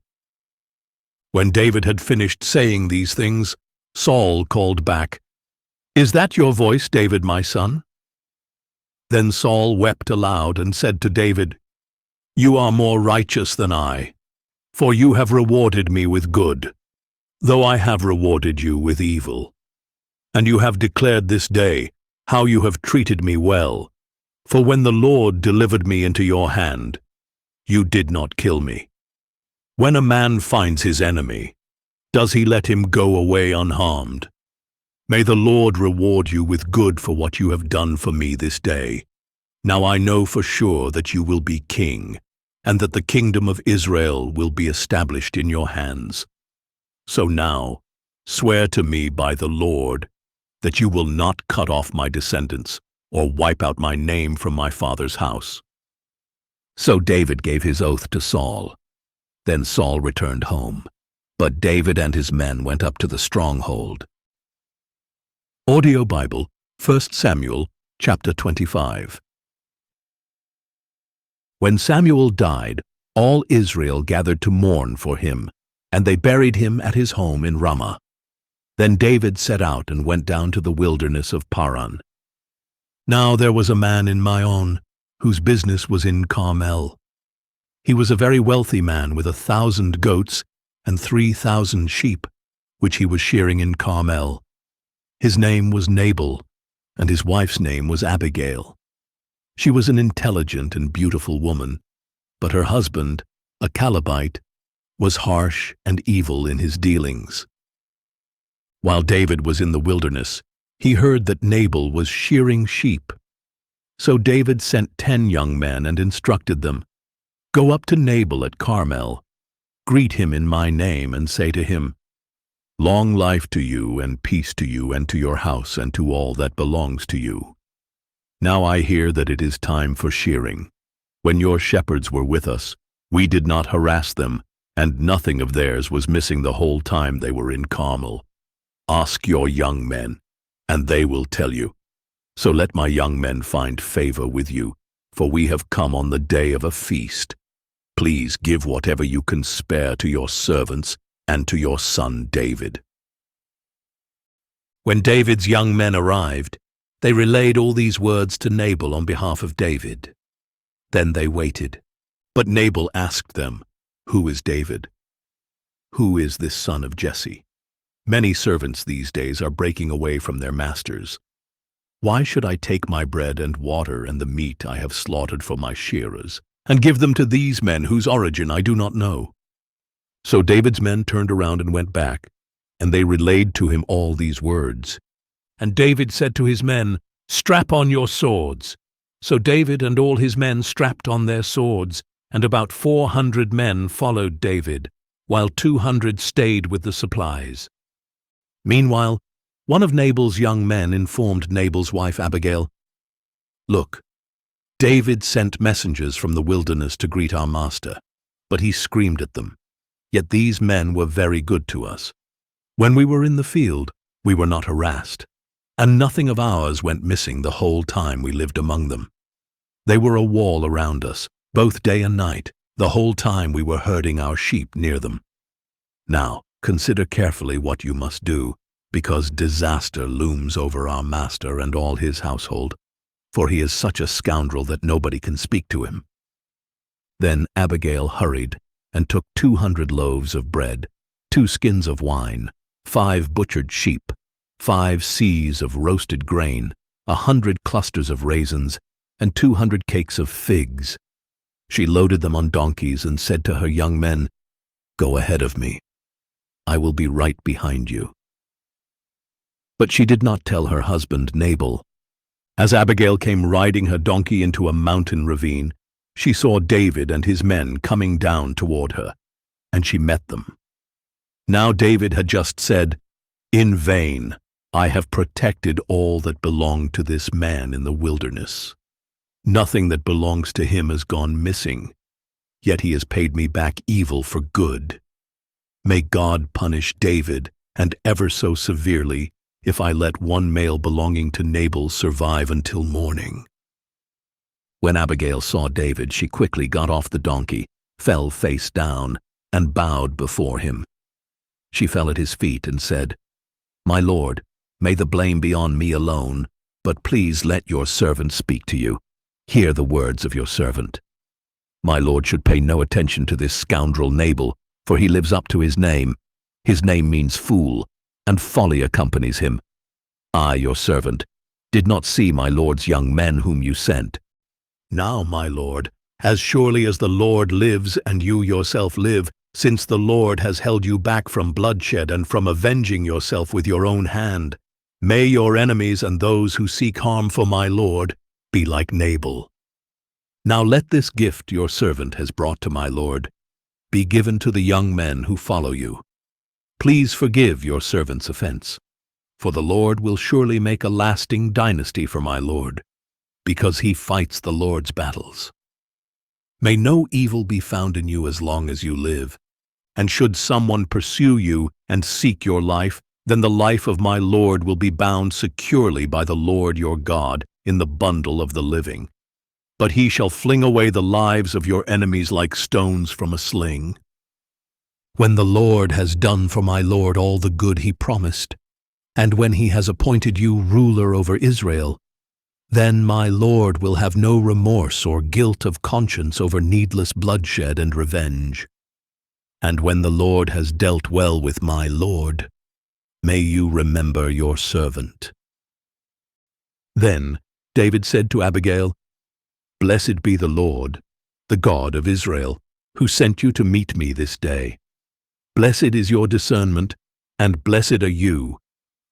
When David had finished saying these things, Saul called back, "Is that your voice, David, my son?" Then Saul wept aloud and said to David, "You are more righteous than I, for you have rewarded me with good, though I have rewarded you with evil. And you have declared this day how you have treated me well, for when the Lord delivered me into your hand, you did not kill me. When a man finds his enemy, does he let him go away unharmed? May the Lord reward you with good for what you have done for me this day. Now I know for sure that you will be king, and that the kingdom of Israel will be established in your hands. So now, swear to me by the Lord that you will not cut off my descendants or wipe out my name from my father's house." So David gave his oath to Saul. Then Saul returned home, but David and his men went up to the stronghold. Audio Bible, 1 Samuel, chapter 25. When Samuel died, all Israel gathered to mourn for him, and they buried him at his home in Ramah. Then David set out and went down to the wilderness of Paran. Now there was a man in Maon, whose business was in Carmel. He was a very wealthy man with 1,000 goats and 3,000 sheep, which he was shearing in Carmel. His name was Nabal, and his wife's name was Abigail. She was an intelligent and beautiful woman, but her husband, a Calebite, was harsh and evil in his dealings. While David was in the wilderness, he heard that Nabal was shearing sheep. So David sent 10 young men and instructed them, "Go up to Nabal at Carmel, greet him in my name, and say to him, 'Long life to you and peace to you and to your house and to all that belongs to you. Now I hear that it is time for shearing. When your shepherds were with us, we did not harass them, and nothing of theirs was missing the whole time they were in Carmel. Ask your young men, and they will tell you. So let my young men find favor with you, for we have come on the day of a feast. Please give whatever you can spare to your servants and to your son David.'" When David's young men arrived, they relayed all these words to Nabal on behalf of David. Then they waited. But Nabal asked them, "Who is David? Who is this son of Jesse? Many servants these days are breaking away from their masters. Why should I take my bread and water and the meat I have slaughtered for my shearers, and give them to these men whose origin I do not know?" So David's men turned around and went back, and they relayed to him all these words. And David said to his men, "Strap on your swords." So David and all his men strapped on their swords, and about 400 men followed David, while 200 stayed with the supplies. Meanwhile, one of Nabal's young men informed Nabal's wife Abigail, "Look, David sent messengers from the wilderness to greet our master, but he screamed at them. Yet these men were very good to us. When we were in the field, we were not harassed, and nothing of ours went missing the whole time we lived among them. They were a wall around us, both day and night, the whole time we were herding our sheep near them. Now, consider carefully what you must do, because disaster looms over our master and all his household, for he is such a scoundrel that nobody can speak to him." Then Abigail hurried and took 200 loaves of bread, 2 skins of wine, 5 butchered sheep, 5 seahs of roasted grain, 100 clusters of raisins, and 200 cakes of figs. She loaded them on donkeys and said to her young men, "Go ahead of me. I will be right behind you." But she did not tell her husband Nabal. As Abigail came riding her donkey into a mountain ravine, she saw David and his men coming down toward her, and she met them. Now David had just said, "In vain I have protected all that belonged to this man in the wilderness. Nothing that belongs to him has gone missing, yet he has paid me back evil for good. May God punish David and ever so severely, if I let one male belonging to Nabal survive until morning." When Abigail saw David, she quickly got off the donkey, fell face down, and bowed before him. She fell at his feet and said, "My lord, may the blame be on me alone, but please let your servant speak to you. Hear the words of your servant. My lord should pay no attention to this scoundrel Nabal, for he lives up to his name. His name means fool, and folly accompanies him. I, your servant, did not see my lord's young men whom you sent. Now, my lord, as surely as the Lord lives and you yourself live, since the Lord has held you back from bloodshed and from avenging yourself with your own hand, may your enemies and those who seek harm for my lord be like Nabal. Now let this gift your servant has brought to my lord be given to the young men who follow you. Please forgive your servant's offense, for the Lord will surely make a lasting dynasty for my lord, because he fights the Lord's battles. May no evil be found in you as long as you live, and should someone pursue you and seek your life, then the life of my lord will be bound securely by the Lord your God in the bundle of the living. But he shall fling away the lives of your enemies like stones from a sling. When the Lord has done for my lord all the good he promised, and when he has appointed you ruler over Israel, then my lord will have no remorse or guilt of conscience over needless bloodshed and revenge. And when the Lord has dealt well with my lord, may you remember your servant." Then David said to Abigail, "Blessed be the Lord, the God of Israel, who sent you to meet me this day. Blessed is your discernment, and blessed are you,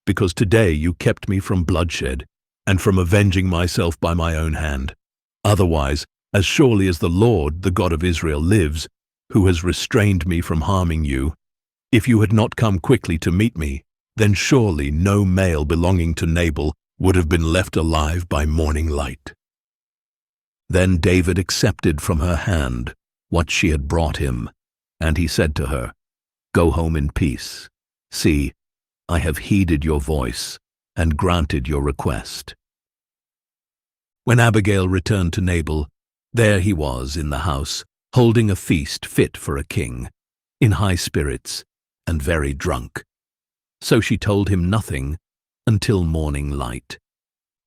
because today you kept me from bloodshed, and from avenging myself by my own hand. Otherwise, as surely as the Lord, the God of Israel, lives, who has restrained me from harming you, if you had not come quickly to meet me, then surely no male belonging to Nabal would have been left alive by morning light." Then David accepted from her hand what she had brought him, and he said to her, "Go home in peace. See, I have heeded your voice and granted your request." When Abigail returned to Nabal, there he was in the house, holding a feast fit for a king, in high spirits and very drunk. So she told him nothing until morning light.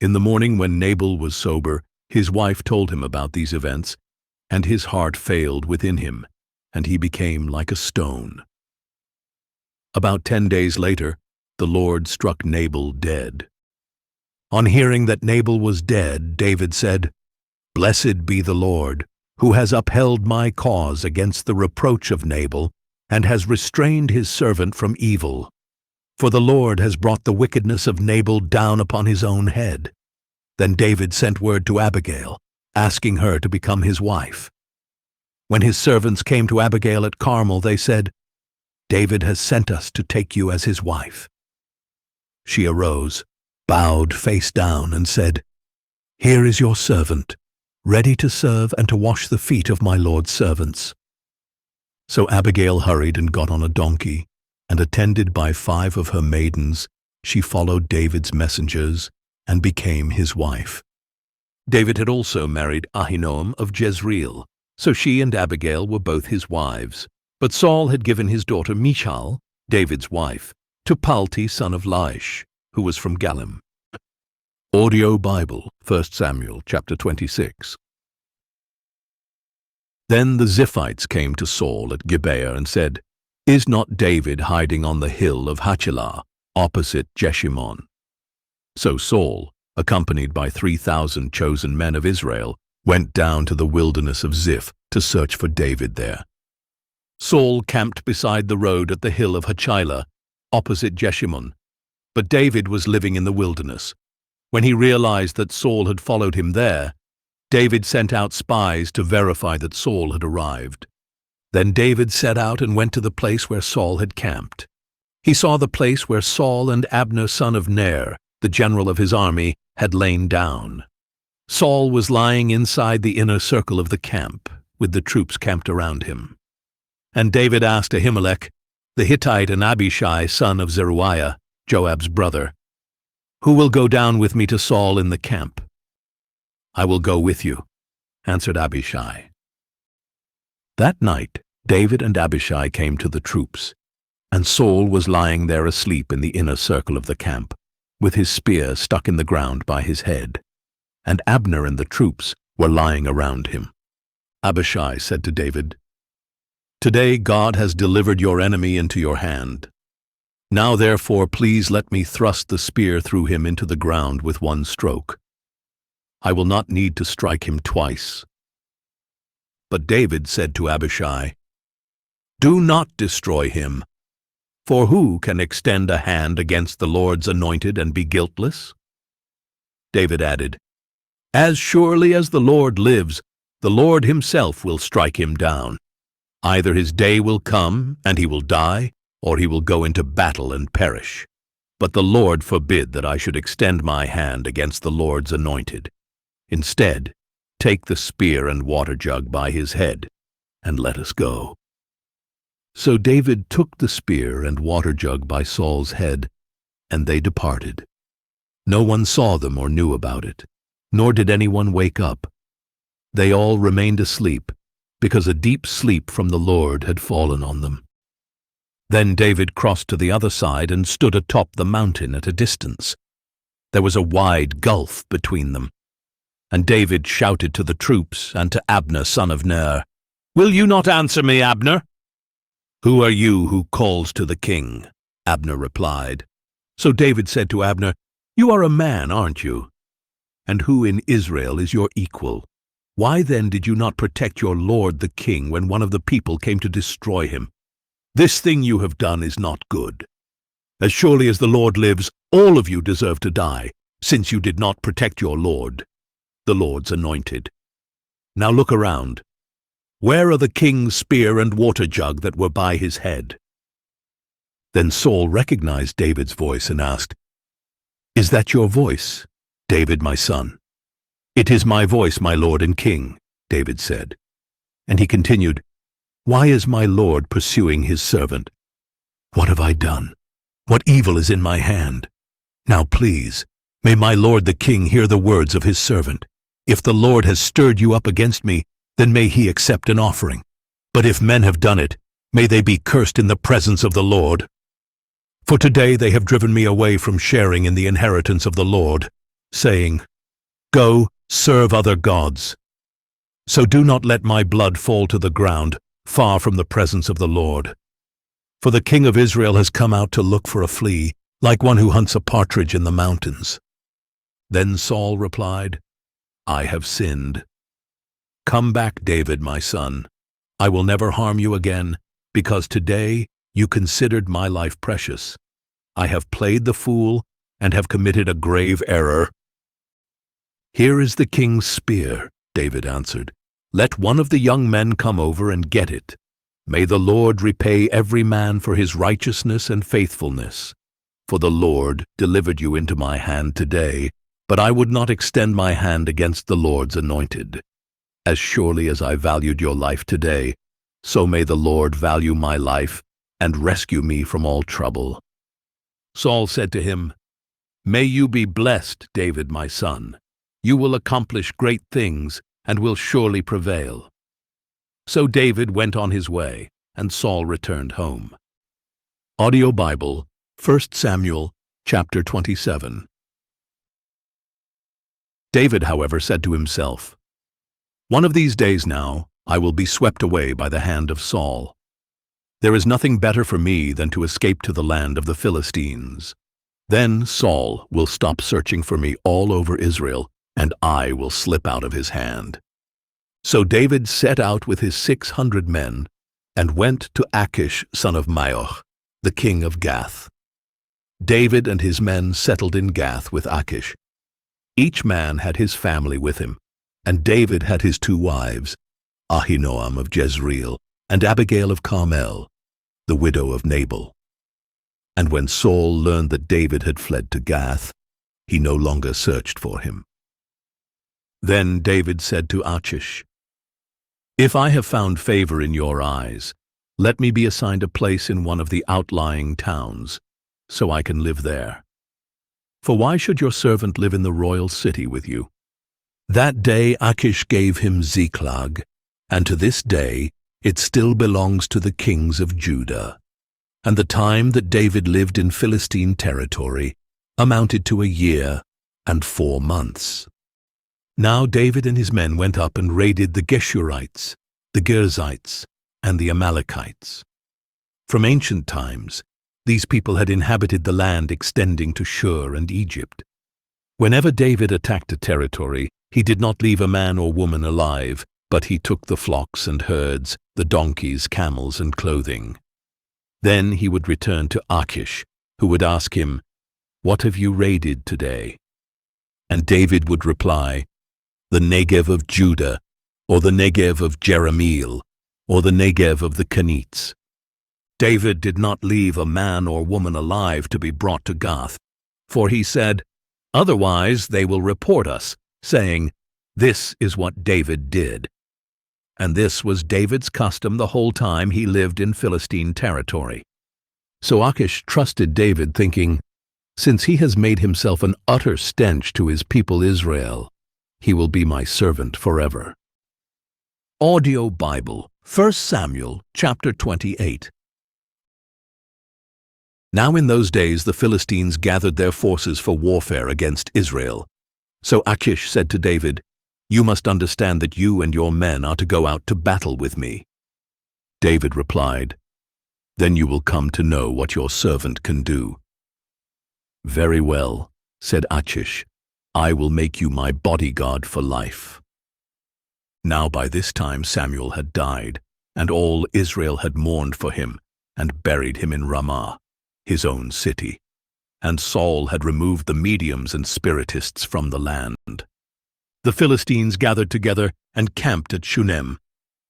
In the morning, when Nabal was sober, his wife told him about these events, and his heart failed within him, and he became like a stone. About 10 days later, the Lord struck Nabal dead. On hearing that Nabal was dead, David said, "Blessed be the Lord, who has upheld my cause against the reproach of Nabal, and has restrained his servant from evil. For the Lord has brought the wickedness of Nabal down upon his own head." Then David sent word to Abigail, asking her to become his wife. When his servants came to Abigail at Carmel, they said, "David has sent us to take you as his wife." She arose, bowed face down, and said, "Here is your servant, ready to serve and to wash the feet of my lord's servants." So Abigail hurried and got on a donkey, and attended by 5 of her maidens, she followed David's messengers and became his wife. David had also married Ahinoam of Jezreel, so she and Abigail were both his wives. But Saul had given his daughter Michal, David's wife, to Palti son of Laish, who was from Galim. Audio Bible, 1 Samuel chapter 26. Then the Ziphites came to Saul at Gibeah and said, "Is not David hiding on the hill of Hachilah, opposite Jeshimon?" So Saul, accompanied by 3,000 chosen men of Israel, went down to the wilderness of Ziph to search for David there. Saul camped beside the road at the hill of Hachilah, opposite Jeshimon, but David was living in the wilderness. When he realized that Saul had followed him there, David sent out spies to verify that Saul had arrived. Then David set out and went to the place where Saul had camped. He saw the place where Saul and Abner son of Ner, the general of his army, had lain down. Saul was lying inside the inner circle of the camp, with the troops camped around him. And David asked Ahimelech, the Hittite, and Abishai, son of Zeruiah, Joab's brother. Who will go down with me to Saul in the camp? I will go with you, answered Abishai. That night David and Abishai came to the troops, and Saul was lying there asleep in the inner circle of the camp, with his spear stuck in the ground by his head, and Abner and the troops were lying around him. Abishai said to David, "Today God has delivered your enemy into your hand. Now therefore please let me thrust the spear through him into the ground with one stroke. I will not need to strike him twice." But David said to Abishai, "Do not destroy him, for who can extend a hand against the Lord's anointed and be guiltless?" David added, "As surely as the Lord lives, the Lord himself will strike him down. Either his day will come and he will die, or he will go into battle and perish. But the Lord forbid that I should extend my hand against the Lord's anointed. Instead, take the spear and water jug by his head, and let us go." So David took the spear and water jug by Saul's head, and they departed. No one saw them or knew about it, nor did anyone wake up. They all remained asleep, because a deep sleep from the Lord had fallen on them. Then David crossed to the other side and stood atop the mountain at a distance. There was a wide gulf between them. And David shouted to the troops and to Abner, son of Ner, "Will you not answer me, Abner?" "Who are you who calls to the king?" Abner replied. So David said to Abner, "You are a man, aren't you? And who in Israel is your equal? Why then did you not protect your lord the king when one of the people came to destroy him? This thing you have done is not good. As surely as the Lord lives, all of you deserve to die, since you did not protect your lord, the Lord's anointed. Now look around. Where are the king's spear and water jug that were by his head?" Then Saul recognized David's voice and asked, "Is that your voice, David, my son?" "It is my voice, my lord and king," David said. And he continued, "Why is my lord pursuing his servant? What have I done? What evil is in my hand? Now please, may my lord the king hear the words of his servant. If the Lord has stirred you up against me, then may he accept an offering. But if men have done it, may they be cursed in the presence of the Lord. For today they have driven me away from sharing in the inheritance of the Lord, saying, 'Go, serve other gods.' So do not let my blood fall to the ground, far from the presence of the Lord. For the king of Israel has come out to look for a flea, like one who hunts a partridge in the mountains." Then Saul replied, "I have sinned. Come back, David, my son. I will never harm you again, because today you considered my life precious. I have played the fool and have committed a grave error." "Here is the king's spear," David answered. "Let one of the young men come over and get it. May the Lord repay every man for his righteousness and faithfulness. For the Lord delivered you into my hand today, but I would not extend my hand against the Lord's anointed. As surely as I valued your life today, so may the Lord value my life and rescue me from all trouble." Saul said to him, "May you be blessed, David, my son. You will accomplish great things and will surely prevail." So David went on his way, and Saul returned home. Audio Bible, 1 Samuel, chapter 27. David, however, said to himself, "One of these days now I will be swept away by the hand of Saul. There is nothing better for me than to escape to the land of the Philistines. Then Saul will stop searching for me all over Israel, and I will slip out of his hand." So David set out with his 600 men and went to Achish, son of Maoch, the king of Gath. David and his men settled in Gath with Achish. Each man had his family with him, and David had his 2 wives, Ahinoam of Jezreel and Abigail of Carmel, the widow of Nabal. And when Saul learned that David had fled to Gath, he no longer searched for him. Then David said to Achish, "If I have found favor in your eyes, Let me be assigned a place in one of the outlying towns, so I can live there. For why should your servant live in the royal city with you?" That day Achish gave him Ziklag, and to this day it still belongs to the kings of Judah. And the time that David lived in Philistine territory amounted to 1 year and 4 months. Now David and his men went up and raided the Geshurites, the Girzites, and the Amalekites. From ancient times, these people had inhabited the land extending to Shur and Egypt. Whenever David attacked a territory, he did not leave a man or woman alive, but he took the flocks and herds, the donkeys, camels, and clothing. Then he would return to Achish, who would ask him, "What have you raided today?" And David would reply, "The Negev of Judah, or the Negev of Jerahmeel, or the Negev of the Kenites." David did not leave a man or woman alive to be brought to Gath, for he said, "Otherwise they will report us, saying, 'This is what David did.'" And this was David's custom the whole time he lived in Philistine territory. So Achish trusted David, thinking, "Since he has made himself an utter stench to his people Israel, he will be my servant forever." Audio Bible, 1 Samuel chapter 28. Now in those days the Philistines gathered their forces for warfare against Israel. So Achish said to David, "You must understand that you and your men are to go out to battle with me." David replied, "Then you will come to know what your servant can do." "Very well," said Achish, "I will make you my bodyguard for life." Now by this time Samuel had died, and all Israel had mourned for him, and buried him in Ramah, his own city. And Saul had removed the mediums and spiritists from the land. The Philistines gathered together and camped at Shunem,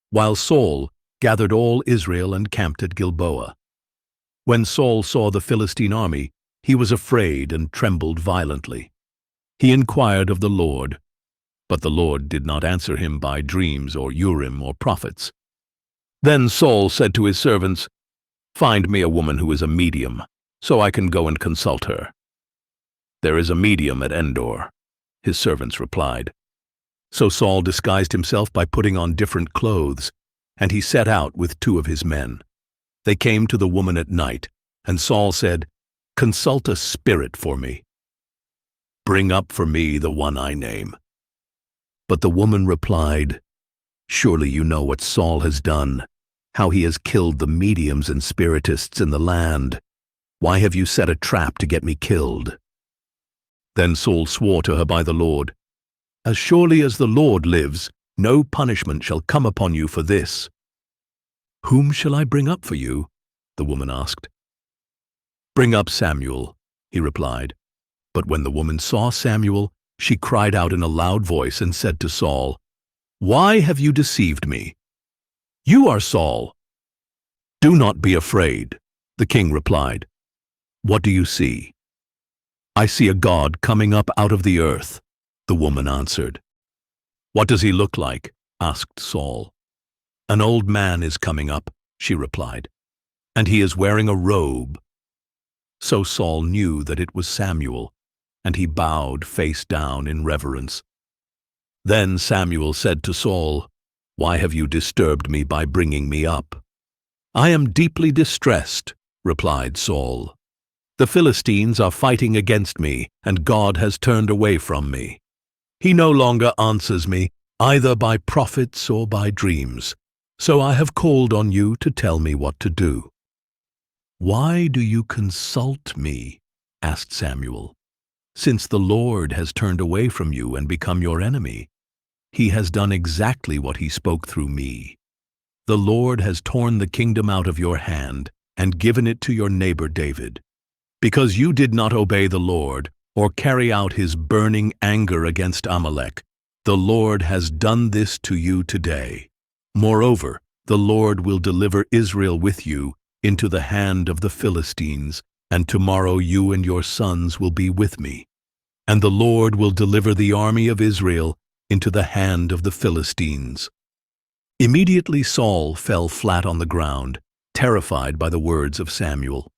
while Saul gathered all Israel and camped at Gilboa. When Saul saw the Philistine army, he was afraid and trembled violently. He inquired of the Lord, but the Lord did not answer him by dreams or Urim or prophets. Then Saul said to his servants, "Find me a woman who is a medium, so I can go and consult her." "There is a medium at Endor," his servants replied. So Saul disguised himself by putting on different clothes, and he set out with 2 of his men. They came to the woman at night, and Saul said, "Consult a spirit for me. Bring up for me the one I name." But the woman replied, "Surely you know what Saul has done, how he has killed the mediums and spiritists in the land. Why have you set a trap to get me killed?" Then Saul swore to her by the Lord, "As surely as the Lord lives, no punishment shall come upon you for this." "Whom shall I bring up for you?" the woman asked. "Bring up Samuel," he replied. But when the woman saw Samuel, she cried out in a loud voice and said to Saul, "Why have you deceived me? You are Saul." "Do not be afraid," the king replied. "What do you see?" "I see a god coming up out of the earth," the woman answered. "What does he look like?" asked Saul. "An old man is coming up," she replied, "and he is wearing a robe." So Saul knew that it was Samuel, and he bowed face down in reverence. Then Samuel said to Saul, "Why have you disturbed me by bringing me up?" "I am deeply distressed," replied Saul. "The Philistines are fighting against me, and God has turned away from me. He no longer answers me, either by prophets or by dreams. So I have called on you to tell me what to do." "Why do you consult me?" asked Samuel. "Since the Lord has turned away from you and become your enemy, he has done exactly what he spoke through me. The Lord has torn the kingdom out of your hand and given it to your neighbor David. Because you did not obey the Lord or carry out his burning anger against Amalek, the Lord has done this to you today. Moreover, the Lord will deliver Israel with you into the hand of the Philistines, and tomorrow you and your sons will be with me. And the Lord will deliver the army of Israel into the hand of the Philistines." Immediately Saul fell flat on the ground, terrified by the words of Samuel.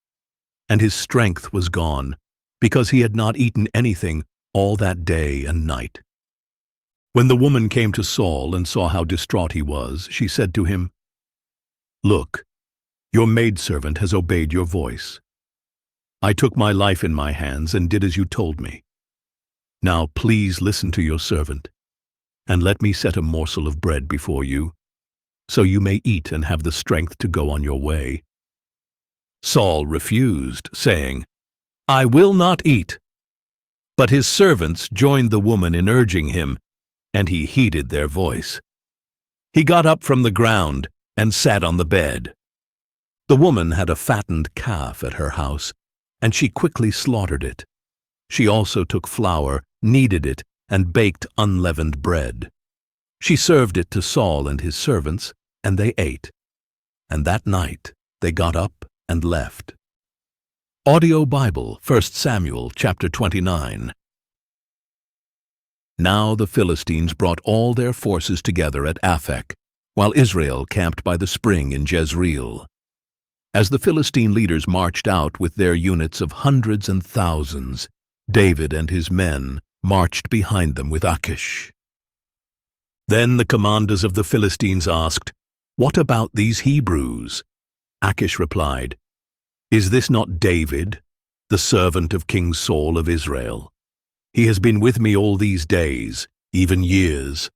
And his strength was gone, because he had not eaten anything all that day and night. When the woman came to Saul and saw how distraught he was, she said to him, "Look, your maidservant has obeyed your voice. I took my life in my hands and did as you told me. Now please listen to your servant, and let me set a morsel of bread before you, so you may eat and have the strength to go on your way." Saul refused, saying, "I will not eat." But his servants joined the woman in urging him, and he heeded their voice. He got up from the ground and sat on the bed. The woman had a fattened calf at her house, and she quickly slaughtered it. She also took flour, kneaded it, and baked unleavened bread. She served it to Saul and his servants, and they ate. And that night they got up and left. Audio Bible, 1 Samuel chapter 29. Now the Philistines brought all their forces together at Aphek, while Israel camped by the spring in Jezreel. As the Philistine leaders marched out with their units of hundreds and thousands, David and his men marched behind them with Achish. Then the commanders of the Philistines asked, "What about these Hebrews?" Achish replied, "Is this not David, the servant of King Saul of Israel? He has been with me all these days, even years,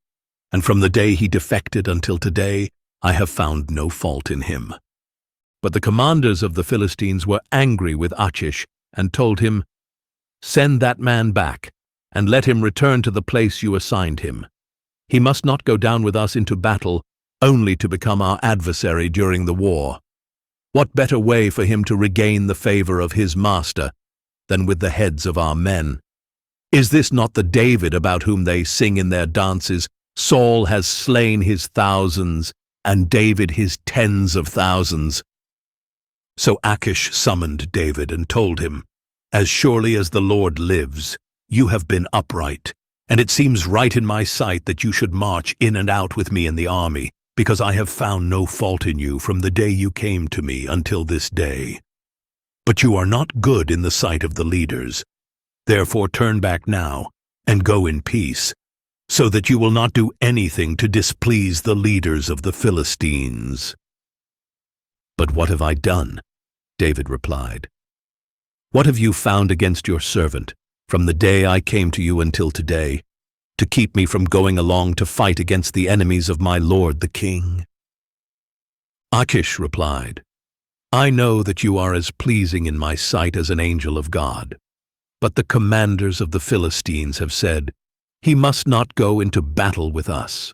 and from the day he defected until today, I have found no fault in him." But the commanders of the Philistines were angry with Achish and told him, "Send that man back, and let him return to the place you assigned him. He must not go down with us into battle, only to become our adversary during the war. What better way for him to regain the favor of his master than with the heads of our men? Is this not the David about whom they sing in their dances? Saul has slain his thousands, and David his tens of thousands." So Achish summoned David and told him, "As surely as the Lord lives, you have been upright, and it seems right in my sight that you should march in and out with me in the army, because I have found no fault in you from the day you came to me until this day. But you are not good in the sight of the leaders. Therefore turn back now and go in peace, so that you will not do anything to displease the leaders of the Philistines." "But what have I done?" David replied. "What have you found against your servant from the day I came to you until today, to keep me from going along to fight against the enemies of my lord the king?" Achish replied, "I know that you are as pleasing in my sight as an angel of God. But the commanders of the Philistines have said, 'He must not go into battle with us.'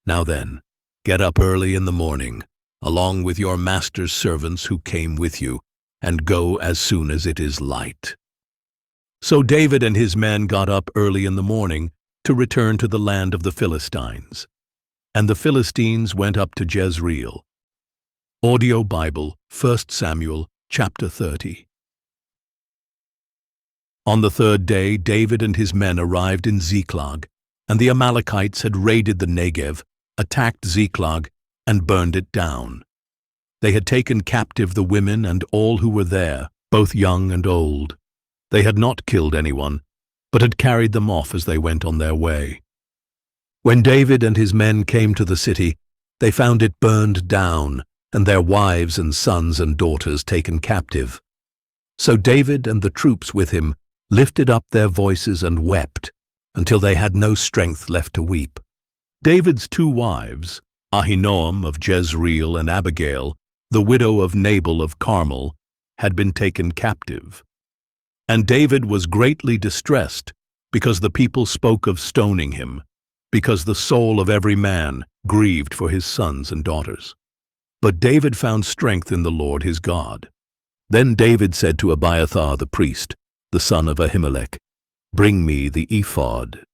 Now then, get up early in the morning, along with your master's servants who came with you, and go as soon as it is light." So David and his men got up early in the morning to return to the land of the Philistines. And the Philistines went up to Jezreel. Audio Bible, 1 Samuel chapter 30. On the third day, David and his men arrived in Ziklag, and the Amalekites had raided the Negev, attacked Ziklag, and burned it down. They had taken captive the women and all who were there, both young and old. They had not killed anyone, but had carried them off as they went on their way. When David and his men came to the city, they found it burned down, and their wives and sons and daughters taken captive. So David and the troops with him lifted up their voices and wept, until they had no strength left to weep. David's two wives, Ahinoam of Jezreel and Abigail, the widow of Nabal of Carmel, had been taken captive. And David was greatly distressed, because the people spoke of stoning him, because the soul of every man grieved for his sons and daughters. But David found strength in the Lord his God. Then David said to Abiathar the priest, the son of Ahimelech, "Bring me the ephod."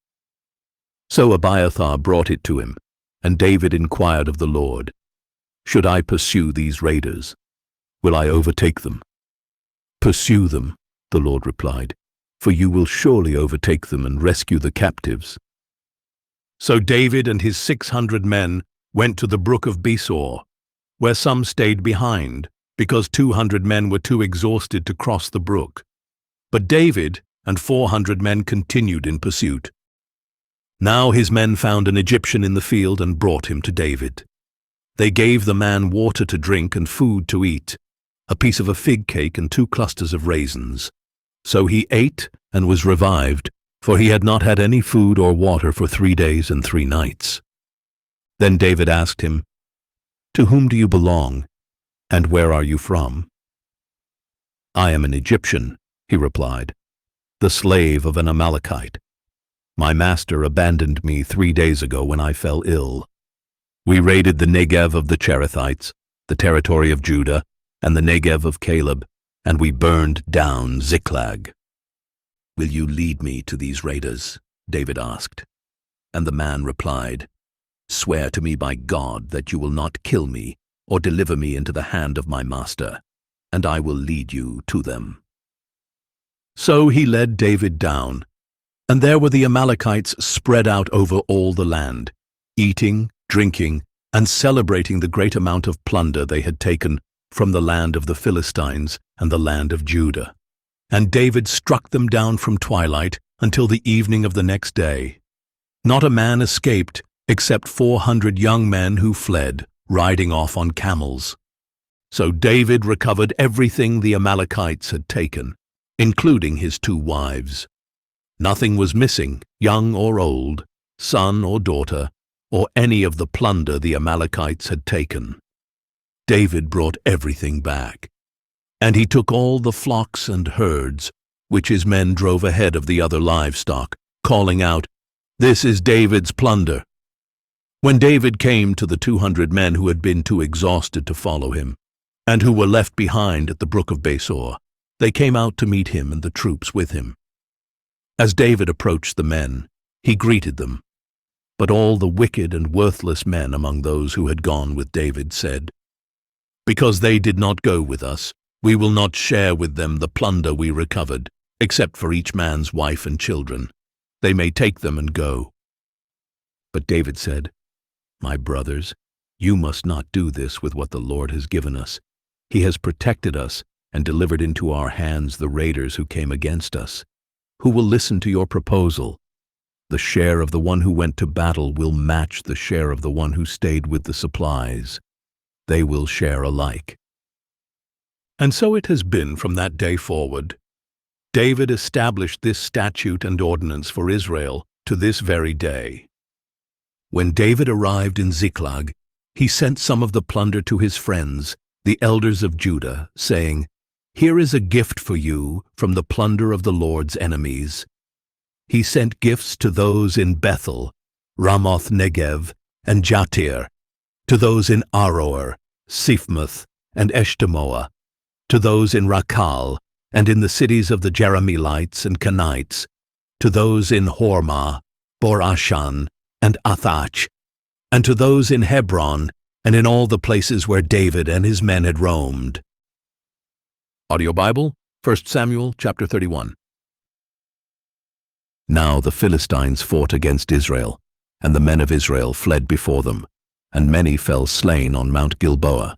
So Abiathar brought it to him, and David inquired of the Lord, "Should I pursue these raiders? Will I overtake them?" "Pursue them," the Lord replied, "for you will surely overtake them and rescue the captives." So David and his 600 men went to the brook of Besor. where some stayed behind, because 200 men were too exhausted to cross the brook. But David and 400 men continued in pursuit. Now his men found an Egyptian in the field and brought him to David. They gave the man water to drink and food to eat, a piece of a fig cake and 2 clusters of raisins. So he ate and was revived, for he had not had any food or water for 3 days and 3 nights. Then David asked him, "To whom do you belong, and where are you from?" "I am an Egyptian," he replied, "the slave of an Amalekite. My master abandoned me 3 days ago when I fell ill. We raided the Negev of the Cherethites, the territory of Judah, and the Negev of Caleb, and we burned down Ziklag." "Will you lead me to these raiders?" David asked. And the man replied, "Swear to me by God that you will not kill me or deliver me into the hand of my master, and I will lead you to them." So he led David down, and there were the Amalekites spread out over all the land, eating, drinking, and celebrating the great amount of plunder they had taken from the land of the Philistines and the land of Judah. And David struck them down from twilight until the evening of the next day. Not a man escaped except 400 young men who fled, riding off on camels. So David recovered everything the Amalekites had taken, including his 2 wives. Nothing was missing, young or old, son or daughter, or any of the plunder the Amalekites had taken. David brought everything back, and he took all the flocks and herds, which his men drove ahead of the other livestock, calling out, "This is David's plunder." When David came to the 200 men who had been too exhausted to follow him, and who were left behind at the brook of Besor, they came out to meet him and the troops with him. As David approached the men, he greeted them. But all the wicked and worthless men among those who had gone with David said, "Because they did not go with us, we will not share with them the plunder we recovered, except for each man's wife and children. They may take them and go." But David said, "My brothers, you must not do this with what the Lord has given us. He has protected us and delivered into our hands the raiders who came against us. Who will listen to your proposal? The share of the one who went to battle will match the share of the one who stayed with the supplies. They will share alike." And so it has been from that day forward. David established this statute and ordinance for Israel to this very day. When David arrived in Ziklag, he sent some of the plunder to his friends, the elders of Judah, saying, "Here is a gift for you from the plunder of the Lord's enemies." He sent gifts to those in Bethel, Ramoth Negev, and Jatir, to those in Aroer, Siphmoth, and Eshtemoa, to those in Rakal, and in the cities of the Jerahmeelites and Kenites, to those in Hormah, Bor-Ashan, and Athach, and to those in Hebron, and in all the places where David and his men had roamed. Audio Bible, 1 Samuel chapter 31. Now the Philistines fought against Israel, and the men of Israel fled before them, and many fell slain on Mount Gilboa.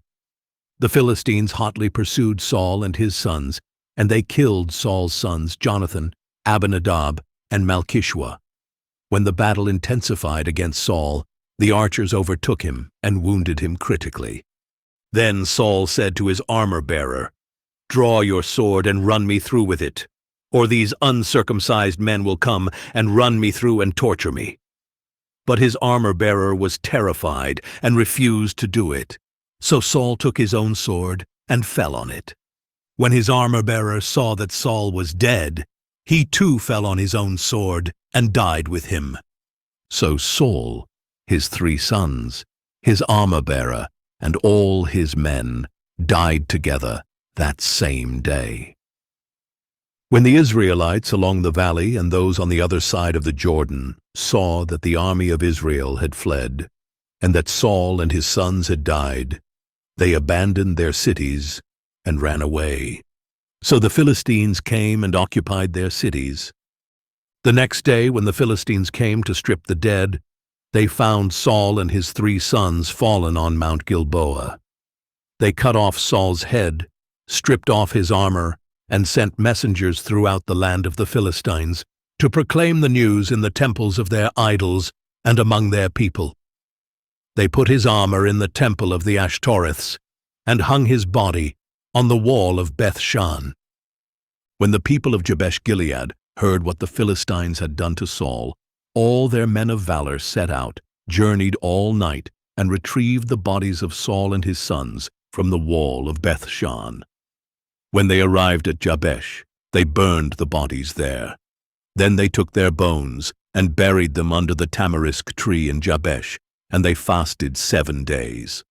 The Philistines hotly pursued Saul and his sons, and they killed Saul's sons Jonathan, Abinadab, and Malchishua. When the battle intensified against Saul, the archers overtook him and wounded him critically. Then Saul said to his armor-bearer, "Draw your sword and run me through with it, or these uncircumcised men will come and run me through and torture me." But his armor-bearer was terrified and refused to do it. So Saul took his own sword and fell on it. When his armor-bearer saw that Saul was dead, he too fell on his own sword and died with him. So Saul, his 3 sons, his armor-bearer, and all his men died together that same day. When the Israelites along the valley and those on the other side of the Jordan saw that the army of Israel had fled, and that Saul and his sons had died, they abandoned their cities and ran away. So the Philistines came and occupied their cities. The next day, when the Philistines came to strip the dead, they found Saul and his 3 sons fallen on Mount Gilboa. They cut off Saul's head, stripped off his armor, and sent messengers throughout the land of the Philistines to proclaim the news in the temples of their idols and among their people. They put his armor in the temple of the Ashtoreths and hung his body on the wall of Beth-shan. When the people of Jabesh-Gilead heard what the Philistines had done to Saul, all their men of valor set out, journeyed all night, and retrieved the bodies of Saul and his sons from the wall of Beth-shan. When they arrived at Jabesh, they burned the bodies there. Then they took their bones and buried them under the tamarisk tree in Jabesh, and they fasted 7 days.